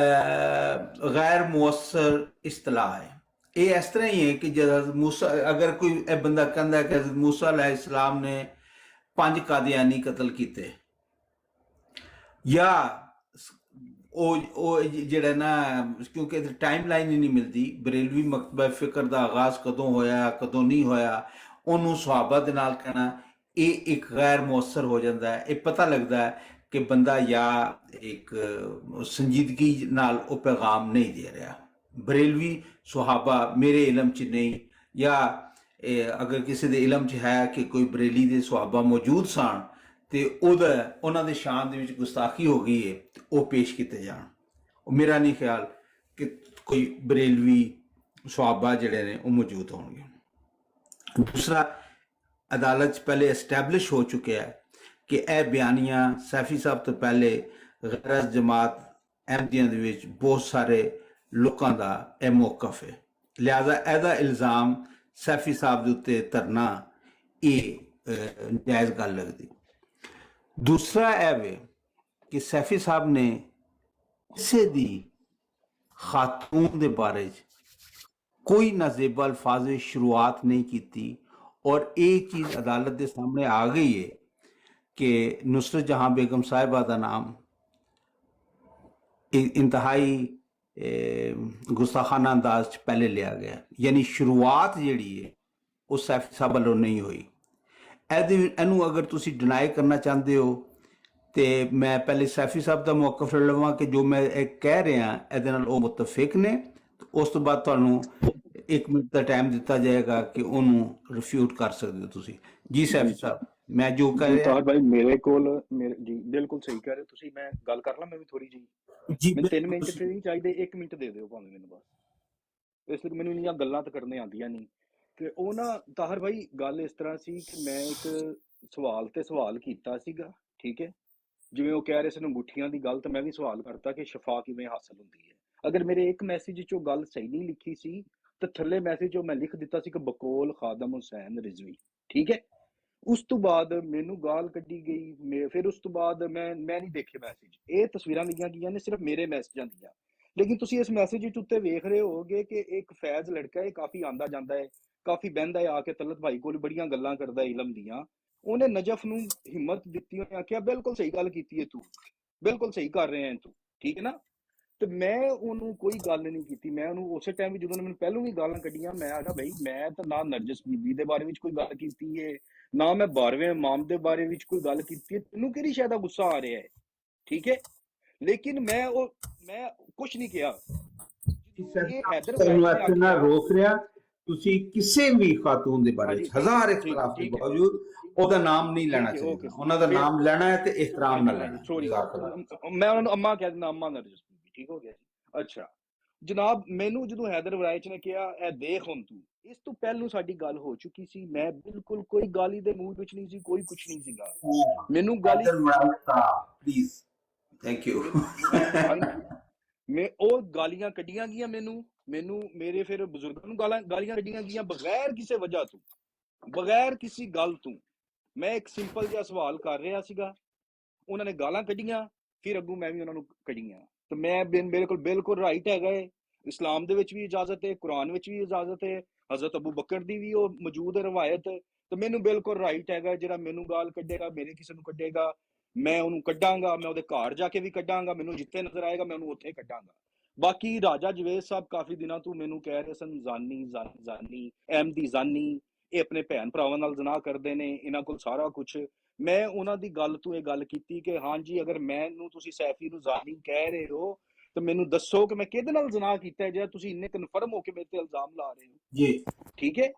ਗੈਰ ਮੁਅੱਸਰ ਇਸਤਲਾਹ ਹੈ। ਇਹ ਇਸ ਤਰ੍ਹਾਂ ਹੀ ਹੈ ਕਿ ਜਦ ਮੂਸਾ, ਅਗਰ ਕੋਈ ਇਹ ਬੰਦਾ ਕਹਿੰਦਾ ਕਿ ਹਜ਼ਰਤ ਮੂਸਾ अलैहिस्सलाम ਨੇ 5 ਕਾਦੀਆਨੀ ਕਤਲ ਕੀਤੇ, ਜਾਂ ਉਹ ਜਿਹੜਾ ਨਾ, ਕਿਉਂਕਿ ਟਾਈਮ ਲਾਈਨ ਹੀ ਨਹੀਂ ਮਿਲਦੀ, ਬਰੇਲਵੀ ਮਕਤਬਾ ਫਿਕਰ ਦਾ ਆਗਾਜ਼ ਕਦੋਂ ਹੋਇਆ ਕਦੋਂ ਨਹੀਂ ਹੋਇਆ, ਉਹਨੂੰ ਸੁਹਾਬਾ ਦੇ ਨਾਲ ਕਹਿਣਾ, ਇਹ ਇੱਕ ਗੈਰ ਮੁਅੱਸਰ ਹੋ ਜਾਂਦਾ ਹੈ। ਇਹ ਪਤਾ ਲੱਗਦਾ ਹੈ ਕਿ ਬੰਦਾ ਜਾਂ ਇੱਕ ਸੰਜੀਦਗੀ ਨਾਲ ਉਹ ਪੈਗਾਮ ਨਹੀਂ ਦੇ ਰਿਹਾ। ਬਰੇਲਵੀ ਸੁਹਾਬਾ ਮੇਰੇ ਇਲਮ 'ਚ ਨਹੀਂ, ਜਾਂ ਅਗਰ ਕਿਸੇ ਦੇ ਇਲਮ 'ਚ ਹੈ ਕਿ ਕੋਈ ਬਰੇਲੀ ਦੇ ਸੁਹਾਬਾ ਮੌਜੂਦ ਸਨ ਤੇ ਉਹਨਾਂ ਦੇ ਸ਼ਾਨ ਦੇ ਵਿੱਚ ਗੁਸਤਾਖੀ ਹੋ ਗਈ ਹੈ, ਉਹ ਪੇਸ਼ ਕੀਤੇ ਜਾਣ। ਉਹ ਮੇਰਾ ਨਹੀਂ ਖਿਆਲ ਕਿ ਕੋਈ ਬਰੇਲਵੀ ਸੁਹਾਬਾ ਜਿਹੜੇ ਨੇ ਉਹ ਮੌਜੂਦ ਹੋਣਗੇ। ਦੂਸਰਾ, ਅਦਾਲਤ 'ਚ ਪਹਿਲੇ ਐਸਟੈਬਲਿਸ਼ ਹੋ ਚੁੱਕਿਆ ਹੈ ਕਿ ਇਹ ਬਿਆਨੀਆਂ ਸੈਫੀ ਸਾਹਿਬ ਤੋਂ ਪਹਿਲੇ ਗੈਰ ਜਮਾਤ ਅਹਿਮਦੀਆ ਦੇ ਵਿੱਚ ਬਹੁਤ ਸਾਰੇ ਲੋਕਾਂ ਦਾ ਇਹ ਮੌਕਫ ਹੈ, ਲਿਹਾਜ਼ਾ ਇਹਦਾ ਇਲਜ਼ਾਮ ਸੈਫੀ ਸਾਹਿਬ ਦੇ ਉੱਤੇ ਧਰਨਾ ਇਹ ਜਾਇਜ਼ ਗੱਲ ਲੱਗਦੀ। ਦੂਸਰਾ ਇਹ ਵੇ ਕਿ ਸੈਫੀ ਸਾਹਿਬ ਨੇ ਕਿਸੇ ਦੀ ਖਾਤੂਨ ਦੇ ਬਾਰੇ 'ਚ ਕੋਈ ਨਾਜ਼ੇਬ ਅਲਫਾਜ਼ ਸ਼ੁਰੂਆਤ ਨਹੀਂ ਕੀਤੀ, ਔਰ ਇਹ ਚੀਜ਼ ਅਦਾਲਤ ਦੇ ਸਾਹਮਣੇ ਆ ਗਈ ਹੈ ਕਿ ਨੁਸਰਤ ਜਹਾਂ ਬੇਗਮ ਸਾਹਿਬਾ ਦਾ ਨਾਮ ਇੰਤਹਾਈ ਗੁਸਤਾਖਾਨਾ ਅੰਦਾਜ਼ 'ਚ ਪਹਿਲੇ ਲਿਆ ਗਿਆ, ਯਾਨੀ ਸ਼ੁਰੂਆਤ ਜਿਹੜੀ ਹੈ ਉਹ ਸੈਫੀ ਸਾਹਿਬ ਵੱਲੋਂ ਨਹੀਂ ਹੋਈ। ਇਹਨੂੰ ਅਗਰ ਤੁਸੀਂ ਡਿਨਾਈ ਕਰਨਾ ਚਾਹੁੰਦੇ ਹੋ ਤੇ ਮੈਂ ਪਹਿਲੇ ਸੈਫੀ ਸਾਹਿਬ ਦਾ ਮੌਕਫ ਲਵਾਂ ਕਿ ਜੋ ਮੈਂ ਇਹ ਕਹਿ ਰਿਹਾ ਇਹਦੇ ਨਾਲ ਉਹ ਮੁਤਫਿਕ ਨੇ, ਉਸ ਤੋਂ ਬਾਅਦ ਤੁਹਾਨੂੰ 1 ਮਿੰਟ ਦਾ ਟਾਈਮ ਦਿੱਤਾ ਜਾਏਗਾ ਕਿ ਉਹਨੂੰ ਰਿਫਿਊਟ ਕਰ ਸਕਦੇ ਹੋ ਤੁਸੀਂ। ਜੀ ਸੈਫੀ ਸਾਹਿਬ, ਮੈਂ ਜੋ ਕਹਿ ਰਿਹਾ ਭਾਈ ਮੇਰੇ ਕੋਲ ਜੀ ਬਿਲਕੁਲ ਸਹੀ ਕਹਿ ਰਹੇ ਹੋ ਤੁਸੀਂ। ਮੈਂ ਗੱਲ ਕਰ ਲਾਂ ਮੈਂ ਵੀ ਥੋੜੀ ਜੀ? ਮੈਨੂੰ 3 ਮਿੰਟ ਤੇ ਨਹੀਂ ਚਾਹੀਦੇ, 1 ਮਿੰਟ ਦੇ ਦਿਓ ਭਾਵੇਂ ਮੈਨੂੰ, ਬਸ। ਇਸ ਲਈ ਮੈਨੂੰ ਇੰਨੀਆਂ ਗੱਲਾਂ ਤਾਂ ਕਰਨੇ ਆਉਂਦੀਆਂ ਨਹੀਂ। ਤੇ ਉਹ ਨਾ ਤਾਹਰ ਭਾਈ ਗੱਲ ਇਸ ਤਰ੍ਹਾਂ ਸੀ ਕਿ ਮੈਂ ਇੱਕ ਸਵਾਲ ਕੀਤਾ ਸੀਗਾ, ਠੀਕ ਹੈ? ਜਿਵੇਂ ਉਹ ਕਹਿ ਰਹੇ ਸਨ ਅੰਗੂਠੀਆਂ ਦੀ ਗੱਲ, ਤਾਂ ਮੈਂ ਵੀ ਸਵਾਲ ਕਰਤਾ ਕਿ ਸ਼ਫਾ ਕਿਵੇਂ ਹਾਸਲ ਹੁੰਦੀ ਹੈ। ਅਗਰ ਮੇਰੇ ਇੱਕ ਮੈਸੇਜ 'ਚ ਉਹ ਗੱਲ ਸਹੀ ਨਹੀਂ ਲਿਖੀ ਸੀ ਤਾਂ ਥੱਲੇ ਮੈਸੇਜ ਉਹ ਮੈਂ ਲਿਖ ਦਿੱਤਾ ਸੀ ਕਿ ਬਕੌਲ ਖਾਦਮ ਹੁਸੈਨ ਰਿਜ਼ਵੀ, ਠੀਕ ਹੈ? ਉਸ ਤੋਂ ਬਾਅਦ ਮੈਨੂੰ ਗਾਲ ਕੱਢੀ ਗਈ, ਫਿਰ ਉਸ ਤੋਂ ਬਾਅਦ ਮੈਂ ਨਹੀਂ ਦੇਖੇ ਮੈਸੇਜ। ਇਹ ਤਸਵੀਰਾਂ ਲਈਆਂ ਗਈਆਂ ਨੇ ਸਿਰਫ ਮੇਰੇ ਮੈਸੇਜਾਂ ਦੀਆਂ, ਲੇਕਿਨ ਤੁਸੀਂ ਇਸ ਮੈਸੇਜ ਵਿੱਚ ਉੱਤੇ ਵੇਖ ਰਹੇ ਹੋਗੇ ਕਿ ਇੱਕ ਫੈਜ਼ ਲੜਕਾ ਹੈ, ਕਾਫੀ ਆਂਦਾ ਜਾਂਦਾ ਹੈ, ਕਾਫੀ ਬਹਿੰਦਾ ਹੈ ਆ ਕੇ ਤਲਤ ਭਾਈ ਕੋਲ, ਬੜੀਆਂ ਗੱਲਾਂ ਕਰਦਾ ਇਲਮ ਦੀਆਂ। ਉਹਨੇ ਨਜਫ ਨੂੰ ਹਿੰਮਤ ਦਿੱਤੀ, ਉਹਨੇ ਆਖਿਆ ਬਿਲਕੁਲ ਸਹੀ ਗੱਲ ਕੀਤੀ ਹੈ ਤੂੰ, ਬਿਲਕੁਲ ਸਹੀ ਕਰ ਰਹੇ ਹੈ ਤੂੰ, ਠੀਕ ਹੈ ਨਾ? ਤੇ ਮੈਂ ਉਹਨੂੰ ਕੋਈ ਗੱਲ ਨਹੀਂ ਕੀਤੀ। ਮੈਂ ਉਹਨੂੰ ਉਸੇ ਟਾਈਮ ਵੀ ਜਦੋਂ ਮੈਨੂੰ ਪਹਿਲੋਂ ਵੀ ਗਾਲਾਂ ਕੱਢੀਆਂ, ਮੈਂ ਆਖਿਆ ਬਈ ਮੈਂ ਤਾਂ ਨਾ ਨਰਜਸ ਬੀਬੀ ਦੇ ਬਾਰੇ ਵਿੱਚ ਕੋਈ ਗੱਲ ਕੀਤੀ ਹੈ, ਨਾ ਮੈਂ 12ਵੇਂ ਇਮਾਮ ਦੇ ਬਾਰੇ ਵਿੱਚ ਕੋਈ ਗੱਲ ਕੀਤੀ ਹੈ, ਤੈਨੂੰ ਕਿਹੜੀ ਸ਼ਾਇਦ ਦਾ ਗੁੱਸਾ ਆ ਰਿਹਾ ਹੈ, ਠੀਕ ਹੈ। ਲੇਕਿਨ ਮੈਂ ਕੁਝ ਨਹੀਂ ਕਿਹਾ। ਇਹ ਹੈਦਰ ਵਰਾਇਚ ਨੇ ਆਖਿਆ ਰੋਕ ਰਿਹਾ, ਤੁਸੀਂ ਕਿਸੇ ਵੀ ਖਾਤੂਨ ਦੇ ਬਾਰੇ ਵਿੱਚ ਹਜ਼ਾਰ ਇਖਤਲਾਫ ਦੇ ਬਾਵਜੂਦ ਉਹਦਾ ਨਾਮ ਨਹੀਂ ਲੈਣਾ ਚਾਹੀਦਾ। ਉਹਨਾਂ ਦਾ ਨਾਮ ਲੈਣਾ ਹੈ ਤੇ ਇhtਰਾਮ ਨਾਲ ਲੈਣਾ। ਸੋਰੀ, ਮੈਂ ਉਹਨਾਂ ਨੂੰ ਅੰਮਾ ਕਹਿ ਦਿੰਦਾ, ਅੰਮਾ ਨਰਜਸ ਬੀਬੀ, ਠੀਕ ਹੋ ਗਿਆ ਜੀ। ਅੱਛਾ ਜਨਾਬ, ਮੈਨੂੰ ਜਦੋਂ ਹੈਦਰ ਵਰਾਇਚ ਨੇ ਕਿਹਾ ਇਹ ਦੇਖ ਹੁਣ ਤੂੰ, ਇਸ ਤੋਂ ਪਹਿਲਾਂ ਸਾਡੀ ਗੱਲ ਹੋ ਚੁੱਕੀ ਸੀ, ਮੈਂ ਬਿਲਕੁਲ ਕੋਈ ਗਾਲੀ ਦੇ ਮੂਡ ਵਿੱਚ ਨਹੀਂ ਸੀ, ਕੋਈ ਕੁਝ ਨਹੀਂ ਸੀਗਾ। ਮੈਨੂੰ ਗਾਲੀ ਪਲੀਜ਼ ਥੈਂਕ ਯੂ ਮੈਂ ਉਹ ਗਾਲੀਆਂ ਕੱਢੀਆਂ ਗਈਆਂ, ਮੈਨੂੰ ਮੇਰੇ ਫਿਰ ਬਜ਼ੁਰਗਾਂ ਨੂੰ ਗਾਲੀਆਂ ਕੱਢੀਆਂ ਗਈਆਂ ਬਗੈਰ ਕਿਸੇ ਵਜ੍ਹਾ ਤੋਂ, ਬਗੈਰ ਕਿਸੇ ਗੱਲ ਤੋਂ। ਮੈਂ ਇੱਕ ਸਿੰਪਲ ਜਿਹਾ ਸਵਾਲ ਕਰ ਰਿਹਾ ਸੀਗਾ, ਉਹਨਾਂ ਨੇ ਗਾਲਾਂ ਕੱਢੀਆਂ, ਫਿਰ ਅੱਗੋਂ ਮੈਂ ਵੀ ਉਹਨਾਂ ਨੂੰ ਕੱਢੀਆਂ। ਤੇ ਮੈਂ ਬਿਲਕੁਲ ਰਾਈਟ ਹੈਗਾ ਏ। ਇਸਲਾਮ ਦੇ ਵਿੱਚ ਵੀ ਇਜਾਜ਼ਤ ਹੈ, ਕੁਰਾਨ ਵਿੱਚ ਵੀ ਇਜਾਜ਼ਤ ਹੈ, ਹਜ਼ਰਤ ਅਬੂ ਬਕਰ ਦੀ ਵੀ ਉਹ ਮੌਜੂਦ ਹੈ ਰਵਾਇਤ। ਤੇ ਮੈਨੂੰ ਬਿਲਕੁਲ ਰਾਈਟ ਹੈਗਾ, ਜਿਹੜਾ ਮੈਨੂੰ ਗਾਲ ਕੱਢੇਗਾ, ਮੇਰੇ ਕਿਸੇ ਨੂੰ ਕੱਢੇਗਾ, ਮੈਂ ਉਹਨੂੰ ਕੱਢਾਂਗਾ, ਮੈਂ ਉਹਦੇ ਘਰ ਜਾ ਕੇ ਵੀ ਕੱਢਾਂਗਾ, ਮੈਨੂੰ ਜਿੱਥੇ ਨਜ਼ਰ ਆਏਗਾ ਮੈਂ ਉਹਨੂੰ ਉੱਥੇ ਕੱਢਾਂਗਾ। ਬਾਕੀ ਰਾਜਾ ਜਵੇਦ ਸਾਹਿਬ ਕਾਫੀ ਦਿਨਾਂ ਤੋਂ ਮੈਨੂੰ ਕਹਿ ਰਹੇ ਸਨ ਜ਼ਾਨੀ ਅਹਿਮਦੀ ਜ਼ਾਨੀ, ਇਹ ਆਪਣੇ ਭੈਣ ਭਰਾਵਾਂ ਨਾਲ ਜ਼ਨਾ ਕਰਦੇ ਨੇ, ਇਹਨਾਂ ਕੋਲ ਸਾਰਾ ਕੁਝ। ਮੈਂ ਉਹਨਾਂ ਦੀ ਗੱਲ ਤੋਂ ਇਹ ਗੱਲ ਕੀਤੀ ਕਿ ਹਾਂਜੀ, ਅਗਰ ਮੈਨੂੰ ਤੁਸੀਂ ਸੈਫੀ ਨੂੰ ਜ਼ਾਨੀ ਕਹਿ ਰਹੇ ਹੋ ਤਾਂ ਮੈਨੂੰ ਦੱਸੋ ਕਿ ਮੈਂ ਕਿਹਦੇ ਨਾਲ ਜ਼ਨਾ ਕੀਤਾ ਹੈ ਜਿਹੜਾ ਤੁਸੀਂ ਇੰਨੇ ਕਨਫਰਮ ਹੋ ਕੇ ਮੇਰੇ ਤੇ ਇਲਜ਼ਾਮ ਲਾ ਰਹੇ ਹੋ ਜੀ, ਠੀਕ ਹੈ।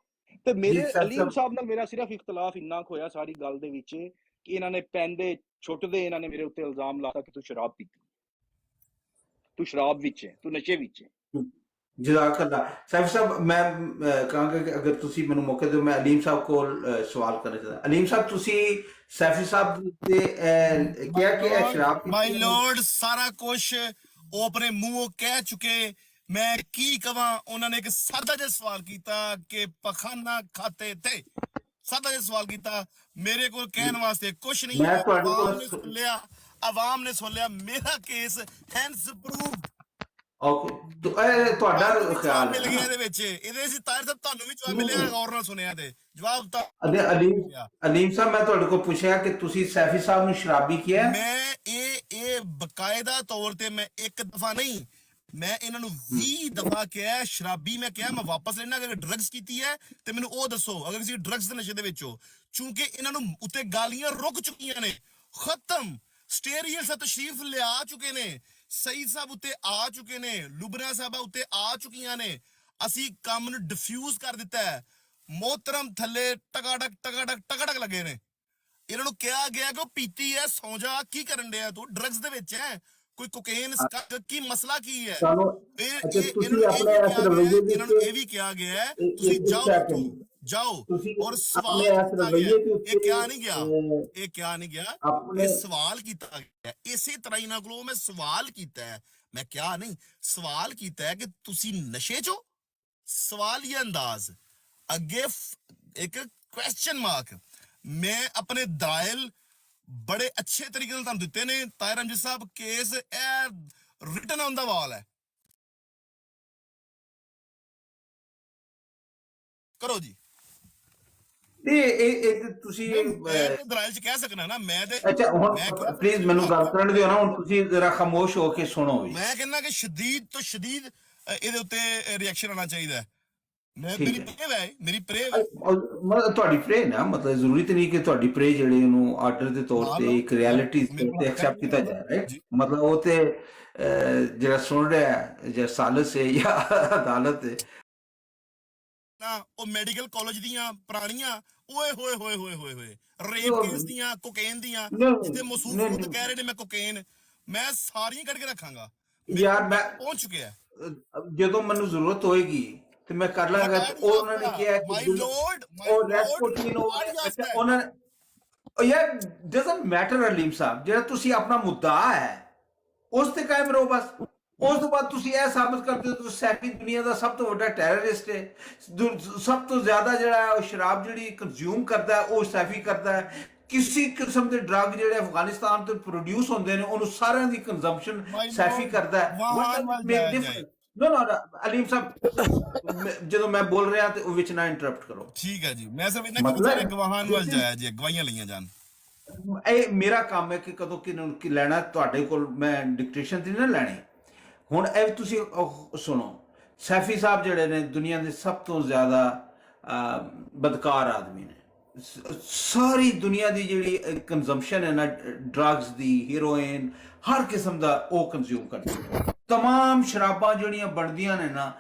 ਤੇ ਮੇਰੇ ਅਲੀਮ ਸਾਹਿਬ ਨਾਲ ਮੇਰਾ ਸਿਰਫ ਇਖਤਲਾਫ ਇੰਨਾ ਕੁ ਹੋਇਆ ਸਾਰੀ ਗੱਲ ਦੇ ਵਿੱਚ ਕਿ ਇਹਨਾਂ ਨੇ ਪੈਂਦੇ ਛੁੱਟਦੇ ਇਹਨਾਂ ਨੇ ਮੇਰੇ ਉੱਤੇ ਇਲਜ਼ਾਮ ਲਾਤਾ ਕਿ ਤੂੰ ਸ਼ਰਾਬ ਪੀਤੀ, ਤੂੰ ਸ਼ਰਾਬ ਵਿੱਚ ਹੈ, ਤੂੰ ਨਸ਼ੇ ਵਿੱਚ ਹੈ। ਜਜ਼ਾਕੱਲਾ ਸੈਫੀ ਸਾਹਿਬ, ਮੈਂ ਕਹਾਂਗਾ ਕਿ ਅਗਰ ਤੁਸੀਂ ਮੈਨੂੰ ਮੌਕੇ ਦਿਓ, ਮੈਂ ਅਲੀਮ ਸਾਹਿਬ ਕੋਲ ਸਵਾਲ ਕਰਨਾ ਚਾਹੁੰਦਾ। ਅਲੀਮ ਸਾਹਿਬ, ਤੁਸੀਂ ਸੈਫੀ ਸਾਹਿਬ ਦੇ ਕਿਹਾ ਕਿ ਇਹ ਸ਼ਰਾਬ ਮਾਈ ਲੋਰਡ ਸਾਰਾ ਕੁਝ ਉਹ ਆਪਣੇ ਮੂੰਹੋਂ ਕਹਿ ਚੁੱਕੇ, ਮੈਂ ਕੀ ਕਵਾਂ। ਉਹਨਾਂ ਨੇ ਇੱਕ ਸਾਦਾ ਜਿਹਾ ਸਵਾਲ ਕੀਤਾ ਕਿ ਪਖਾਨਾ ਖਾਤੇ ਤੇ, ਸਾਦਾ ਜਿਹਾ ਸਵਾਲ ਕੀਤਾ, ਮੇਰੇ ਕੋਲ ਕਹਿਣ ਵਾਸਤੇ ਕੁਝ ਨਹੀਂ ਹੈ। ਆਵਾਮ ਨੇ ਸੁਣ ਲਿਆ ਮੇਰਾ ਕੇਸ, ਹੈਂਸ ਪ੍ਰੂਫ। ਓਕੇ, ਤੁਹਾਡਾ ਖਿਆਲ ਮਿਲ ਗਿਆ ਇਹਦੇ ਵਿੱਚ, ਇਹਦੇ ਸੀ ਤਾਹਿਰ ਸਾਹਿਬ ਤੁਹਾਨੂੰ ਵੀ ਜਵਾਬ ਮਿਲਿਆ, ਗੌਰ ਨਾਲ ਸੁਣਿਆ ਤੇ ਜਵਾਬ ਤਾਂ ਅਲੀਮ ਸਾਹਿਬ, ਮੈਂ ਤੁਹਾਡੇ ਕੋਲ ਪੁੱਛਿਆ ਕਿ ਤੁਸੀਂ ਸੈਫੀ ਸਾਹਿਬ ਨੂੰ ਸ਼ਰਾਬੀ ਕਿਹਾ। ਮੈਂ ਇਹ ਬਕਾਇਦਾ ਤੌਰ ਤੇ ਮੈਂ ਇੱਕ ਦਫਾ ਨਹੀਂ, ਮੈਂ ਇਹਨਾਂ ਨੂੰ 20 ਦਫਾ ਕਿਹਾ ਸ਼ਰਾਬੀ। ਮੈਂ ਕਿਹਾ ਮੈਂ ਵਾਪਸ ਲੈਣਾ, ਅਗਰ ਡਰੱਗਸ ਕੀਤੀ ਹੈ ਤੇ ਮੈਨੂੰ ਉਹ ਦੱਸੋ, ਅਗਰ ਤੁਸੀਂ ਡਰੱਗਸ ਦੇ ਨਸ਼ੇ ਦੇ ਵਿੱਚ ਹੋ। ਚੂੰਕਿ ਇਹਨਾਂ ਨੂੰ ਉੱਤੇ ਗਾਲੀਆਂ ਰੁਕ ਚੁੱਕੀਆਂ ਨੇ, ਖਤਮ। ਸਟੇਰੀਅਲ ਸਾਹਿਬ ਤਸ਼ਰੀਫ ਲਿਆ ਚੁੱਕੇ ਨੇ, ਸਈਦ ਸਾਹਿਬ ਉੱਤੇ ਆ ਚੁੱਕੇ ਨੇ, ਲੁਬਨਾ ਸਾਹਿਬਾ ਉੱਤੇ ਆ ਚੁੱਕੀਆਂ ਨੇ। ਅਸੀਂ ਕੰਮ ਨੂੰ ਡਿਫਿਊਜ਼ ਕਰ ਦਿੱਤਾ ਹੈ। ਮੋਹਤਰਮ ਥੱਲੇ ਟਕਾਟਕ ਲੱਗੇ ਨੇ। ਇਹਨਾਂ ਨੂੰ ਕਿਹਾ ਗਿਆ ਕਿ ਉਹ ਪੀਤੀ ਹੈ, ਸੌਂ ਜਾ, ਕੀ ਕਰਨ ਡਿਆ ਤੂੰ, ਡਰੱਗਸ ਦੇ ਵਿੱਚ ਹੈ, ਕੋਈ ਕੋਕੇਨ ਕੀ ਮਸਲਾ ਕੀ ਹੈ। ਇਹਨਾਂ ਨੂੰ ਇਹ ਵੀ ਕਿਹਾ ਗਿਆ ਹੈ ਤੁਸੀਂ ਜਾਓ ਔਰ ਸਵਾਲ ਇਹ ਕਿਹਾ ਨਹੀਂ ਗਿਆ, ਇਹ ਸਵਾਲ ਕੀਤਾ ਗਿਆ। ਇਸੇ ਤਰ੍ਹਾਂ ਇਹਨਾਂ ਕੋਲੋਂ ਮੈਂ ਸਵਾਲ ਕੀਤਾ ਹੈ, ਮੈਂ ਕਿਹਾ ਨਹੀਂ, ਸਵਾਲ ਕੀਤਾ ਹੈ ਕਿ ਤੁਸੀਂ ਨਸ਼ੇ ਚੋ, ਸਵਾਲੀਆ ਅੰਦਾਜ਼ ਅੱਗੇ ਇੱਕ ਕੁਐਸਚਨ ਮਾਰਕ। ਮੈਂ ਆਪਣੇ ਦਲਾਇਲ ਬੜੇ ਅੱਛੇ ਤਰੀਕੇ ਨਾਲ ਤੁਹਾਨੂੰ ਦਿੱਤੇ ਨੇ। ਤਾਹਿਰ ਅਮਜਦ ਸਾਹਿਬ ਕੇਸ ਇਹ ਰਿਟਨ ਔਨ ਦਾ ਵਾਲ ਹੈ, ਕਰੋ ਜੀ। ਇਹ ਤੁਸੀਂ ਦਲਾਇਲ ਚ ਕਹਿ ਸਕਣਾ ਨਾ ਮੈਂ ਤੇ। ਅੱਛਾ, ਹੁਣ ਪਲੀਜ਼ ਮੈਨੂੰ ਗੱਲ ਕਰਨ ਦਿਓ ਨਾ, ਹੁਣ ਤੁਸੀਂ ਜ਼ਰਾ ਖਾਮੋਸ਼ ਹੋ ਕੇ ਸੁਣੋ ਵੀ। ਮੈਂ ਕਹਿੰਦਾ ਕਿ ਸ਼ਦੀਦ ਤੋਂ ਸ਼ਦੀਦ ਇਹਦੇ ਉੱਤੇ ਰਿਐਕਸ਼ਨ ਆਉਣਾ ਚਾਹੀਦਾ ਹੈ। ਮੇਰੀ ਪ੍ਰੇਵ ਹੈ ਮਤਲਬ ਤੁਹਾਡੀ ਪ੍ਰੇ ਨਾ, ਮਤਲਬ ਜ਼ਰੂਰੀ ਤੇ ਨਹੀਂ ਕਿ ਤੁਹਾਡੀ ਪ੍ਰੇ ਜਿਹੜੀ ਉਹਨੂੰ ਆਰਡਰ ਦੇ ਤੌਰ ਤੇ ਇੱਕ ਰਿਐਲਿਟੀ ਤੇ ਐਕਸੈਪਟ ਕੀਤਾ ਜਾ ਰਿਹਾ ਹੈ। ਮਤਲਬ ਉਹ ਤੇ ਜਿਹੜਾ ਸੁਣ ਰਿਹਾ ਜਾਂ ਸਾਲਸ ਹੈ ਜਾਂ ਅਦਾਲਤ ਹੈ ਨਾ, ਉਹ ਮੈਡੀਕਲ ਕਾਲਜ ਦੀਆਂ ਪੁਰਾਣੀਆਂ ਓਏ ਹੋਏ ਰੇਪ ਕੇਸ ਦੀਆਂ, ਕੋਕੇਨ ਦੀਆਂ, ਜਿਹਦੇ ਮਸੂਦ ਖੁਦ ਕਹਿ ਰਹੇ ਨੇ ਮੈਂ ਕੋਕੇਨ, ਮੈਂ ਸਾਰੀਆਂ ਕੱਢ ਕੇ ਰੱਖਾਂਗਾ ਯਾਰ। ਮੈਂ ਪਹੁੰਚ ਚੁੱਕਿਆ, ਜਦੋਂ ਮੈਨੂੰ ਜ਼ਰੂਰਤ ਹੋਏਗੀ ਤੇ ਮੈਂ ਕਰ ਲਾਂਗਾ। ਉਹਨਾਂ ਨੇ ਕਿਹਾ ਕਿ ਉਹ ਰੈਸਪੋਰਟਿਨ ਉਹਨਾਂ ਨੇ, ਯਾਰ ਡਸਨਟ ਮੈਟਰ ਅਲੀਮ ਸਾਹਿਬ, ਜਿਹੜਾ ਤੁਸੀਂ ਆਪਣਾ ਮੁੱਦਾ ਹੈ ਉਸ ਤੇ ਕਾਇਮ ਰਹੋ ਬਸ। ਉਸ ਤੋਂ ਬਾਅਦ ਤੁਸੀਂ ਇਹ ਸਾਬਤ ਕਰਦੇ ਹੋ ਕਿ ਸੈਫੀ ਦੁਨੀਆ ਦਾ ਸਭ ਤੋਂ ਵੱਡਾ ਟੈਰਰਿਸਟ ਹੈ, ਸਭ ਤੋਂ ਜ਼ਿਆਦਾ ਜਿਹੜਾ ਉਹ ਸ਼ਰਾਬ ਜਿਹੜੀ ਕੰਜ਼ਿਊਮ ਕਰਦਾ ਉਹ ਸੈਫੀ ਕਰਦਾ ਹੈ। ਕਿਸੇ ਕਿਸਮ ਦੇ ਡਰੱਗ ਜਿਹੜੇ ਅਫਗਾਨਿਸਤਾਨ ਤੋਂ ਪ੍ਰੋਡਿਊਸ ਹੁੰਦੇ ਨੇ ਉਹਨੂੰ ਸਾਰਿਆਂ ਦੀ ਕੰਜ਼ੰਪਸ਼ਨ ਸੈਫੀ ਕਰਦਾ ਹੈ। No, ਅਲੀਮ ਸਾਹਿਬ, ਜਦੋਂ ਮੈਂ ਬੋਲ ਰਿਹਾ ਤੇ ਉਹ ਵਿੱਚ ਨਾ ਇੰਟਰਪਟ ਕਰੋ। ਠੀਕ ਹੈ ਜੀ, ਮੈਂ ਸਿਰਫ ਇਹਨਾਂ ਕਿ ਗਵਾਹਾਂ ਵੱਲ ਜਾਇਆ ਜੀ, ਗਵਾਹੀਆਂ ਲਈਆਂ ਜਾਣ। ਇਹ ਮੇਰਾ ਕੰਮ ਹੈ ਕਿ ਕਦੋਂ ਕਿਹਨੂੰ ਲੈਣਾ, ਤੁਹਾਡੇ ਕੋਲ ਮੈਂ ਡਿਕਟੇਸ਼ਨ ਤੇ ਨਾ ਲੈਣੀ। ਹੁਣ ਇਹ ਤੁਸੀਂ ਸੁਣੋ, ਸੈਫੀ ਸਾਹਿਬ ਜਿਹੜੇ ਨੇ ਦੁਨੀਆ ਦੇ ਸਭ ਤੋਂ ਜ਼ਿਆਦਾ ਬਦਕਾਰ ਆਦਮੀ ਨੇ। ਸਾਰੀ ਦੁਨੀਆ ਦੀ ਜਿਹੜੀ ਕੰਜ਼ੰਪਸ਼ਨ ਹੈ ਨਾ ਡਰੱਗਸ ਦੀ, ਹੀਰੋਇਨ, ਹਰ ਕਿਸਮ ਦਾ ਉਹ ਕੰਜ਼ਿਊਮ ਕਰਦੇ। ਤਮਾਮ ਸ਼ਰਾਬਾਂ ਜਿਹੜੀਆਂ ਬਣਦੀਆਂ ਨੇ ਨਾ